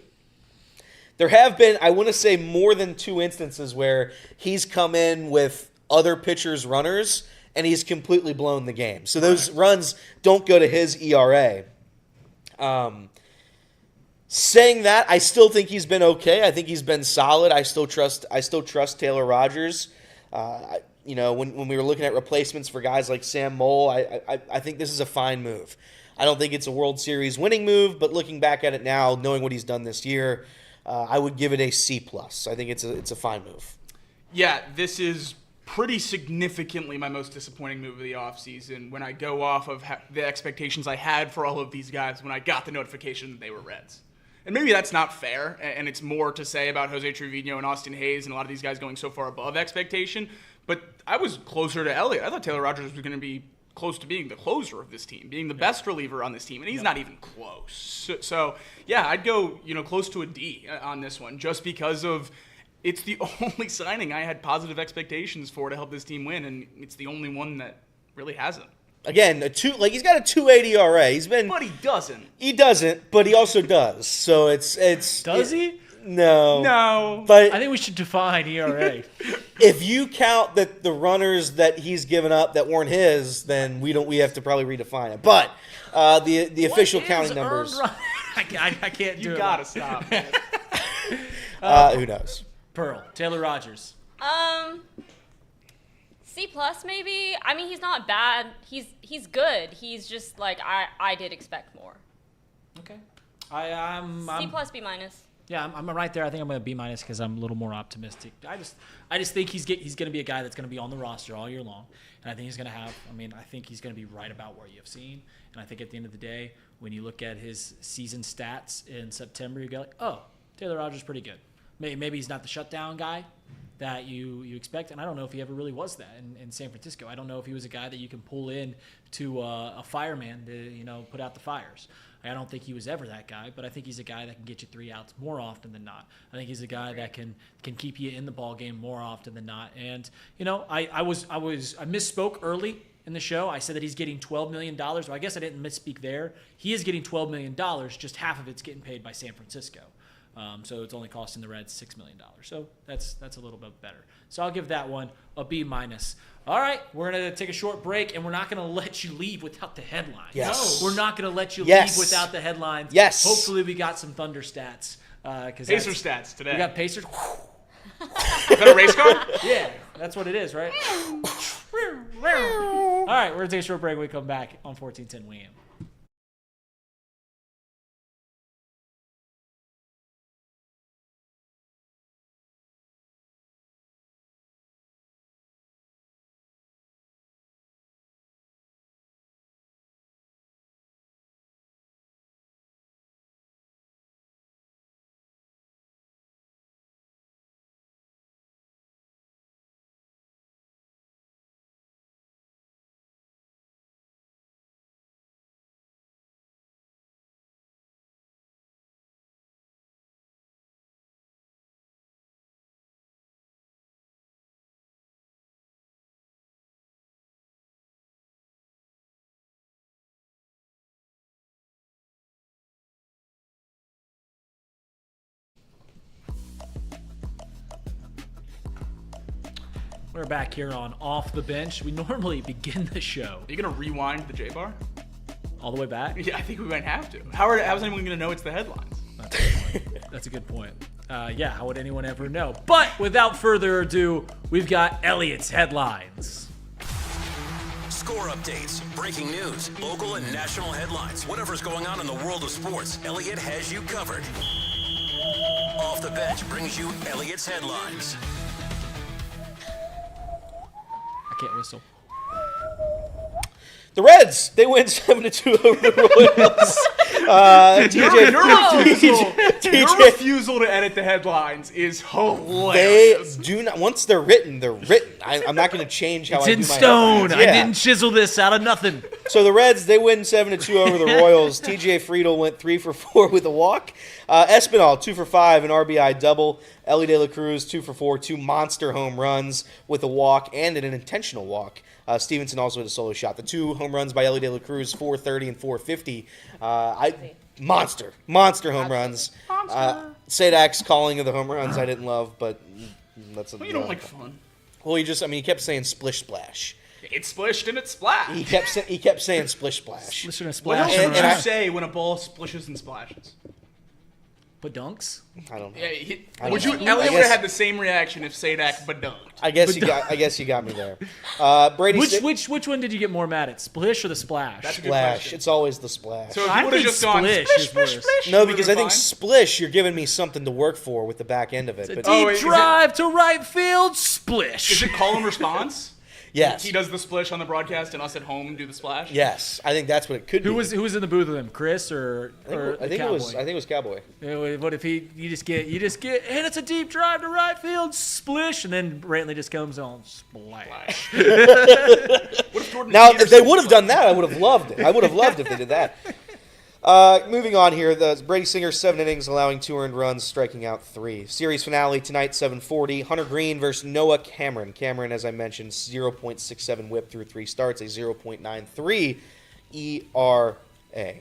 S2: There have been, I want to say, more than 2 instances where he's come in with other pitchers' runners and he's completely blown the game. So those runs don't go to his ERA. Saying that, I still think he's been okay. I think he's been solid. I still trust Taylor Rogers. When we were looking at replacements for guys like Sam Moll, I think this is a fine move. I don't think it's a World Series winning move, but looking back at it now, knowing what he's done this year, I would give it a C+. I think it's a fine move.
S6: Yeah, this is pretty significantly my most disappointing move of the offseason when I go off of the expectations I had for all of these guys when I got the notification that they were Reds. And maybe that's not fair, and it's more to say about Jose Trevino and Austin Hayes and a lot of these guys going so far above expectation. But I was closer to Elliott. I thought Taylor Rogers was going to be close to being the closer of this team, being the best reliever on this team, and he's not even close. So, yeah, I'd go close to a D on this one, just because of it's the only signing I had positive expectations for to help this team win, and it's the only one that really hasn't.
S2: Again, he's got a 2.80 ERA.
S6: But he doesn't.
S2: He doesn't, but he also does. So it's
S3: Does he?
S2: No.
S6: No.
S2: But
S3: I think we should define ERA.
S2: if you count that the runners that he's given up that weren't his, then we have to probably redefine it. But the official counting numbers.
S3: I can't do it.
S6: You gotta stop.
S2: Who knows?
S3: Pearl, Taylor Rogers.
S7: C+ maybe. I mean, he's not bad. He's good. He's just like I did expect more.
S3: Okay. I'm
S7: C+ B-.
S3: Yeah, I'm right there. I think I'm going to B- because I'm a little more optimistic. I just think he's going to be a guy that's going to be on the roster all year long, and I think he's going to have. I think he's going to be right about where you have seen, and I think at the end of the day, when you look at his season stats in September, you go like, oh, Taylor Rogers pretty good. Maybe he's not the shutdown guy that you expect, and I don't know if he ever really was that in San Francisco. I don't know if he was a guy that you can pull in to a fireman to put out the fires. I don't think he was ever that guy, but I think he's a guy that can get you 3 outs more often than not. I think he's a guy that can keep you in the ball game more often than not. And I misspoke early in the show. I said that he's getting $12 million. Well, I guess I didn't misspeak there. He is getting $12 million. Just half of it's getting paid by San Francisco. So it's only costing the Reds $6 million. So that's a little bit better. So I'll give that one a B-. All right, we're going to take a short break, and we're not going to let you leave without the headlines.
S2: Yes.
S3: No, we're not going to let you
S2: Yes.
S3: leave without the headlines.
S2: Yes.
S3: Hopefully we got some Thunder stats.
S6: Pacer stats today.
S3: We got Pacers.
S6: Is that a race car?
S3: Yeah, that's what it is, right? All right, we're going to take a short break. When we come back on 1410 Wham. We're back here on Off the Bench. We normally begin the show
S6: Are you going to rewind the J-bar?
S3: all the way back.
S6: Yeah, I think we might have to. How's anyone going to know it's the headlines?
S3: That's a good point. Yeah, how would anyone ever know? But without further ado, we've got Elliot's headlines.
S5: Score updates, breaking news, local and national headlines, whatever's going on in the world of sports, Elliot has you covered. Off the Bench brings you Elliot's headlines.
S3: I can't whistle.
S2: The Reds, they win 7-2 over the Royals.
S6: Your refusal to edit the headlines is hilarious.
S2: They do not. Once they're written, they're written. I'm not going to change how
S3: It's
S2: I
S3: in
S2: do my
S3: stone.
S2: headlines.
S3: I
S2: Yeah.
S3: didn't chisel this out of nothing.
S2: So the Reds, they win 7-2 over the Royals. TJ Friedel went 3 for 4 with a walk. Espinal 2 for 5, an RBI double. Elly De La Cruz 2 for 4, 2 monster home runs with a walk and an intentional walk. Stephenson also had a solo shot. The 2 home runs by Elly De La Cruz, 430 and 450. Monster home runs. Sadak's calling of the home runs I didn't love, but that's
S6: Well, you don't like fun.
S2: Well, he kept saying splish splash.
S6: It splished and it splashed.
S2: He kept saying splish splash.
S3: Listen to
S6: What else
S3: splash.
S6: would you say when a ball splishes and splashes?
S3: But dunks?
S2: I don't know.
S6: Yeah,
S2: I
S6: Elliot
S2: don't know.
S6: would
S2: I
S6: have
S2: guess-
S6: had the same reaction if Sadak badunked.
S2: I guess you got me there. Brady
S3: Which one did you get more mad at? Splish or the splash?
S6: That's a good
S2: splash.
S6: question.
S2: It's always the splash.
S6: So if
S3: I
S6: you would have
S3: think
S6: just gone
S3: splish
S6: splish,
S3: is
S6: splish,
S3: worse.
S6: splish,
S2: No,
S6: it would've
S2: because I
S6: been
S2: think
S6: fine.
S2: splish, you're giving me something to work for with the back end of it.
S3: It's a
S2: But
S3: deep
S6: is it-
S3: drive to right field.
S6: Is
S3: Splish.
S6: it call and response?
S2: yes,
S6: He does the splish on the broadcast, and us at home do the splash.
S2: yes, I think that's what it could be.
S3: Who was in the booth with him? Chris or
S2: I think it was Cowboy.
S3: What if you just get and it's a deep drive to right field, splish, and then Brantley just comes on splash.
S6: What if Jordan
S2: Now, if
S6: Peterson
S2: they would have done that, I would have loved it. I would have loved if they did that. Moving on here, the Brady Singer 7 innings, allowing 2 earned runs, striking out 3. Series finale tonight, 7:40. Hunter Green versus Noah Cameron. Cameron, as I mentioned, 0.67 WHIP through 3 starts, a 0.93 ERA.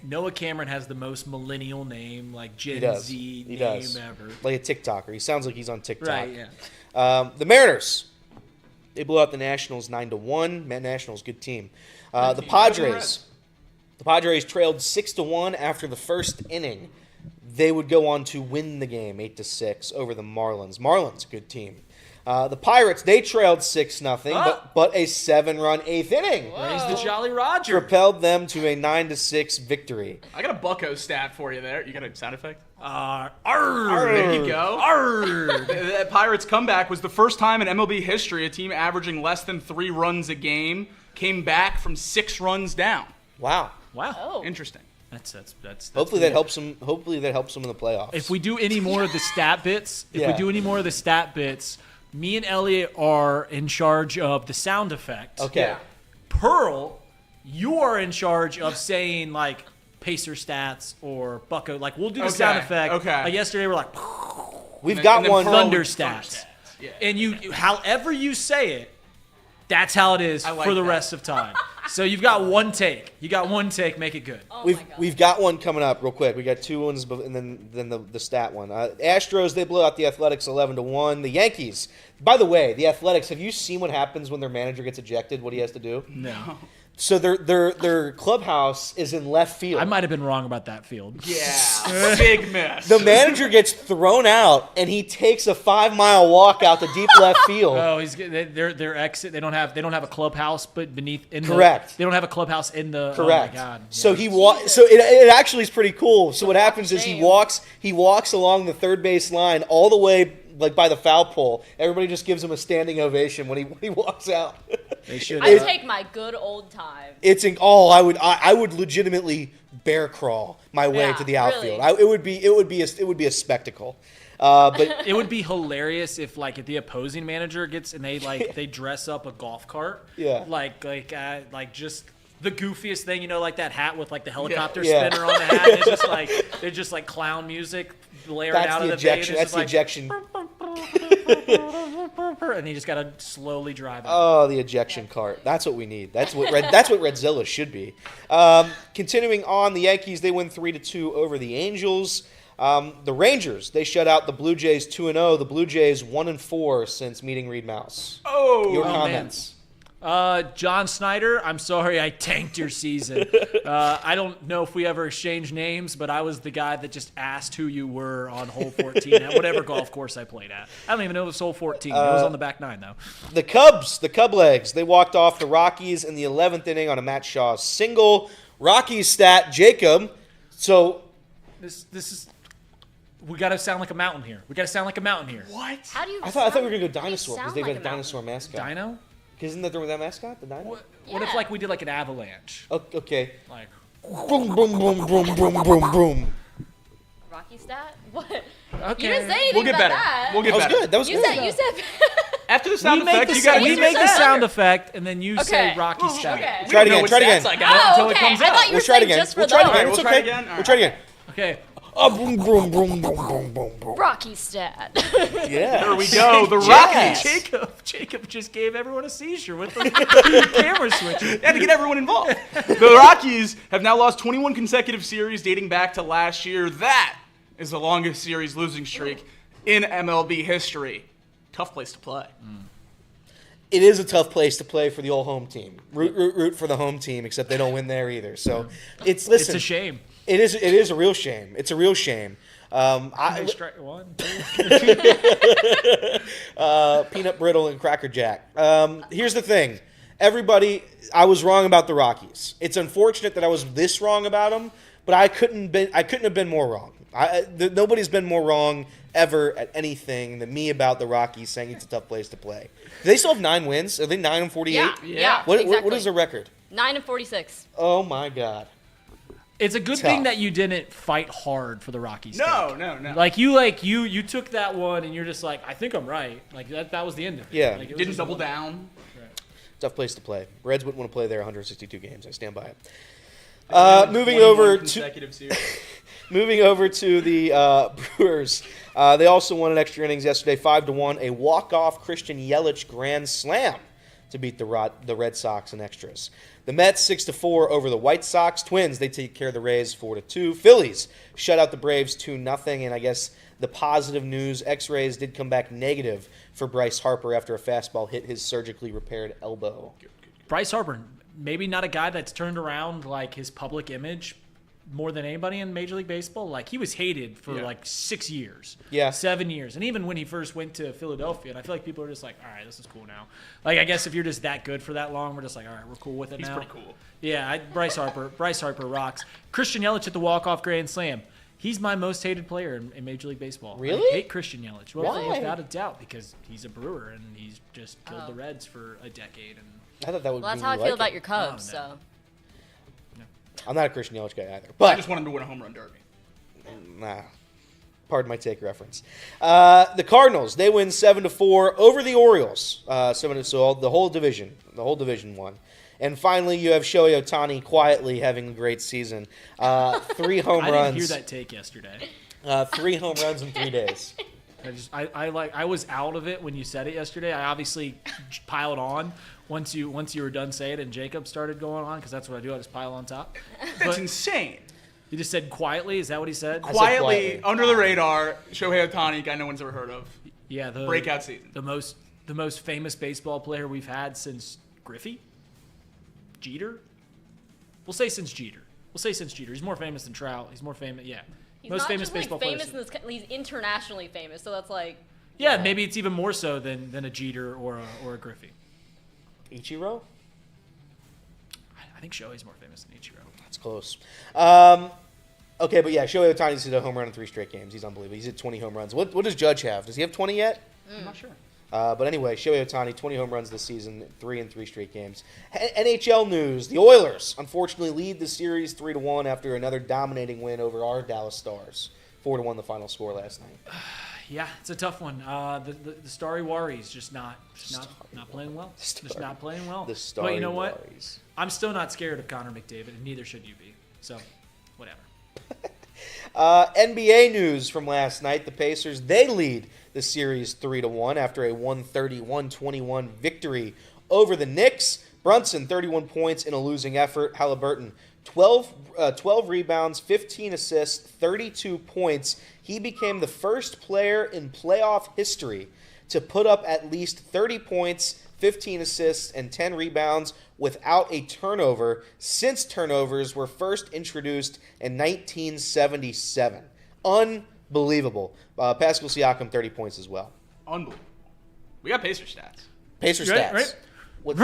S3: Noah Cameron has the most millennial name, like Gen
S2: He does.
S3: Z
S2: He
S3: name
S2: does.
S3: ever.
S2: Like a TikToker. He sounds like he's on TikTok.
S3: Right, yeah.
S2: The Mariners, they blew out the Nationals 9-1. Nationals, good team. The Padres trailed 6-1 after the first inning. They would go on to win the game 8-6 over the Marlins. Marlins, good team. The Pirates, they trailed 6-0, but a 7-run 8th inning
S3: Raise the Jolly Roger.
S2: propelled them to a 9-6 victory.
S6: I got a Bucko stat for you there. You got a sound effect?
S3: Arr.
S6: There you go.
S3: Arr.
S6: That Pirates comeback was the first time in MLB history a team averaging less than 3 runs a game came back from 6 runs down.
S2: Wow.
S3: Wow.
S7: Oh.
S6: Interesting.
S3: That's
S2: Hopefully that helps them. Hopefully that helps them in the playoffs.
S3: If we do any more of the stat bits,
S2: Yeah.
S3: me and Elliot are in charge of the sound effect.
S2: Okay.
S6: Yeah.
S3: Pearl, you are in charge of saying like Pacer stats or Bucko. Like we'll do the sound effect.
S6: Okay.
S3: Like yesterday, we're like
S2: We've got
S6: and then
S2: one.
S6: Pearl
S3: thunder
S6: with
S3: stats.
S6: Yeah.
S3: And you, however you say it, that's how it is
S6: like
S3: for the
S6: that.
S3: rest of time. So you've got one take. You got one take. Make it good.
S7: Oh my God.
S2: We've got one coming up real quick. We got two ones, and then the stat one. Astros, they blew out the Athletics 11-1. The Yankees. By the way, the Athletics. Have you seen what happens when their manager gets ejected? What he has to do?
S3: No.
S2: So their clubhouse is in left field.
S3: I might have been wrong about that field.
S6: Yeah, big mess.
S2: The manager gets thrown out, and he takes a 5-mile walk out to deep left field.
S3: Oh, their exit. They don't have a clubhouse, but beneath in
S2: Correct.
S3: They don't have a clubhouse in the.
S2: Correct.
S3: Oh my God.
S2: So
S3: Yeah.
S2: So it actually is pretty cool. So what happens is he
S7: shame.
S2: walks along the third base line all the way like by the foul pole. Everybody just gives him a standing ovation when he walks out.
S3: They should.
S7: I take my good old time.
S2: I would legitimately bear crawl my way
S7: Yeah,
S2: to the outfield.
S7: really.
S2: It would be a spectacle. But
S3: It would be hilarious if like the opposing manager gets and they dress up a golf cart.
S2: Yeah.
S3: Like just the goofiest thing, like that hat with like the helicopter
S2: Yeah.
S3: spinner on the hat. It's just like they're just like clown music blaring
S2: that's
S3: out
S2: the
S3: of the
S2: ejection.
S3: thing.
S2: That's the ejection.
S3: And you just gotta slowly drive out.
S2: Oh, the ejection cart. That's what we need. That's what Redzilla should be. Continuing on, the Yankees, they win 3-2 over the Angels. The Rangers, they shut out the Blue Jays 2-0. The Blue Jays 1-4 since meeting Reed Mouse. Your comments.
S3: John Snyder, I'm sorry I tanked your season. I don't know if we ever exchanged names, but I was the guy that just asked who you were on hole 14 at whatever golf course I played at. I don't even know if it was hole 14. It was on the back nine, though.
S2: The Cub Legs, they walked off the Rockies in the 11th inning on a Matt Shaw single. Rockies stat, Jacob. So
S3: This is. We got to sound like a mountain here.
S6: What?
S7: How do you?
S2: I thought we were going to go
S7: how do you
S2: dinosaur because
S7: sound
S2: they've
S7: like
S2: got a
S7: mountain?
S2: dinosaur mascot.
S3: Dino?
S2: Isn't that that mascot, the dino?
S3: What
S7: Yeah.
S3: if like we did like an avalanche?
S2: Okay.
S3: Like
S2: Boom, boom, boom, boom, boom, boom, boom.
S7: Rocky stat? What?
S3: okay.
S7: You didn't say anything
S6: We'll get
S7: about
S6: better.
S7: that.
S6: We'll get
S2: That was
S6: better.
S2: good. That was
S7: You
S2: good.
S7: said. You said.
S6: After the sound
S3: we make
S6: effect,
S3: the,
S6: you got
S3: we
S6: to
S3: make the
S7: better.
S3: sound effect, and then you say
S7: Okay.
S3: Rocky stat.
S7: Okay.
S2: Try it again. Try it again.
S6: Like
S7: Oh,
S6: until
S7: okay.
S6: it comes
S7: I
S6: out.
S7: thought you were
S2: We'll try it
S7: saying
S2: again.
S7: just for
S2: We'll try it
S7: those.
S2: again.
S6: All
S2: It's
S6: right, we'll try it
S2: okay.
S6: again. All
S2: We'll try it again.
S3: Okay.
S2: Boom, boom, boom, boom, boom, boom, boom.
S7: Rocky stat.
S2: Yeah.
S6: There we go. The
S2: Yes.
S6: Rockies.
S3: Jacob just gave everyone a seizure with the camera switching.
S6: Had to get everyone involved. The Rockies have now lost 21 consecutive series dating back to last year. That is the longest series losing streak in MLB history. Tough place to play.
S2: It is a tough place to play for the old home team. Root for the home team, except they don't win there either. So
S3: It's
S2: listen.
S3: a shame.
S2: It is a real shame. It's a real shame.
S3: Strike one, two.
S2: Peanut brittle and Cracker Jack. Here's the thing. Everybody, I was wrong about the Rockies. It's unfortunate that I was this wrong about them, but I couldn't have been more wrong. Nobody's been more wrong ever at anything than me about the Rockies saying it's a tough place to play. Do they still have 9 wins? Are they 9-48?
S7: Yeah.
S2: What
S7: Exactly.
S2: is the record?
S7: 9-46.
S2: Oh my God.
S3: It's a good
S2: Tough.
S3: thing that you didn't fight hard for the Rockies.
S6: No,
S3: take.
S6: no, no.
S3: Like you took that one and you're just like, I think I'm right. Like that was the end of it.
S2: Yeah.
S3: Like, it was
S6: Didn't
S3: just
S6: double
S3: one-
S6: down.
S2: Tough place to play. Reds wouldn't want to play there 162 games. I stand by it. Moving
S6: 21
S2: over to
S6: consecutive series.
S2: Moving over to the Brewers, they also won an extra innings yesterday, 5-1, a walk-off Christian Yelich grand slam to beat the Red Sox in extras. The Mets 6-4 over the White Sox. Twins, they take care of the Rays 4-2. Phillies shut out the Braves 2-0, and I guess the positive news, X-rays did come back negative for Bryce Harper after a fastball hit his surgically repaired elbow.
S3: Bryce Harper, maybe not a guy that's turned around like his public image more than anybody in Major League Baseball. Like he was hated for like 6 years, 7 years, and even when he first went to Philadelphia, and I feel like people are just like, all right, this is cool now. Like I guess if you're just that good for that long, we're just like, all right, we're cool with it now.
S6: He's pretty cool.
S3: Yeah, Bryce Harper rocks. Christian Yelich at the walk-off grand slam. He's my most hated player in Major League Baseball.
S2: Really?
S3: I hate Christian Yelich. Well,
S2: Why?
S3: without a doubt, because he's a Brewer and he's just killed the Reds for a decade. And
S2: I thought that would
S7: Well, that's
S2: mean
S7: how I
S2: you
S7: feel
S2: like
S7: about
S2: him.
S7: your Cubs.
S3: Oh, no.
S7: So
S2: I'm not a Christian Yelich guy either.
S6: I
S2: But
S6: just want him to win a home run derby.
S2: Nah. Pardon my take reference. The Cardinals, they win 7-4 over the Orioles. So the whole division won. And finally, you have Shohei Ohtani quietly having a great season. 3 home
S3: I
S2: runs.
S3: didn't hear that take yesterday.
S2: 3 home runs in 3 days.
S3: I was out of it when you said it yesterday. I obviously piled on once you were done saying it and Jacob started going on, because that's what I do. I just pile on top.
S6: That's
S3: But
S6: insane.
S3: you just said quietly. Is that what he said?
S6: Quietly, under the radar, Shohei Ohtani, guy no one's ever heard of.
S3: Yeah, the
S6: Breakout season.
S3: The most famous baseball player we've had since Griffey? Jeter? We'll say since Jeter. He's more famous than Trout. He's more famous. Yeah.
S7: He's
S3: most
S7: not
S3: famous
S7: just like
S3: baseball
S7: famous
S3: player.
S7: in this, he's internationally famous. So that's like.
S3: Yeah, maybe it's even more so than a Jeter or a Griffey.
S2: Ichiro?
S3: I think Shohei's more famous than Ichiro.
S2: That's close. Okay, but yeah, Shohei Ohtani's hit a home run in 3 straight games. He's unbelievable. He's hit 20 home runs. What does Judge have? Does he have 20 yet?
S6: I'm not sure.
S2: But anyway, Shohei Ohtani, 20 home runs this season, 3 in 3 straight games. NHL news. The Oilers, unfortunately, lead the series 3-1 after another dominating win over our Dallas Stars. 4-1 the final score last night.
S3: Yeah, it's a tough one. The Starry Warriors just not playing well. Just not playing well.
S2: The Starry
S3: But you know what?
S2: Warriors.
S3: I'm still not scared of Connor McDavid, and neither should you be. So, whatever.
S2: NBA news from last night. The Pacers, they lead the series 3-1 after a 130-121 victory over the Knicks. Brunson, 31 points in a losing effort. Halliburton, 12 rebounds, 15 assists, 32 points. He became the first player in playoff history to put up at least 30 points, 15 assists, and 10 rebounds without a turnover since turnovers were first introduced in 1977. Unbelievable. Pascal Siakam, 30 points as well.
S6: Unbelievable. We got Pacer stats.
S2: Pacer
S3: Right,
S2: stats.
S3: right.
S2: Room.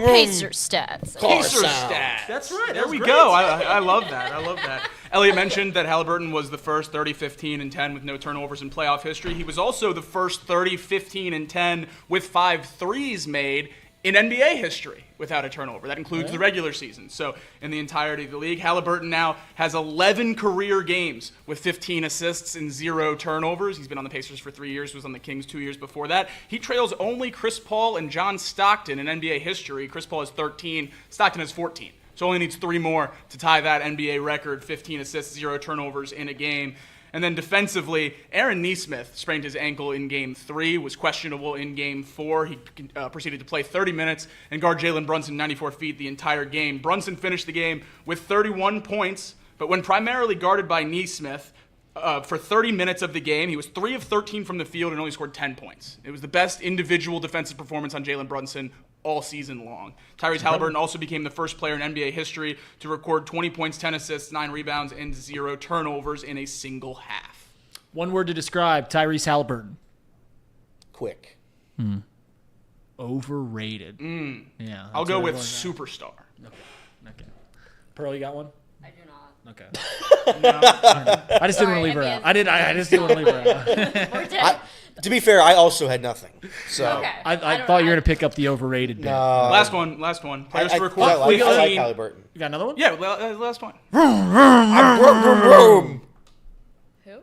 S7: Pacer stats.
S6: Pacer
S2: sound.
S6: stats.
S3: That's right.
S6: There
S3: That's
S6: we
S3: great.
S6: go. I love that. I love that. Elliot mentioned that Halliburton was the first 30, 15, and 10 with no turnovers in playoff history. He was also the first 30, 15, and 10 with 5 threes made in NBA history without a turnover. That includes the regular season. So in the entirety of the league, Halliburton now has 11 career games with 15 assists and 0 turnovers. He's been on the Pacers for 3 years, was on the Kings 2 years before that. He trails only Chris Paul and John Stockton in NBA history. Chris Paul has 13, Stockton has 14. So only needs 3 more to tie that NBA record, 15 assists, 0 turnovers in a game. And then defensively, Aaron Nesmith sprained his ankle in Game 3, was questionable in Game 4. He proceeded to play 30 minutes and guard Jalen Brunson 94 feet the entire game. Brunson finished the game with 31 points, but when primarily guarded by Nesmith for 30 minutes of the game, he was 3 of 13 from the field and only scored 10 points. It was the best individual defensive performance on Jalen Brunson all season long. Tyrese Halliburton also became the first player in NBA history to record 20 points, 10 assists, 9 rebounds, and 0 turnovers in a single half.
S3: One word to describe Tyrese Halliburton.
S2: Quick.
S3: Overrated. Yeah.
S6: I'll
S3: that's
S6: go
S3: what
S6: with
S3: everyone
S6: superstar.
S3: got. Okay. Pearl, you got one?
S7: I do not.
S3: Okay. I just didn't want to leave her
S7: Sorry,
S3: out. I just didn't want to leave her out.
S7: We're dead.
S2: To be fair, I also had nothing. So
S7: Okay.
S3: I
S7: don't-
S3: thought you were going to pick up the overrated bit.
S2: No.
S6: Last one. Players to record.
S2: I like
S6: 15.
S2: Halliburton.
S3: You got another one?
S6: Yeah, last one.
S2: Room.
S7: Who?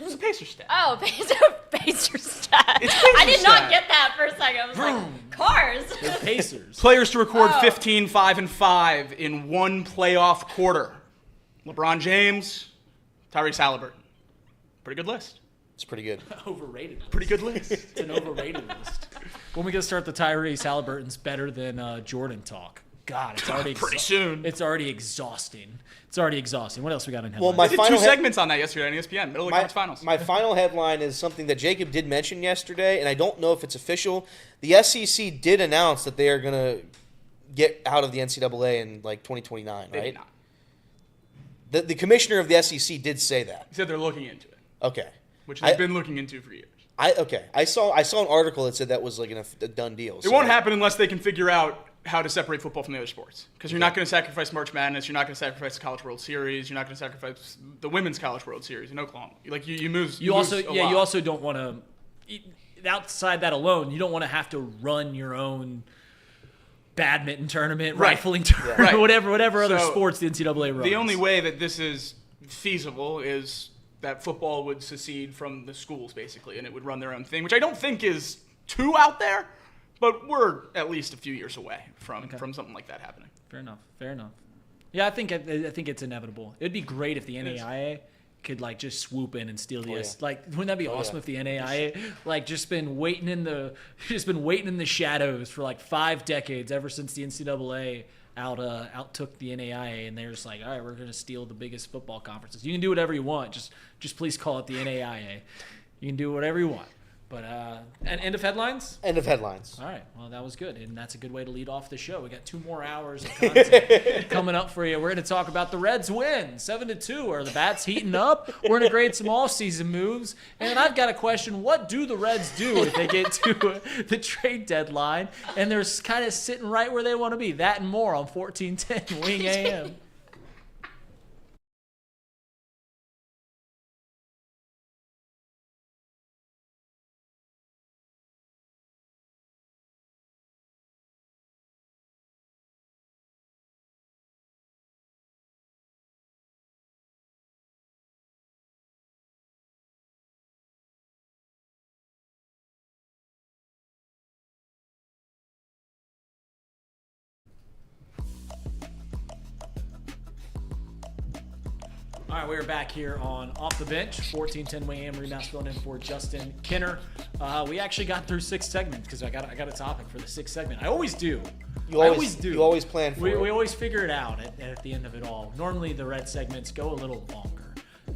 S6: It's a Pacer stat.
S7: Oh, Pacer stat.
S6: It's
S7: I
S6: Pacer
S7: did not
S6: stat.
S7: get that for a second. I was like, cars.
S3: The Pacers.
S6: Players to record
S7: Oh.
S6: 15, 5, and 5 in one playoff quarter. LeBron James, Tyrese Halliburton. Pretty good list.
S2: It's pretty good.
S3: Overrated.
S6: Pretty good list.
S3: It's an overrated list. When we going to start the Tyrese Halliburton's better than Jordan talk? God, it's already
S6: Pretty soon.
S3: It's already exhausting. What else we got in
S2: Well,
S3: headlines?
S2: my
S6: I did
S2: final
S6: 2 segments on that yesterday on ESPN, middle of the conference finals.
S2: My final headline is something that Jacob did mention yesterday, and I don't know if it's official. The SEC did announce that they are going to get out of the NCAA in like 2029,
S6: They
S2: right?
S6: did not.
S2: The commissioner of the SEC did say that.
S6: He said they're looking into it,
S2: Okay.
S6: which they've been looking into for years.
S2: I saw an article that said that was like a done deal.
S6: It won't happen unless they can figure out how to separate football from the other sports. Because you're not going to sacrifice March Madness. You're not going to sacrifice the College World Series. You're not going to sacrifice the Women's College World Series in Oklahoma. Like you lose.
S3: you
S6: lose
S3: also
S6: a lot.
S3: you also don't want to. Outside that alone, you don't want to have to run your own badminton tournament,
S6: Right.
S3: rifling tournament,
S6: Right.
S3: whatever other
S6: So,
S3: sports the NCAA runs.
S6: The only way that this is feasible is that football would secede from the schools, basically, and it would run their own thing, which I don't think is too out there. But we're at least a few years away from something like that happening.
S3: Fair enough. Yeah, I think it's inevitable. It'd be great if the NAIA could like just swoop in and steal the like. Wouldn't that be awesome if the NAIA like just been waiting in the shadows for like 5 decades ever since the NCAA out took the NAIA, and they're just like, all right, we're gonna steal the biggest football conferences. You can do whatever you want. Just please call it the NAIA. You can do whatever you want. But and end of headlines?
S2: End of headlines.
S3: All right. Well, that was good. And that's a good way to lead off the show. We got 2 more hours of content coming up for you. We're going to talk about the Reds win, 7-2. Are the bats heating up? We're going to grade some off-season moves. And I've got a question. What do the Reds do if they get to the trade deadline and they're kind of sitting right where they want to be? That and more on 1410 Wing AM. All right, we're back here on Off the Bench, 1410 Wing AM. Reed filling in for Justin Kinner. We actually got through 6 segments because I got a topic for the 6th segment. I always do.
S2: You always plan for it.
S3: We always figure it out at the end of it all. Normally the Red segments go a little longer.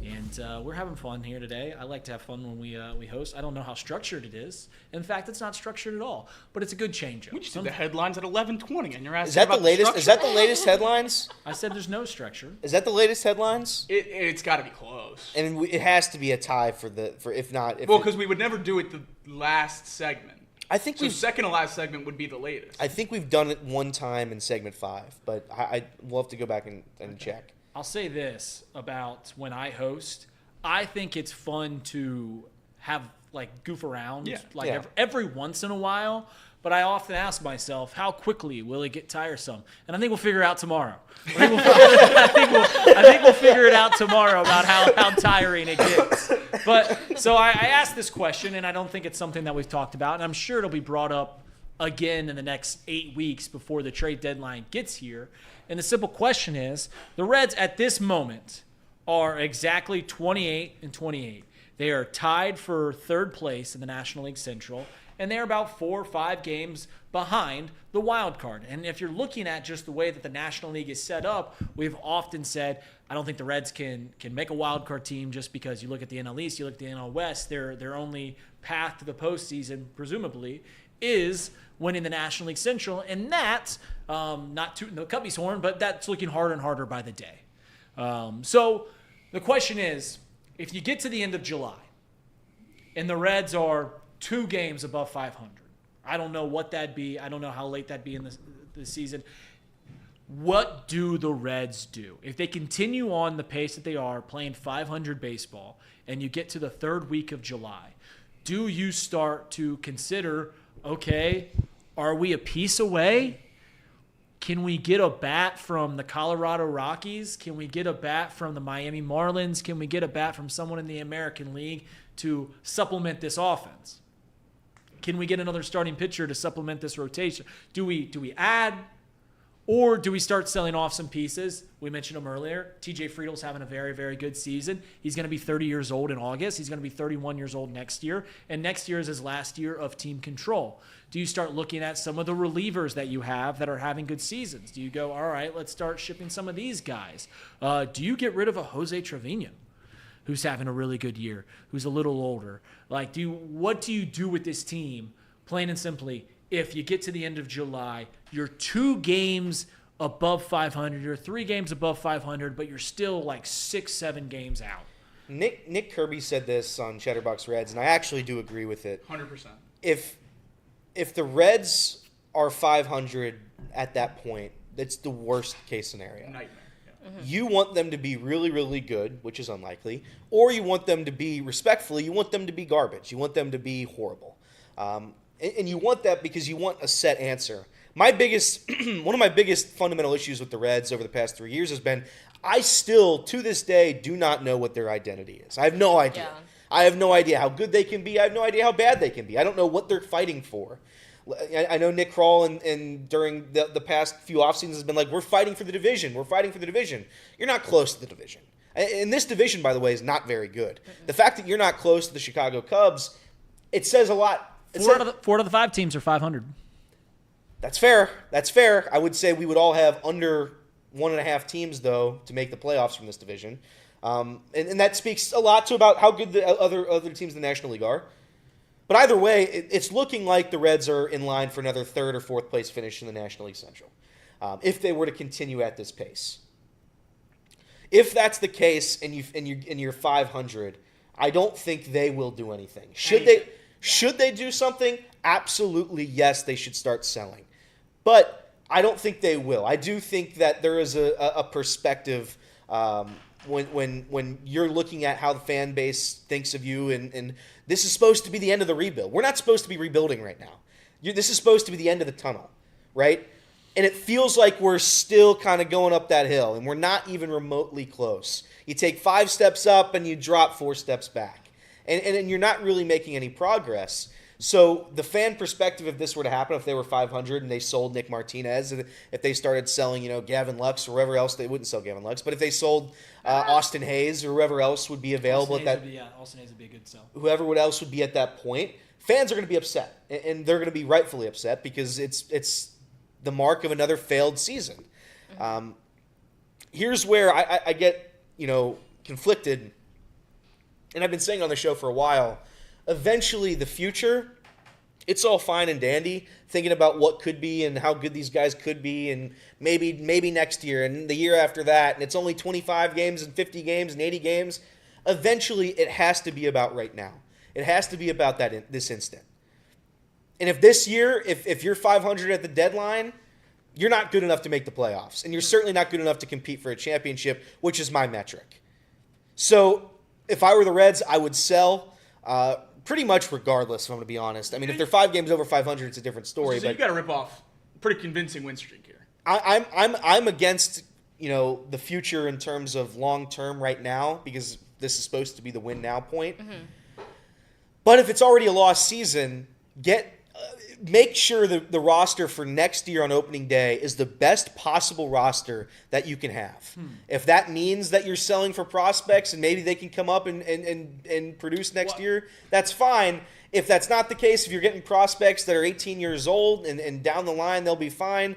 S3: And we're having fun here today. I like to have fun when we host. I don't know how structured it is. In fact, it's not structured at all. But it's a good change-up.
S6: We just did the headlines at 11:20, and you're asking
S2: Is that
S6: about
S2: the latest?
S6: structure?
S2: Is that the latest headlines?
S3: I said there's no structure.
S2: Is that the latest headlines?
S6: It's got to be close.
S2: And it has to be a tie for if not.
S6: Well, because we would never do it the last segment.
S2: I think
S6: so. Second to last segment would be the latest.
S2: I think we've done it one time in segment 5, but we'll have to go back and check.
S3: I'll say this about when I host. I think it's fun to have like goof around every once in a while, but I often ask myself, how quickly will it get tiresome? And I think we'll figure it out tomorrow. I think we'll figure it out tomorrow about how tiring it gets. But so I asked this question, and I don't think it's something that we've talked about, and I'm sure it'll be brought up again in the next 8 weeks before the trade deadline gets here. And the simple question is, the Reds at this moment are exactly 28-28. They are tied for 3rd place in the National League Central, and they're about 4 or 5 games behind the wild card. And if you're looking at just the way that the National League is set up, we've often said, I don't think the Reds can make a wild card team just because you look at the NL East, you look at the NL West, their only path to the postseason, presumably, is winning the National League Central. And that's, not tooting the Cubbies' horn, but that's looking harder and harder by the day. So the question is, if you get to the end of July and the Reds are 2 games above 500, I don't know what that'd be. I don't know how late that'd be in the season. What do the Reds do? If they continue on the pace that they are, playing 500 baseball, and you get to the 3rd week of July, do you start to consider, okay, are we a piece away? Can we get a bat from the Colorado Rockies? Can we get a bat from the Miami Marlins? Can we get a bat from someone in the American League to supplement this offense? Can we get another starting pitcher to supplement this rotation? Do we add, or do we start selling off some pieces? We mentioned him earlier. TJ Friedel's having a very, very good season. He's going to be 30 years old in August. He's going to be 31 years old next year. And next year is his last year of team control. Do you start looking at some of the relievers that you have that are having good seasons? Do you go, all right, let's start shipping some of these guys? Do you get rid of a Jose Trevino, who's having a really good year, who's a little older? Like, what do you do with this team, plain and simply, if you get to the end of July, you're 2 games above 500, you're 3 games above 500, but you're still like 6-7 games out?
S2: Nick Kirby said this on Chatterbox Reds, and I actually do agree with it.
S6: 100%.
S2: If the Reds are 500 at that point, that's the worst case scenario.
S6: Nightmare. Yeah.
S2: Mm-hmm. You want them to be really, really good, which is unlikely, or you want them to be, respectfully, you want them to be garbage. You want them to be horrible. And you want that because you want a set answer. One of my biggest fundamental issues with the Reds over the past 3 years has been I still, to this day, do not know what their identity is. I have no idea.
S7: Yeah.
S2: I have no idea how good they can be. I have no idea how bad they can be. I don't know what they're fighting for. I know Nick Kroll and during the past few off seasons has been like, we're fighting for the division. We're fighting for the division. You're not close to the division. And this division, by the way, is not very good. The fact that you're not close to the Chicago Cubs, it says a lot.
S3: Four out of the 5 teams are 500.
S2: That's fair. That's fair. I would say we would all have under 1.5 teams, though, to make the playoffs from this division. And that speaks a lot to about how good the other teams in the National League are. But either way, it's looking like the Reds are in line for another 3rd or 4th place finish in the National League Central, if they were to continue at this pace. If that's the case, and you're 500, I don't think they will do anything. Should they do something? Absolutely, yes. They should start selling, but I don't think they will. I do think that there is a perspective. When you're looking at how the fan base thinks of you, and this is supposed to be the end of the rebuild. We're not supposed to be rebuilding right now. This is supposed to be the end of the tunnel, right? And it feels like we're still kind of going up that hill, and we're not even remotely close. You take 5 steps up, and you drop 4 steps back. And you're not really making any progress. So the fan perspective, if this were to happen, if they were 500 and they sold Nick Martinez, if they started selling, Gavin Lux or whoever else, they wouldn't sell Gavin Lux, but if they sold Austin Hayes or whoever else would be available
S3: Austin Hayes would be a good sell.
S2: Whoever else would be at that point, fans are going to be upset, and they're going to be rightfully upset because it's the mark of another failed season. Here's where I get conflicted, and I've been saying on the show for a while. Eventually, the future, it's all fine and dandy, thinking about what could be and how good these guys could be, and maybe next year and the year after that, and it's only 25 games and 50 games and 80 games. Eventually, it has to be about right now. It has to be about this instant. And if this year, if you're 500 at the deadline, you're not good enough to make the playoffs, and you're certainly not good enough to compete for a championship, which is my metric. So if I were the Reds, I would sell. Pretty much regardless, if I'm going to be honest. I mean, if they're 5 games over 500, it's a different story.
S6: So you got to rip off a pretty convincing win streak here.
S2: I'm against the future in terms of long term right now, because this is supposed to be the win now point. Mm-hmm. But if it's already a lost season, make sure the roster for next year on opening day is the best possible roster that you can have. If that means that you're selling for prospects and maybe they can come up and produce next year, that's fine. If that's not the case, if you're getting prospects that are 18 years old and down the line they'll be fine,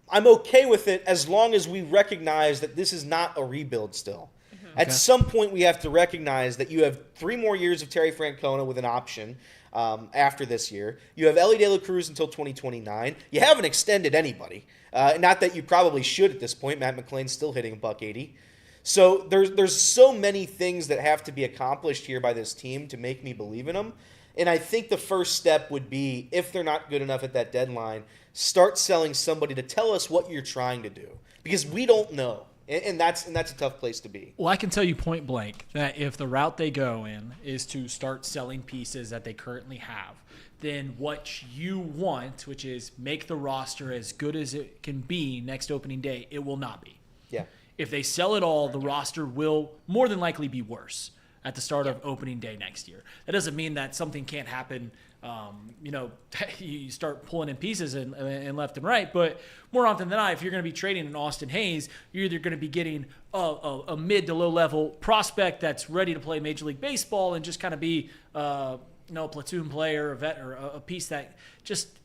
S2: I'm okay with it as long as we recognize that this is not a rebuild still. Mm-hmm. At some point we have to recognize that you have 3 more years of Terry Francona with an option. After this year. You have Elly De La Cruz until 2029. You haven't extended anybody. Not that you probably should at this point. Matt McClain's still hitting $180. So there's so many things that have to be accomplished here by this team to make me believe in them. And I think the first step would be, if they're not good enough at that deadline, start selling somebody to tell us what you're trying to do. Because we don't know. And that's a tough place to be.
S3: Well, I can tell you point blank that if the route they go in is to start selling pieces that they currently have, then what you want, which is make the roster as good as it can be next opening day, it will not be.
S2: Yeah. If
S3: they sell it all, the roster will more than likely be worse at the start of opening day next year. That doesn't mean that something can't happen. You start pulling in pieces and left and right, but more often than not, if you're going to be trading an Austin Hayes, you're either going to be getting a mid to low level prospect that's ready to play Major League Baseball and just kind of be a platoon player, a vet, or a piece that just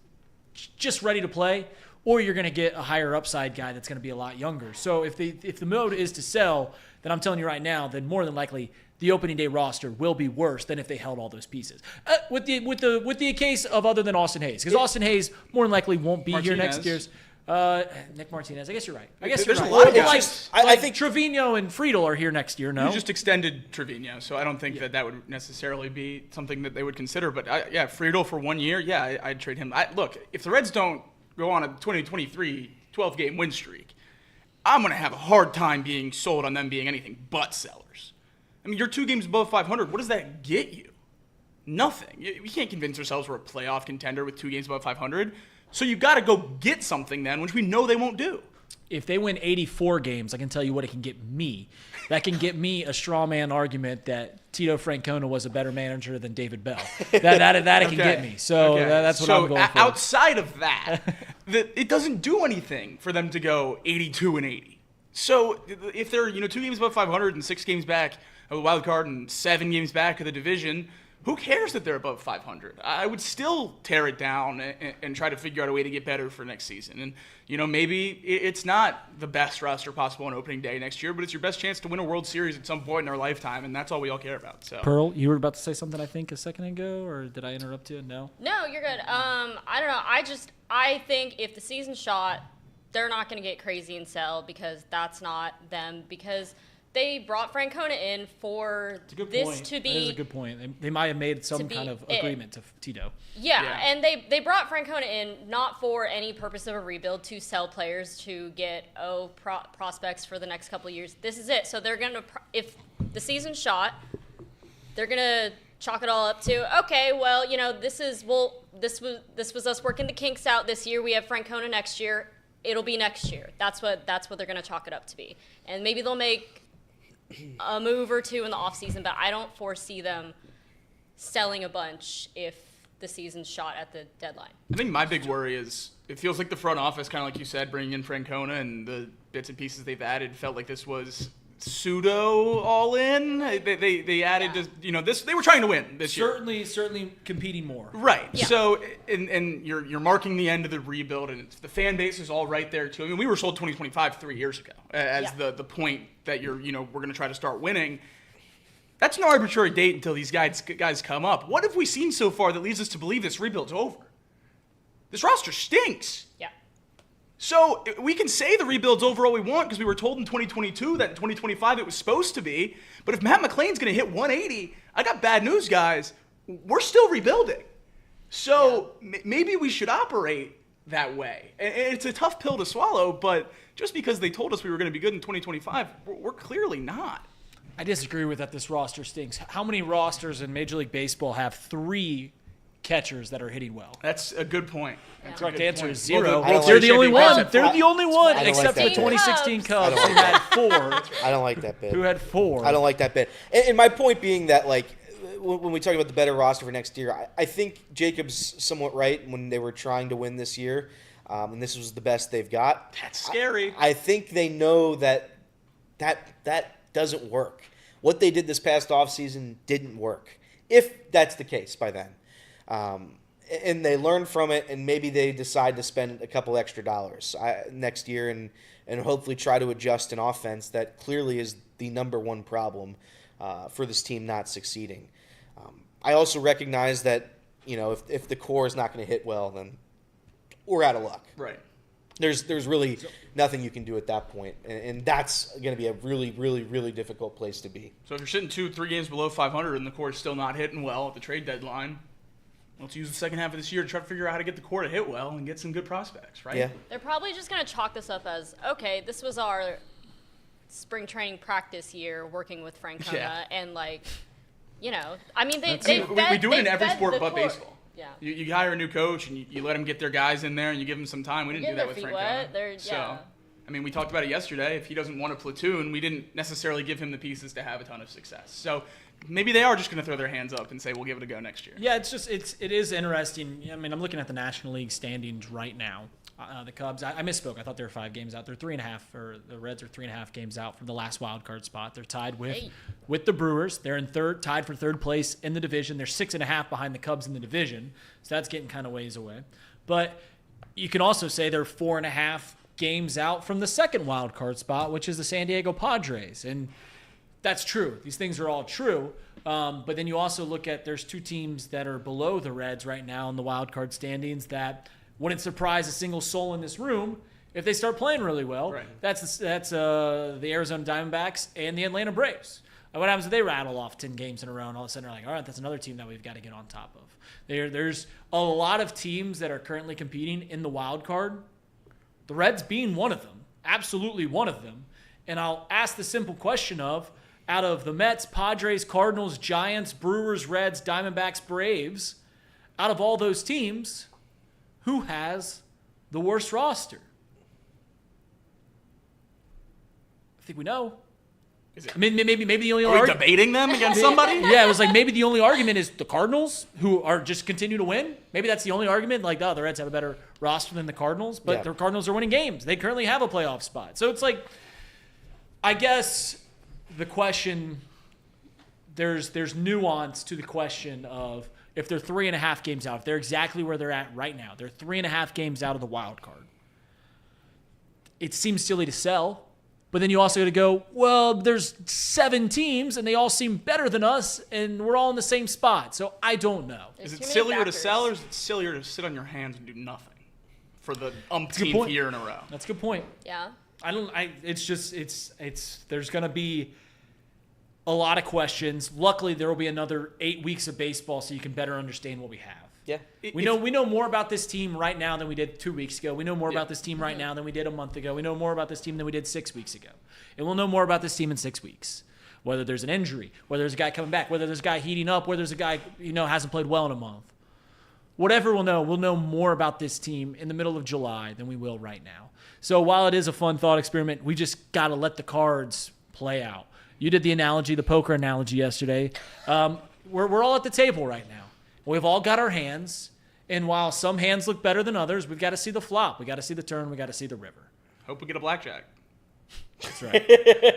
S3: ready to play, or you're going to get a higher upside guy that's going to be a lot younger. So if the mode is to sell, then I'm telling you right now, then more than likely the opening day roster will be worse than if they held all those pieces. With the case of other than Austin Hayes, because Austin Hayes more than likely won't be here next year's. Nick Martinez. I guess you're right.
S6: There's a lot of
S2: guys. I think
S3: Trevino and Friedel are here next year. No,
S6: you just extended Trevino, so I don't think that would necessarily be something that they would consider. But Friedel for 1 year, I'd trade him. Look, if the Reds don't go on a 2023 12-game win streak, I'm going to have a hard time being sold on them being anything but sellers. I mean, you're 2 games above 500. What does that get you? Nothing. We can't convince ourselves we're a playoff contender with 2 games above 500. So you've got to go get something then, which we know they won't do.
S3: if they win 84 games, I can tell you what it can get me. That can get me a straw man argument that Tito Francona was a better manager than David Bell. That it can get me. So that's what I'm going for.
S6: Outside of that, it doesn't do anything for them to go 82-80. So if they're 2 games above 500 and 6 games back of the wild card and 7 games back of the division, who cares that they're above 500? I would still tear it down and try to figure out a way to get better for next season. And, maybe it's not the best roster possible on opening day next year, but it's your best chance to win a World Series at some point in our lifetime, and that's all we all care about. So,
S3: Pearl, you were about to say something, I think, a second ago, or did I interrupt you? No?
S7: No, you're good. I don't know. I think if the season's shot, they're not going to get crazy and sell because that's not them, because they brought Francona in for this to be.
S3: That is a good point. They might have made some kind of agreement to Tito.
S7: Yeah, and they brought Francona in not for any purpose of a rebuild, to sell players, to get prospects for the next couple of years. This is it. So they're gonna, if the season's shot, they're gonna chalk it all up to, okay, well, this was us working the kinks out this year. We have Francona next year. It'll be next year. That's what they're gonna chalk it up to be, and maybe they'll make a move or two in the offseason, but I don't foresee them selling a bunch if the season's shot at the deadline.
S6: I think my big worry is it feels like the front office, kind of like you said, bringing in Francona and the bits and pieces they've added, felt like this was pseudo all in. They added this. They were trying to win this year.
S3: Certainly competing more.
S6: Right.
S7: Yeah.
S6: So and you're marking the end of the rebuild, and the fan base is all right there too. I mean, we were sold 2025 3 years ago as the point that we're going to try to start winning. That's an arbitrary date until these guys come up. What have we seen so far that leads us to believe this rebuild's over? This roster stinks.
S7: Yeah.
S6: So we can say the rebuild's over all we want because we were told in 2022 that in 2025 it was supposed to be. But if Matt McClain's going to hit 180, I got bad news, guys. We're still rebuilding. So maybe we should operate that way. And it's a tough pill to swallow, but just because they told us we were going to be good in 2025, we're clearly not.
S3: I disagree with that. This roster stinks. How many rosters in Major League Baseball have 3 catchers that are hitting well?
S6: That's a good point.
S3: The correct answer is 0.
S2: Well,
S3: They're the only
S2: Championship
S3: one. They're the only one,
S2: I don't
S3: except
S2: like
S3: for
S2: that
S3: the
S2: bit.
S3: 2016 Cubs, who had 4.
S2: I don't like that bit.
S3: Who had 4?
S2: I don't like that bit. And my point being that, when we talk about the better roster for next year, I think Jacob's somewhat right when they were trying to win this year, and this was the best they've got.
S6: That's scary.
S2: I think they know that doesn't work. What they did this past offseason didn't work, if that's the case by then. And they learn from it, and maybe they decide to spend a couple extra dollars next year and hopefully try to adjust an offense that clearly is the number one problem for this team not succeeding. I also recognize that, if the core is not going to hit well, then we're out of luck.
S6: Right.
S2: There's really nothing you can do at that point, and that's going to be a really, really, really difficult place to be.
S6: So if you're sitting 2-3 games below 500 and the core is still not hitting well at the trade deadline, let's use the second half of this year to try to figure out how to get the core to hit well and get some good prospects, right?
S2: Yeah.
S7: They're probably just going to chalk this up as, okay, this was our spring training practice year working with Francona, and I mean,
S6: we do it in every sport but baseball.
S7: Yeah.
S6: You hire a new coach and you let them get their guys in there and you give them some time. We didn't do that with Francona. So, I mean, we talked about it yesterday. If he doesn't want a platoon, we didn't necessarily give him the pieces to have a ton of success. So maybe they are just going to throw their hands up and say, we'll give it a go next year.
S3: Yeah, it is interesting. I mean, I'm looking at the National League standings right now. The Cubs, I misspoke. I thought they were 5 games out. They're 3.5, or the Reds are 3.5 games out from the last wild card spot. They're tied with the Brewers. They're in tied for third place in the division. They're 6.5 behind the Cubs in the division, so that's getting kind of ways away. But you can also say they're 4.5 games out from the second wild card spot, which is the San Diego Padres, and that's true. These things are all true. But then you also look at there's 2 teams that are below the Reds right now in the wild card standings that wouldn't surprise a single soul in this room if they start playing really well.
S6: Right.
S3: That's the Arizona Diamondbacks and the Atlanta Braves. What happens if they rattle off 10 games in a row and all of a sudden they're like, all right, that's another team that we've got to get on top of. There's a lot of teams that are currently competing in the wild card, the Reds being one of them, absolutely one of them. And I'll ask the simple question of, out of the Mets, Padres, Cardinals, Giants, Brewers, Reds, Diamondbacks, Braves, out of all those teams, who has the worst roster? think we know.
S6: Is it?
S3: I mean, maybe the only
S6: Are we
S3: argument.
S6: debating them against somebody?
S3: Yeah, it was like maybe the only argument is the Cardinals, who are just continue to win. Maybe that's the only argument. Like, the Reds have a better roster than the Cardinals, but the Cardinals are winning games. They currently have a playoff spot. So it's like, I guess the question, there's nuance to the question of if they're 3.5 games out, if they're exactly where they're at right now, they're 3.5 games out of the wild card. It seems silly to sell. But then you also got to go, well, there's 7 teams, and they all seem better than us, and we're all in the same spot. So I don't know.
S6: Is it sillier to sell, or is it sillier to sit on your hands and do nothing for the umpteenth year in a row?
S3: That's a good point.
S7: Yeah.
S3: There's going to be a lot of questions. Luckily, there will be another 8 weeks of baseball so you can better understand what we have.
S2: Yeah.
S3: We know more about this team right now than we did 2 weeks ago. We know more about this team right now than we did a month ago. We know more about this team than we did 6 weeks ago. And we'll know more about this team in 6 weeks. Whether there's an injury, whether there's a guy coming back, whether there's a guy heating up, whether there's a guy hasn't played well in a month. Whatever we'll know more about this team in the middle of July than we will right now. So while it is a fun thought experiment, we just got to let the cards play out. You did the poker analogy yesterday. We're all at the table right now. We've all got our hands, and while some hands look better than others, we've got to see the flop. We got to see the turn. We got to see the river.
S6: Hope we get a blackjack.
S3: That's right.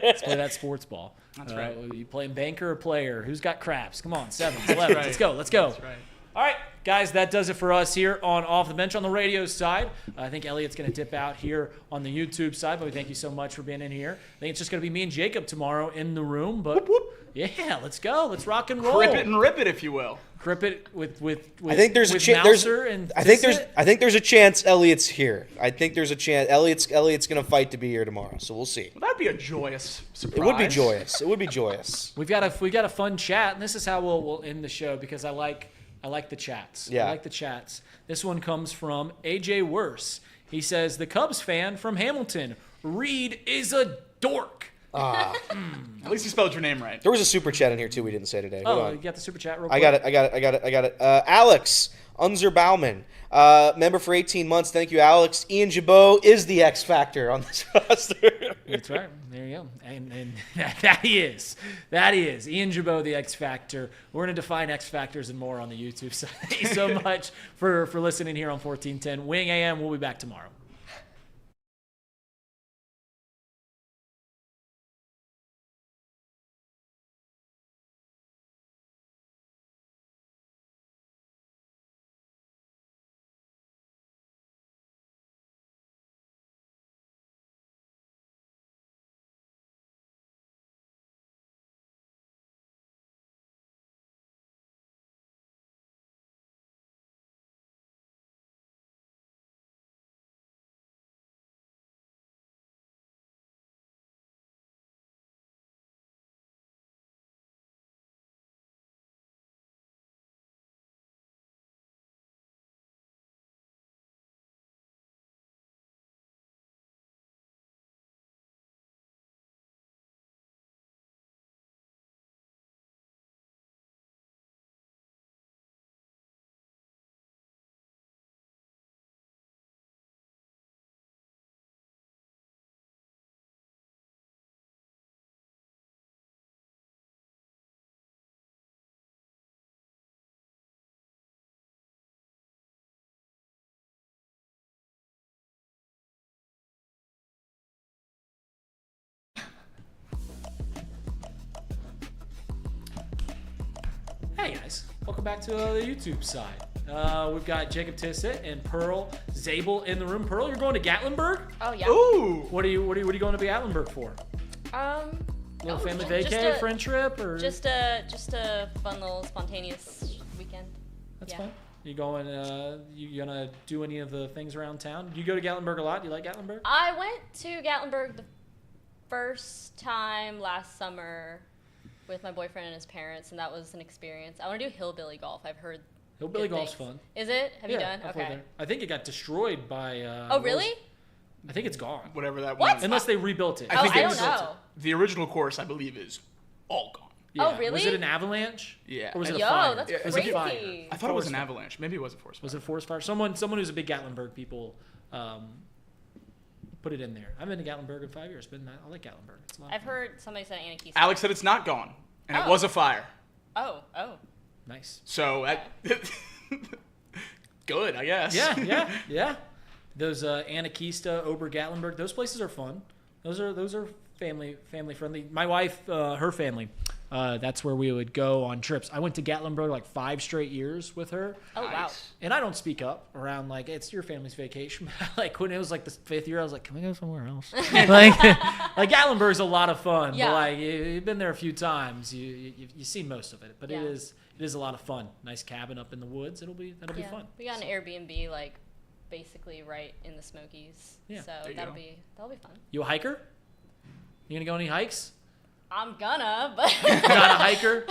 S3: Let's play that sports ball.
S6: That's right.
S3: You playing banker or player? Who's got craps? Come on, 7s, 11s.
S6: Right.
S3: Let's go.
S6: That's right.
S3: All right, guys, that does it for us here on Off the Bench on the radio side. I think Elliot's going to dip out here on the YouTube side, but we thank you so much for being in here. I think it's just going to be me and Jacob tomorrow in the room, but yeah, let's go. Let's rock and roll.
S6: Crip it and rip it, if you will.
S3: Crip it with
S2: I think there's a chance. I think there's a chance Elliot's here. I think there's a chance Elliot's going to fight to be here tomorrow. So we'll see.
S6: Well, that'd be a joyous surprise.
S2: It would be joyous. It would be joyous.
S3: We got a fun chat, and this is how we'll end the show because I like the chats.
S2: Yeah.
S3: I like the chats. This one comes from AJ Worse. He says, the Cubs fan from Hamilton, Reed is a dork.
S6: At least you spelled your name right.
S2: There was a super chat in here too we didn't say today. Hold on.
S3: You got the super chat real
S2: I
S3: quick?
S2: got it. Alex Unzer Bauman, member for 18 months. Thank you, Alex. Ian Jabot is the X factor on this roster.
S3: That's right. There you go. And that he is. That he is. Ian Jabot, the X factor. We're going to define X factors and more on the YouTube side. Thank you so much for listening here on 1410 Wing AM. We'll be back tomorrow. Hey guys, welcome back to the YouTube side. We've got Jacob Tissett and Pearl Zabel in the room. Pearl, you're going to Gatlinburg?
S7: Oh yeah.
S6: Ooh.
S3: What are you going to Gatlinburg for? Little family vacay, friend trip, or
S7: just a fun little spontaneous weekend.
S3: That's fun. You going? You gonna do any of the things around town? Do you go to Gatlinburg a lot? Do you like Gatlinburg?
S7: I went to Gatlinburg the first time last summer with my boyfriend and his parents, and that was an experience. I want to do hillbilly golf. I've heard
S3: Hillbilly
S7: good
S3: golf's
S7: things.
S3: fun.
S7: Is it? Have you done?
S3: I've played
S7: Okay.
S3: there. I think it got destroyed by.
S7: Oh really?
S3: I think it's gone.
S6: Whatever that
S7: What?
S6: was.
S3: Unless they rebuilt it.
S6: I think
S7: I
S6: they
S7: don't
S6: rebuilt
S7: know.
S6: The original course, I believe, is all gone.
S7: Oh, really?
S3: Was it an avalanche?
S6: Yeah.
S3: Or was it a
S7: Yo,
S3: fire?
S7: that's
S3: Was it a fire?
S7: crazy.
S6: I thought it was an avalanche. Maybe it was a forest fire.
S3: Was it a forest fire? Someone who's a big Gatlinburg people Put it in there. I've been to Gatlinburg in 5 years. I like Gatlinburg. It's a lot of
S7: I've
S3: fun.
S7: heard somebody said Anarchy.
S6: Alex said it's not gone, and it
S7: Oh.
S6: was a fire.
S7: Oh.
S3: Nice.
S6: So good, I guess.
S3: Yeah. Those Anarchista, Ober Gatlinburg, those places are fun. Those are family friendly. My wife, her family, that's where we would go on trips. I went to Gatlinburg like 5 straight years with her.
S7: Oh, wow.
S3: And I don't speak up around like it's your family's vacation. Like when it was like the 5th year, I was like, "Can we go somewhere else?" like Gatlinburg's a lot of fun.
S7: Yeah.
S3: But like you've been there a few times, you've seen most of it. But
S7: Yeah.
S3: it is a lot of fun. Nice cabin up in the woods. That'll be fun.
S7: We got an Airbnb like basically right in the Smokies.
S3: Yeah.
S7: So
S6: There you
S7: that'll
S6: go.
S7: be fun.
S3: You a hiker? You gonna go any hikes?
S7: I'm gonna, but
S3: You're not a hiker.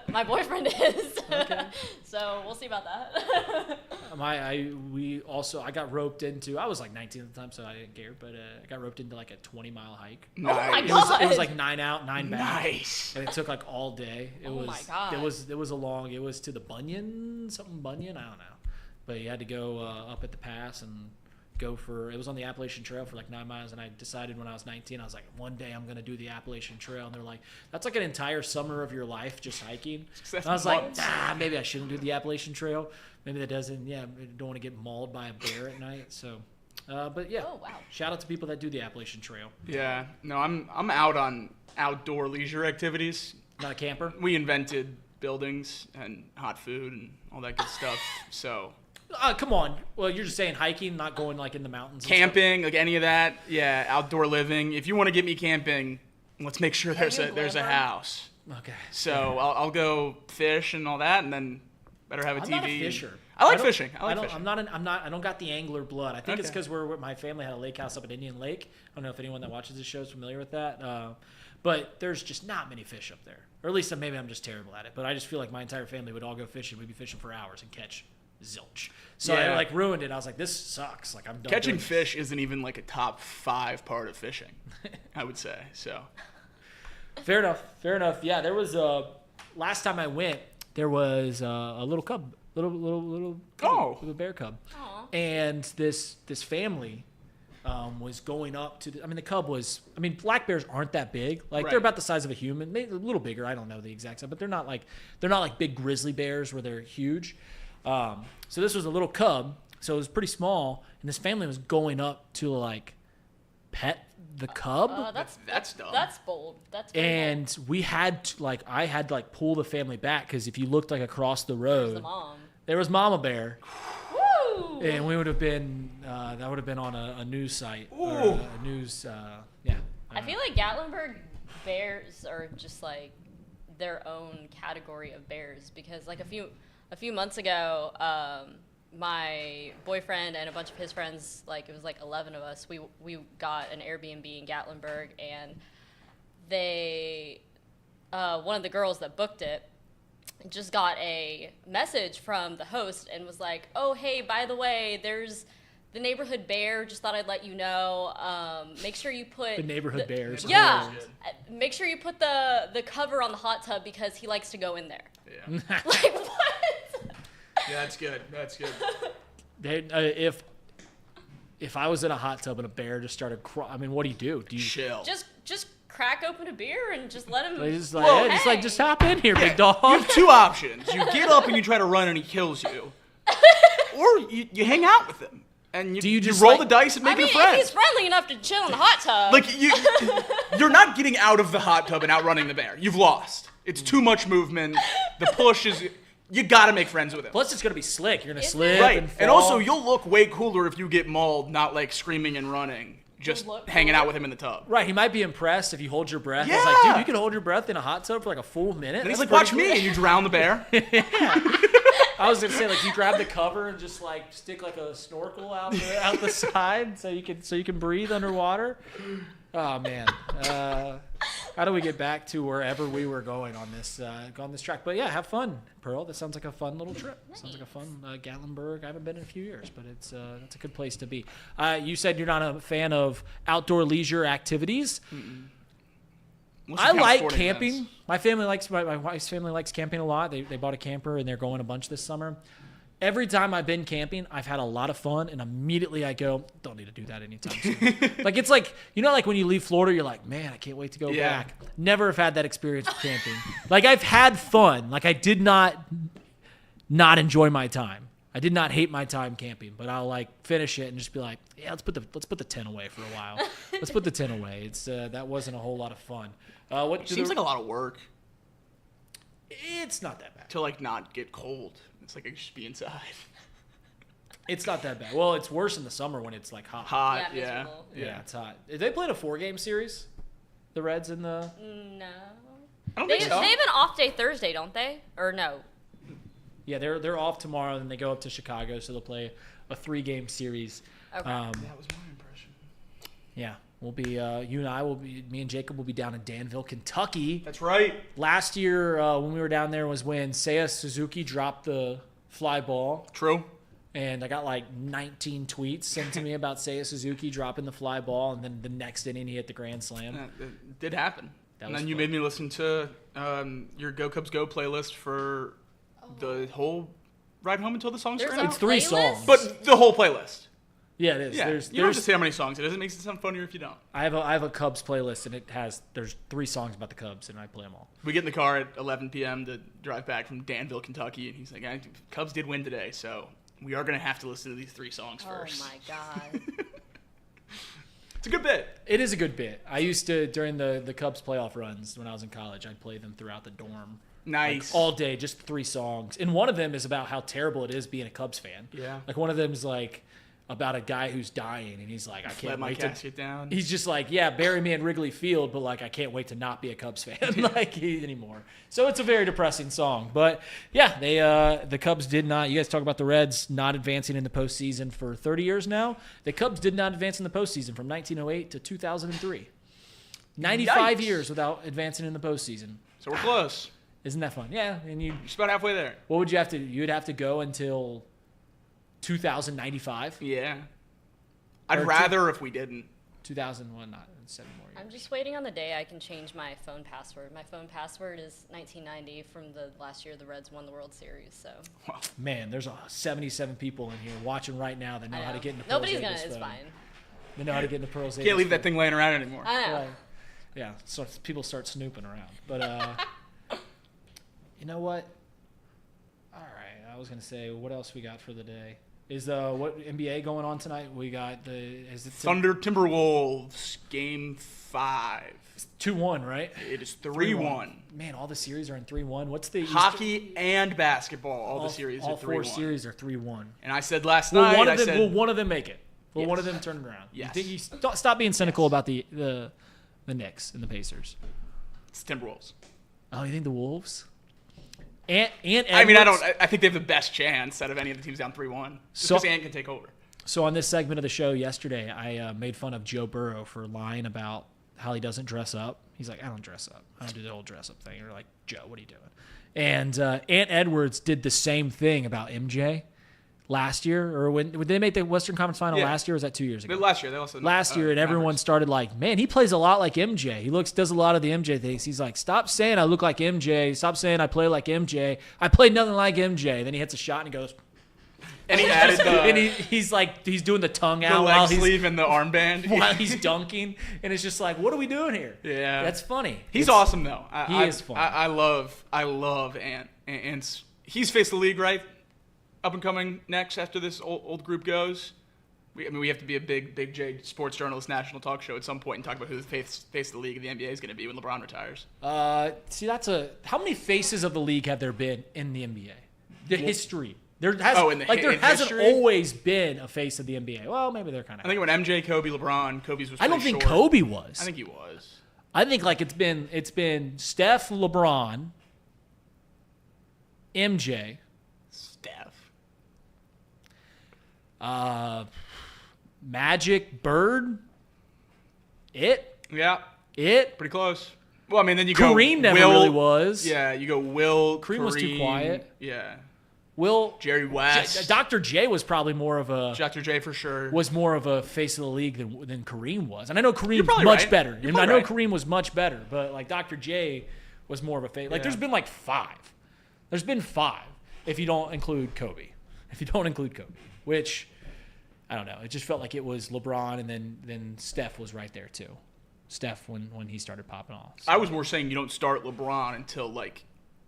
S7: my boyfriend is.
S3: Okay.
S7: So we'll see about that.
S3: I got roped into. I was like 19 at the time, so I didn't care. But I got roped into like a 20-mile hike.
S7: Oh my
S6: Nice.
S7: God.
S3: It was like 9 out, 9 back.
S6: Nice.
S3: And it took like all day. It
S7: Oh
S3: was,
S7: my God.
S3: It was to the Bunyan, I don't know. But you had to go up at the pass and it was on the Appalachian Trail for like 9 miles. And I decided when I was 19, I was like, one day I'm going to do the Appalachian Trail. And they're like, that's like an entire summer of your life just hiking. And I was like, maybe I shouldn't do the Appalachian Trail. Maybe that doesn't, I don't want to get mauled by a bear at night. So, but yeah,
S7: Oh, wow.
S3: shout out to people that do the Appalachian Trail.
S6: Yeah. No, I'm out on outdoor leisure activities.
S3: Not a camper?
S6: We invented buildings and hot food and all that good stuff. So
S3: Come on. Well, you're just saying hiking, not going like in the mountains. And
S6: camping, like any of that. Yeah, outdoor living. If you want to get me camping, let's make sure there's
S7: you
S6: a
S7: glamor?
S6: house.
S3: Stuff. Okay.
S6: So I'll go fish and all that, and then better have a
S3: I'm
S6: TV.
S3: not a fisher.
S6: I like
S3: don't-
S6: fishing. I like fishing.
S3: I don't got the angler blood. I think it's
S6: Okay.
S3: because my family had a lake house up at Indian Lake. I don't know if anyone that watches this show is familiar with that. But there's just not many fish up there. Or at least maybe I'm just terrible at it. But I just feel like my entire family would all go fishing. We'd be fishing for hours and catch zilch. So I
S6: Yeah.
S3: like ruined it. I was like, this sucks. Like I'm done
S6: Catching
S3: doing this.
S6: fish isn't even like a top 5 part of fishing, I would say. So
S3: Fair enough. Yeah, there was last time I went, there was a little cub, little bear cub,
S7: Aw.
S3: and this family was going up to. The cub was. Black bears aren't that big. Like they're
S6: Right.
S3: about the size of a human, maybe a little bigger. I don't know the exact size, but they're not like big grizzly bears where they're huge. So this was a little cub, so it was pretty small, and this family was going up to like pet the cub.
S6: that's dumb.
S7: That's bold. That's very
S3: And we had to, I had to pull the family back because if you looked across the road,
S7: bold. The mom.
S3: there was Mama Bear,
S7: Woo!
S3: and we would have been that would have been on a news site or a news
S7: I feel like Gatlinburg bears are just like their own category of bears because like a few months ago, my boyfriend and a bunch of his friends, like it was like 11 of us, we got an Airbnb in Gatlinburg, and they one of the girls that booked it just got a message from the host and was like, oh hey, by the way, there's the neighborhood bear, just thought I'd let you know. Make sure you put
S3: the neighborhood bears.
S7: Yeah, make sure you put the cover on the hot tub because he likes to go in there.
S6: Yeah.
S7: Like what?
S6: Yeah, that's good. That's good.
S3: If I was in a hot tub and a bear just started crying, what do you do? Do you
S6: Chill.
S7: Just crack open a beer and just let him.
S3: just
S7: Whoa,
S3: just hop in here, big
S6: You
S3: dog?
S6: have 2 options. You get up and you try to run and he kills you. Or you hang out with him. And
S3: Do you just,
S6: roll
S3: like-
S6: the dice and
S7: I
S6: make
S7: mean,
S6: him friends.
S7: if he's friendly enough to chill in the hot tub.
S6: Like you're not getting out of the hot tub and outrunning the bear. You've lost. It's too much movement. The push is. You gotta make friends with him.
S3: Plus, it's gonna be slick. You're gonna
S7: Is
S3: slip
S7: it?
S6: Right.
S3: and fall.
S6: And also, you'll look way cooler if you get mauled, not like screaming and running, just
S7: look
S6: hanging
S7: cool.
S6: out with him in the tub.
S3: Right, he might be impressed if you hold your breath. I was
S6: Yeah.
S3: like, dude, you can hold your breath in a hot tub for like a full minute.
S6: And he's
S3: That's
S6: like, watch
S3: pretty
S6: me, and you drown the bear.
S3: I was gonna say, you grab the cover and just stick a snorkel out the side so you can breathe underwater. Oh man, how do we get back to wherever we were going on this track? But yeah, have fun, Pearl. That sounds like a fun little trip. Sounds like a fun Gatlinburg. I haven't been in a few years, but it's a good place to be. You said you're not a fan of outdoor leisure activities. I like camping. My family likes my wife's family likes camping a lot. They bought a camper and they're going a bunch this summer. every time I've been camping, I've had a lot of fun, and immediately I go, don't need to do that anytime soon. Like, it's like, like when you leave Florida, you're like, man, I can't wait to go back. Never have had that experience with camping. Like, I've had fun. Like, I did not enjoy my time. I did not hate my time camping, but I'll like finish it and just be like, yeah, let's put the tent away for a while. Let's put the tent away. It's that wasn't a whole lot of fun.
S6: It seems like a lot of work.
S3: It's not that bad.
S6: To like not get cold. It's like I just be inside.
S3: It's not that bad. Well, it's worse in the summer when it's like hot.
S6: Yeah.
S3: Yeah, it's hot. They played a 4-game series, the Reds and the.
S7: No.
S6: I don't think so.
S7: They have an off day Thursday, don't they? Or no?
S3: Yeah, they're off tomorrow, and they go up to Chicago, so they'll play a 3-game series.
S7: Okay.
S6: That was my impression.
S3: Yeah, we'll be me and Jacob will be down in Danville, Kentucky.
S6: That's right.
S3: Last year when we were down there was when Seiya Suzuki dropped the fly ball.
S6: True.
S3: And I got like 19 tweets sent to me about Seiya Suzuki dropping the fly ball, and then the next inning he hit the grand slam.
S6: It did happen. And then you
S3: fun.
S6: made me listen to your Go Cubs Go playlist for the whole ride home until the songs
S7: There's
S6: ran
S7: a
S6: out.
S3: It's 3
S7: playlist?
S3: songs.
S6: But the whole playlist.
S3: Yeah, it is.
S6: Yeah.
S3: There's
S6: you don't have to say how many songs it is. It makes it sound funnier if you don't.
S3: I have a Cubs playlist, and there's 3 songs about the Cubs, and I play them all.
S6: We get in the car at 11 p.m. to drive back from Danville, Kentucky, and he's like, Cubs did win today, so we are going to have to listen to these 3 songs first.
S7: Oh, my God.
S6: It's a good bit.
S3: It is a good bit. I used to, during the Cubs playoff runs when I was in college, I'd play them throughout the dorm.
S6: Nice.
S3: Like, all day, just 3 songs. And one of them is about how terrible it is being a Cubs fan.
S6: Yeah.
S3: Like, one of them is like about a guy who's dying, and he's like, I can't
S6: Let my
S3: wait
S6: casket down.
S3: He's just like, yeah, bury me in Wrigley Field, but like, I can't wait to not be a Cubs fan anymore. So it's a very depressing song. But yeah, the Cubs did not. You guys talk about the Reds not advancing in the postseason for 30 years now. The Cubs did not advance in the postseason from 1908 to 2003. 95 years without advancing in the postseason.
S6: So we're close.
S3: Isn't that fun? Yeah, and
S6: Just about halfway there.
S3: what would you have to do? You'd have to go until 2095.
S6: Yeah. I'd
S3: Or
S6: rather if we didn't.
S3: 2001, not 7 more years.
S7: I'm just waiting on the day I can change my phone password. My phone password is 1990 from the last year the Reds won the World Series. So
S3: Man, there's 77 people in here watching right now that know how to get into Pearl
S7: nobody's gonna.
S3: Zabel's
S7: It's
S3: phone.
S7: fine.
S3: They know how to get into Pearl Zabel's
S6: Can't leave that
S3: phone.
S6: thing laying around anymore.
S7: I know.
S3: Right. Yeah, so people start snooping around. But you know what? All right, I was gonna say, what else we got for the day? Is what NBA going on tonight? We got
S6: Thunder Timberwolves Game 5.
S3: 2-1, right?
S6: It is 3-1.
S3: Man, all the series are in 3-1. What's the
S6: Hockey and basketball, all the series
S3: all
S6: are 3-1.
S3: 4 series are 3-1.
S6: And I said last
S3: Will
S6: night,
S3: one of them make it? Will
S6: Yes.
S3: one of them turn it around?
S6: Yes.
S3: You stop being cynical about the Knicks and the Pacers.
S6: it's Timberwolves.
S3: Oh, you think the Wolves? Ant Edwards,
S6: I mean, I think they have the best chance out of any of the teams down 3-1. Just
S3: So-
S6: because Ant can take over.
S3: So on this segment of the show yesterday, I made fun of Joe Burrow for lying about how he doesn't dress up. He's like, I don't dress up. I don't do the whole dress up thing. You're like, Joe, what are you doing? And Ant Edwards did the same thing about MJ last year, or when they make the Western Conference Final last year, or was that 2 years ago?
S6: Last year, they also
S3: Last year, and everyone started like, man, he plays a lot like MJ. He does a lot of the MJ things. He's like, stop saying I look like MJ. Stop saying I play like MJ. I play nothing like MJ. Then he hits a shot and he goes,
S6: and he added
S3: and
S6: the
S3: he's doing the tongue
S6: leg
S3: out while
S6: sleeve and the armband.
S3: while he's dunking, and it's just like, what are we doing here?
S6: Yeah.
S3: That's funny.
S6: He's awesome though.
S3: He is fun.
S6: I love Ant, and he's faced the league, right? Up and coming next after this old group goes. We have to be a big J sports journalist national talk show at some point and talk about who the face of the league of the NBA is going to be when LeBron retires.
S3: See, how many faces of the league have there been in the NBA? The history. There has
S6: Oh, in
S3: hasn't
S6: history?
S3: always been a face of the NBA. Well, maybe they're kind of.
S6: I think when MJ, Kobe, LeBron, Kobe's was.
S3: I don't
S6: pretty
S3: think
S6: short.
S3: Kobe was.
S6: I think he was.
S3: I think like it's been Steph, LeBron, MJ,
S6: Steph.
S3: Magic, Bird.
S6: Yeah,
S3: It.
S6: pretty close. Well, I mean, then you
S3: Kareem
S6: go
S3: never
S6: Will,
S3: really was.
S6: Yeah, you go Will.
S3: Kareem was too quiet.
S6: Yeah,
S3: Will
S6: Jerry West.
S3: Dr. J was probably more of a
S6: Dr. J for sure.
S3: face of the league than Kareem was. And I know Kareem's
S6: probably
S3: much
S6: right.
S3: better.
S6: You're
S3: And I
S6: probably
S3: know
S6: right.
S3: Kareem was much better, but like Dr. J was more of a face. Like
S6: Yeah.
S3: there's been like 5. There's been 5 if you don't include Kobe. if you don't include Kobe, which I don't know. It just felt like it was LeBron, and then Steph was right there too. Steph when he started popping off. So.
S6: I was more saying you don't start LeBron until like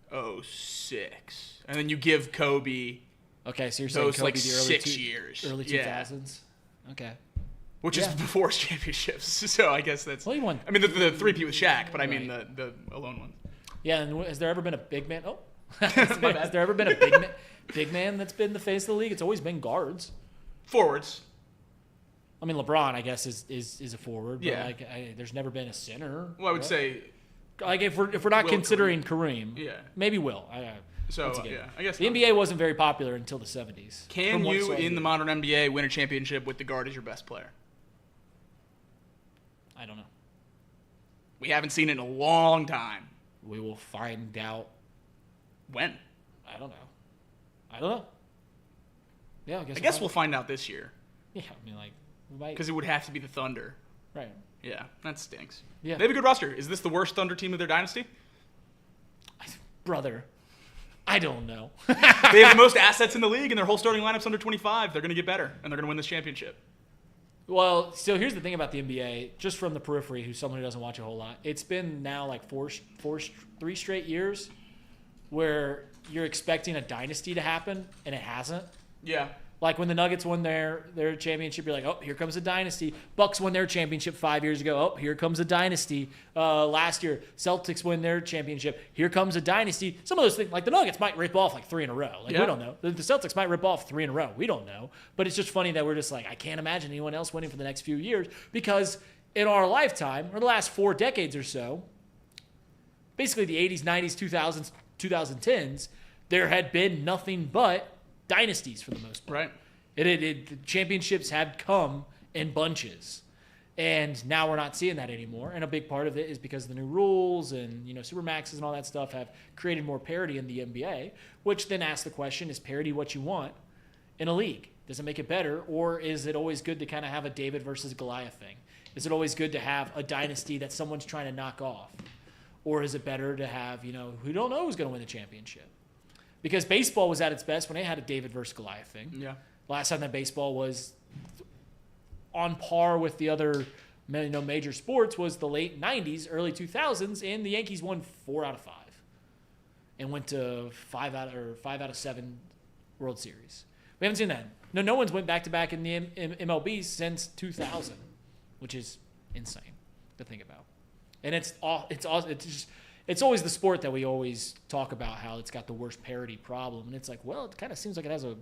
S6: 06, and then you give Kobe.
S3: Okay, so you're saying
S6: those
S3: Kobe
S6: like
S3: the
S6: 6 years,
S3: early 2000s. Okay.
S6: Which is before his championships. So I guess that's.
S3: Well, he won.
S6: I mean the 3-peat with Shaq, but I mean the alone one.
S3: Yeah, and has there ever been a big man? Oh, has there ever been a big man that's been the face of the league? It's always been guards.
S6: Forwards.
S3: I mean, LeBron, I guess, is a forward. But
S6: Yeah.
S3: There's never been a center.
S6: Well, I would say.
S3: Like if we're not
S6: Will
S3: considering Kareem,
S6: Yeah.
S3: maybe Will.
S6: So
S3: once again.
S6: yeah, I guess
S3: the
S6: not.
S3: NBA wasn't very popular until the 70s.
S6: Can you in the modern NBA win a championship with the guard as your best player?
S3: I don't know.
S6: We haven't seen it in a long time.
S3: We will find out.
S6: When?
S3: I don't know. Yeah,
S6: I guess we'll find out this year.
S3: Yeah, I mean, like, we might.
S6: Because it would have to be the Thunder.
S3: Right.
S6: Yeah, that stinks.
S3: Yeah.
S6: They have a good roster. Is this the worst Thunder team of their dynasty?
S3: Brother, I don't know.
S6: They have the most assets in the league, and their whole starting lineup's under 25. They're going to get better, and they're going to win this championship.
S3: Well, so here's the thing about the NBA, just from the periphery, who's someone who doesn't watch a whole lot. It's been now like three straight years where you're expecting a dynasty to happen, and it hasn't.
S6: Yeah.
S3: Like when the Nuggets won their championship, you're like, oh, here comes a dynasty. Bucks won their championship 5 years ago. Oh, here comes a dynasty. Last year, Celtics win their championship. Here comes a dynasty. Some of those things, like the Nuggets might rip off like 3 in a row. Like, we don't know. The Celtics might rip off 3 in a row. We don't know. But it's just funny that we're just like, I can't imagine anyone else winning for the next few years because in our lifetime, or the last 4 decades or so, basically the 80s, 90s, 2000s, 2010s, there had been nothing but dynasties for the most part.
S6: Right.
S3: The championships had come in bunches. And now we're not seeing that anymore. And a big part of it is because of the new rules and, Supermaxes and all that stuff have created more parity in the NBA, which then asks the question, is parity what you want in a league? Does it make it better? Or is it always good to kind of have a David versus Goliath thing? Is it always good to have a dynasty that someone's trying to knock off? Or is it better to have, who don't know who's going to win the championship? Because baseball was at its best when they had a David versus Goliath thing.
S6: Yeah.
S3: Last time that baseball was on par with the other major sports was the late 90s, early 2000s, and the Yankees won 4 out of 5 and went to 5 out of 7 World Series. We haven't seen that. No one's went back-to-back in the MLB since 2000, which is insane to think about. And it's always the sport that we always talk about how it's got the worst parity problem. And it's like, well, it kind of seems like it has at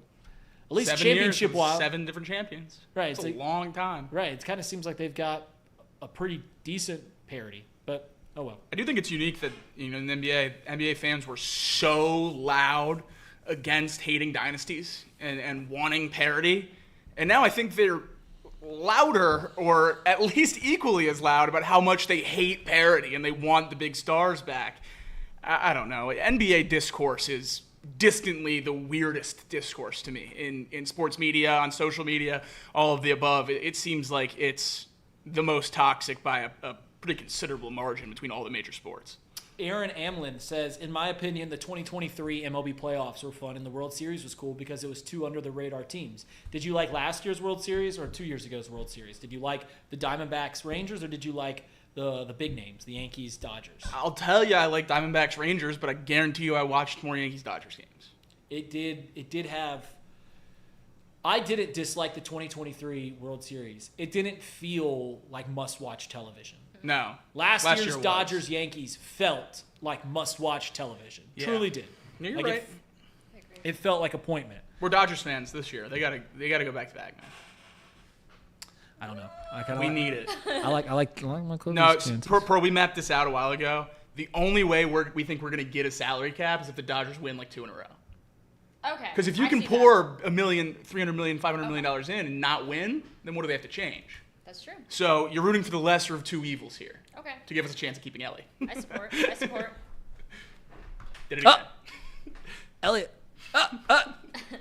S3: least
S6: 7
S3: championship
S6: years,
S3: wise.
S6: 7 different champions.
S3: Right.
S6: It's a long time.
S3: Right. It kind of seems like they've got a pretty decent parity. But, oh well.
S6: I do think it's unique that, in the NBA fans were so loud against hating dynasties and wanting parity. And now I think they're louder, or at least equally as loud, about how much they hate parity and they want the big stars back. I don't know. NBA discourse is distantly the weirdest discourse to me in sports media, on social media, all of the above. It seems like it's the most toxic by a pretty considerable margin between all the major sports.
S3: Aaron Amlin says, in my opinion, the 2023 MLB playoffs were fun and the World Series was cool because it was 2 under-the-radar teams. Did you like last year's World Series or 2 years ago's World Series? Did you like the Diamondbacks Rangers or did you like the big names, the Yankees Dodgers?
S6: I'll tell you I like Diamondbacks Rangers, but I guarantee you I watched more Yankees Dodgers games.
S3: It did have... I didn't dislike the 2023 World Series. It didn't feel like must-watch television.
S6: No.
S3: Last year's Dodgers Yankees felt like must-watch television. Yeah. Truly did.
S6: No, you're right.
S3: It felt like appointment.
S6: We're Dodgers fans this year. They gotta go back to back, man.
S3: I don't know.
S6: We need it.
S3: I like my Cleveland.
S6: No, we mapped this out a while ago. The only way we think we're gonna get a salary cap is if the Dodgers win like 2 in a row.
S7: Okay.
S6: Because if you can pour $1 million, $300 million, $500 million in and not win, then what do they have to change?
S7: That's true.
S6: So you're rooting for the lesser of 2 evils here.
S7: Okay.
S6: To give us a chance of keeping Elly.
S7: I support.
S6: Did it again.
S3: Elliot.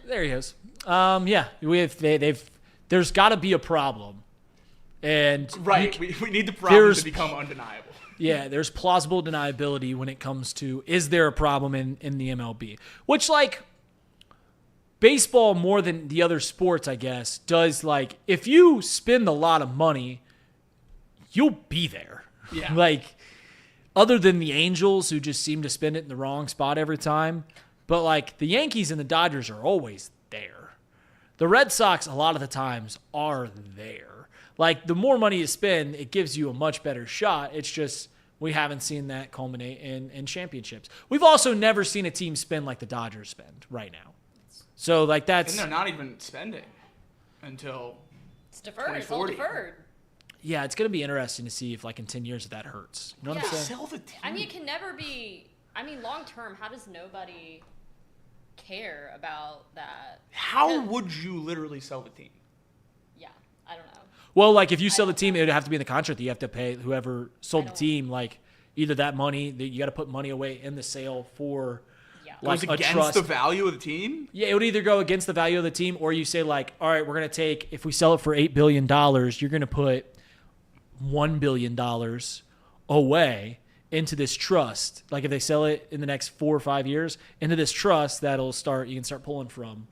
S3: There he is. Yeah, there's got to be a problem. And
S6: right, we need the problem to become undeniable.
S3: Yeah, there's plausible deniability when it comes to, is there a problem in the MLB? Which, like, baseball, more than the other sports, I guess, does like, if you spend a lot of money, you'll be there.
S6: Yeah.
S3: Like, other than the Angels, who just seem to spend it in the wrong spot every time. But, like, the Yankees and the Dodgers are always there. The Red Sox, a lot of the times, are there. Like, the more money you spend, it gives you a much better shot. It's just we haven't seen that culminate in championships. We've also never seen a team spend like the Dodgers spend right now. So, like, that's...
S6: And they're not even spending until
S7: It's deferred. It's all
S6: 2040.
S7: deferred.
S3: Yeah, it's going to be interesting to see if, like, in 10 years, if that hurts. You know what I'm
S7: Yeah.
S3: saying?
S6: Sell the team.
S7: I mean, it can never be. I mean, long term, how does nobody care about that?
S6: How would you literally sell the team?
S7: Yeah, I don't know.
S3: Well, like, if you sell the team, it would have to be in the contract that you have to pay whoever sold the
S7: don't-
S3: team, like, either that money, that you got to put money away in the sale for,
S7: Yeah.
S3: like,
S6: Goes
S3: a
S6: against
S3: trust.
S6: the value of the team?
S3: Yeah, it would either go against the value of the team, or you say, like, all right, we're going to take, if we sell it for $8 billion, you're going to put $1 billion away into this trust. Like, if they sell it in the next 4 or 5 years, into this trust that'll start, you can start pulling from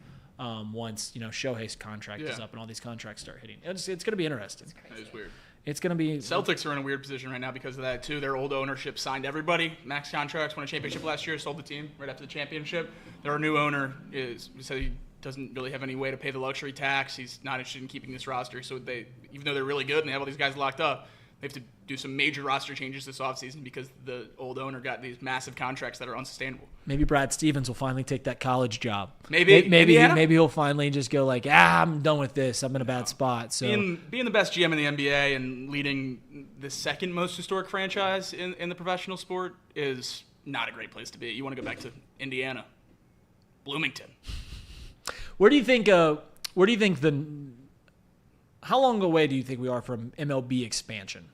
S3: once, you know, Shohei's contract is
S6: Yeah.
S3: up and all these contracts start hitting. It's going to be interesting.
S6: That is weird.
S3: It's going to be...
S6: Celtics are in a weird position right now because of that, too. Their old ownership signed everybody. Max contracts, won a championship last year, sold the team right after the championship. Their new owner said he doesn't really have any way to pay the luxury tax. He's not interested in keeping this roster. So they, even though they're really good and they have all these guys locked up, they have to do some major roster changes this offseason because the old owner got these massive contracts that are unsustainable.
S3: Maybe Brad Stevens will finally take that college job.
S6: Maybe Indiana?
S3: maybe he'll finally just go like, I'm done with this. I'm in a bad spot. So
S6: Being the best GM in the NBA and leading the second most historic franchise in the professional sport is not a great place to be. You want to go back to Indiana, Bloomington.
S3: where do you think how long away do you think we are from MLB expansion?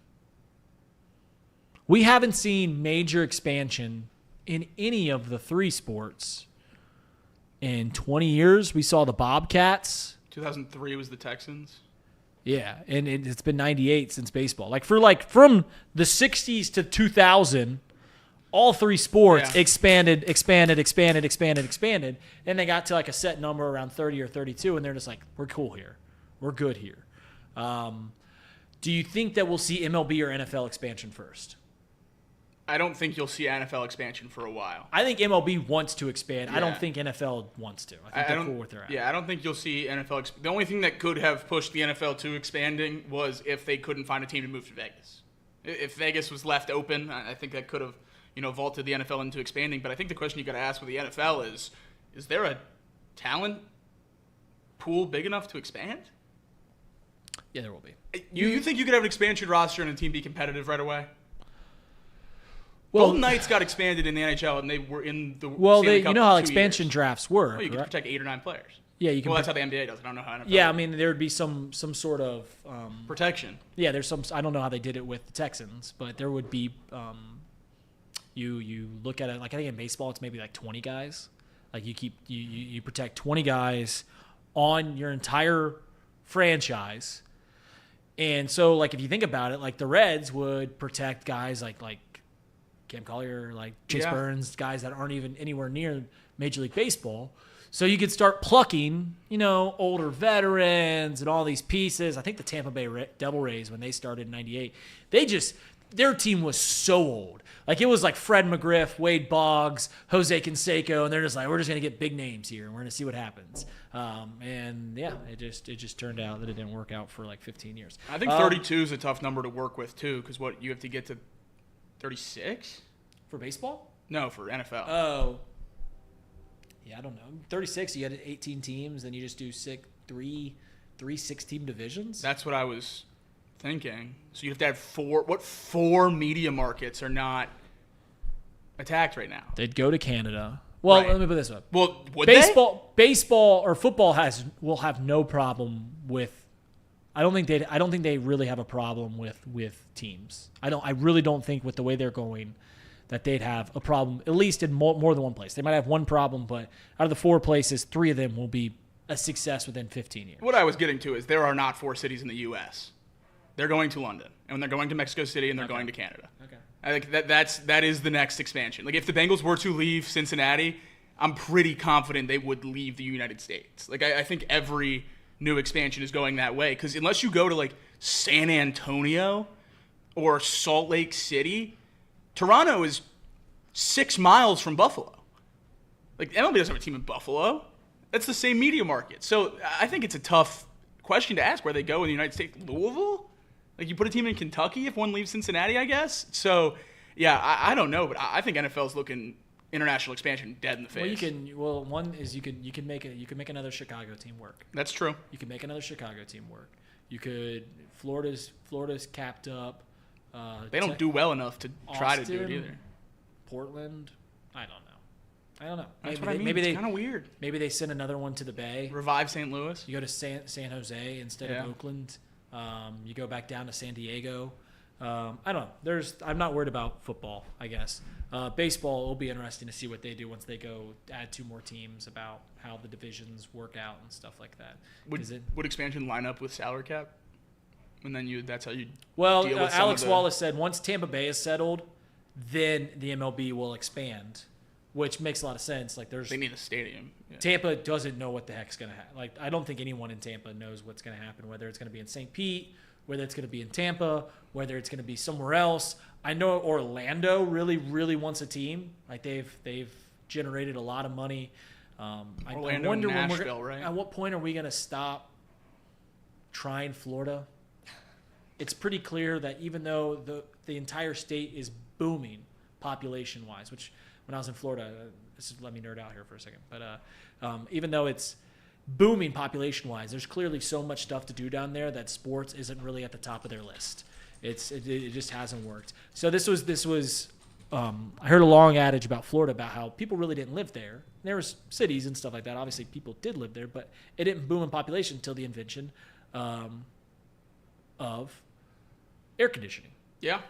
S3: We haven't seen major expansion in any of the three sports in 20 years. We saw the Bobcats.
S6: 2003 was the Texans.
S3: Yeah, and it's been 98 since baseball. From the 60s to 2000, all three sports expanded. Then they got to like a set number around 30 or 32, and they're just like, we're cool here. We're good here. Do you think that we'll see MLB or NFL expansion first?
S6: I don't think you'll see NFL expansion for a while.
S3: I think MLB wants to expand. I
S6: Yeah.
S3: don't think NFL wants to. I think they're cool where they're at.
S6: Yeah, I don't think you'll see NFL. The only thing that could have pushed the NFL to expanding was if they couldn't find a team to move to Vegas. If Vegas was left open, I think that could have, vaulted the NFL into expanding. But I think the question you got to ask with the NFL is there a talent pool big enough to expand?
S3: Yeah, there will be.
S6: You think you could have an expansion roster and a team be competitive right away?
S3: Well,
S6: Golden Knights got expanded in the NHL, and they were in the
S3: Well,
S6: Stanley
S3: you
S6: Cup
S3: know how
S6: 2
S3: expansion
S6: years.
S3: drafts work,
S6: Well, you can
S3: right?
S6: protect 8 or 9 players.
S3: Yeah, you can.
S6: Well, that's how the NBA does it. I don't know how NFL
S3: Yeah, I
S6: does it.
S3: mean, there would be some sort of
S6: Protection.
S3: yeah. There's some. I don't know how they did it with the Texans, but there would be. You look at it like I think in baseball it's maybe like 20 guys. Like you protect 20 guys on your entire franchise, and so like if you think about it, like the Reds would protect guys like Cam Collier, like Chase
S6: Yeah.
S3: Burns, guys that aren't even anywhere near Major League Baseball. So you could start plucking, older veterans and all these pieces. I think the Tampa Bay Devil Rays, when they started in '98, their team was so old. Like it was like Fred McGriff, Wade Boggs, Jose Canseco, and they're just like, we're just gonna get big names here and we're gonna see what happens. And yeah, it just turned out that it didn't work out for like 15 years.
S6: I think 32 is a tough number to work with too, because you have to get to 36
S3: for baseball.
S6: No, for NFL.
S3: Oh. Yeah, I don't know. 36, you had 18 teams, then you just do three 6-team divisions?
S6: That's what I was thinking. So you have to have four media markets are not attacked right now?
S3: They'd go to Canada. Well,
S6: Right.
S3: let me put this up.
S6: Well, would
S3: Baseball or football will have no problem with. I don't think they really have a problem with teams. I really don't think with the way they're going that they'd have a problem, at least in more than one place. They might have one problem, but out of the 4 places, 3 of them will be a success within 15 years.
S6: What I was getting to is there are not 4 cities in the U.S. They're going to London, and they're going to Mexico City, and they're going to Canada.
S3: Okay.
S6: I think that is the next expansion. Like if the Bengals were to leave Cincinnati, I'm pretty confident they would leave the United States. Like, I think every new expansion is going that way. Because unless you go to, like, San Antonio or Salt Lake City, Toronto is 6 miles from Buffalo. Like, MLB doesn't have a team in Buffalo. That's the same media market. So I think it's a tough question to ask where they go in the United States. Louisville? Like, you put a team in Kentucky if one leaves Cincinnati, I guess? So, yeah, I don't know, but I think NFL's looking international expansion dead in the face.
S3: One is you can make another Chicago team work.
S6: That's true.
S3: You can make another Chicago team work. You could Florida's capped up.
S6: They don't do well enough to try to do it
S3: Austin,
S6: either.
S3: Portland, I don't know.
S6: That's what I mean. It's kind of weird.
S3: Maybe they send another one to the Bay.
S6: Revive St. Louis.
S3: You go to San Jose instead of Oakland. You go back down to San Diego. I don't know. I'm not worried about football, I guess. Baseball will be interesting to see what they do once they go add 2 more teams, about how the divisions work out and stuff like that.
S6: Would expansion line up with salary cap? And then that's how you deal with
S3: Alex Wallace said once Tampa Bay is settled, then the MLB will expand, which makes a lot of sense. Like, they
S6: need a stadium. Yeah.
S3: Tampa doesn't know what the heck's going to happen. Like, I don't think anyone in Tampa knows what's going to happen, whether it's going to be in St. Pete, whether it's going to be in Tampa, whether it's going to be somewhere else. I know Orlando really, really wants a team. Like, they've generated a lot of money.
S6: Orlando,
S3: I wonder
S6: Nashville, right?
S3: At what point are we going to stop trying Florida? It's pretty clear that even though the entire state is booming population-wise, which when I was in Florida, let me nerd out here for a second, but even though it's booming population-wise, there's clearly so much stuff to do down there that sports isn't really at the top of their list. It just hasn't worked. So this was I heard a long adage about Florida about how people really didn't live there. There was cities and stuff like that. Obviously, people did live there, but it didn't boom in population until the invention of air conditioning.
S6: Yeah,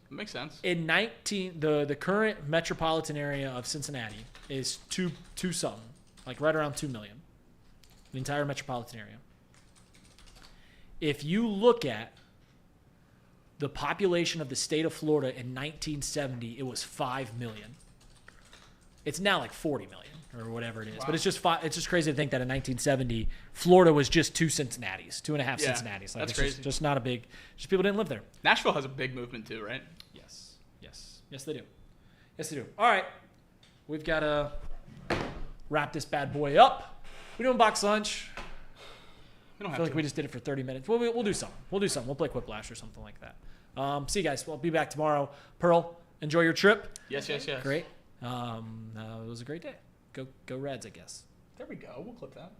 S6: that makes sense.
S3: In the current metropolitan area of Cincinnati is two something, like right around 2 million. The entire metropolitan area. If you look at the population of the state of Florida in 1970, it was 5 million. It's now like 40 million or whatever it is. Wow. But it's just crazy to think that in 1970, Florida was just 2 Cincinnatis, 2.5 Cincinnatis. Like,
S6: that's
S3: it's
S6: crazy.
S3: Just not a big. Just people didn't live there.
S6: Nashville has a big movement too, right?
S3: Yes, they do. All right, we've got to wrap this bad boy up. We doing box lunch?
S6: We don't
S3: I
S6: have
S3: feel
S6: to.
S3: like we just did it for 30 minutes. We'll do something. We'll play Quiplash or something like that. See you guys. We'll be back tomorrow. Pearl, enjoy your trip.
S6: Yes.
S3: Great. It was a great day. Go Reds, I guess.
S6: There we go. We'll clip that.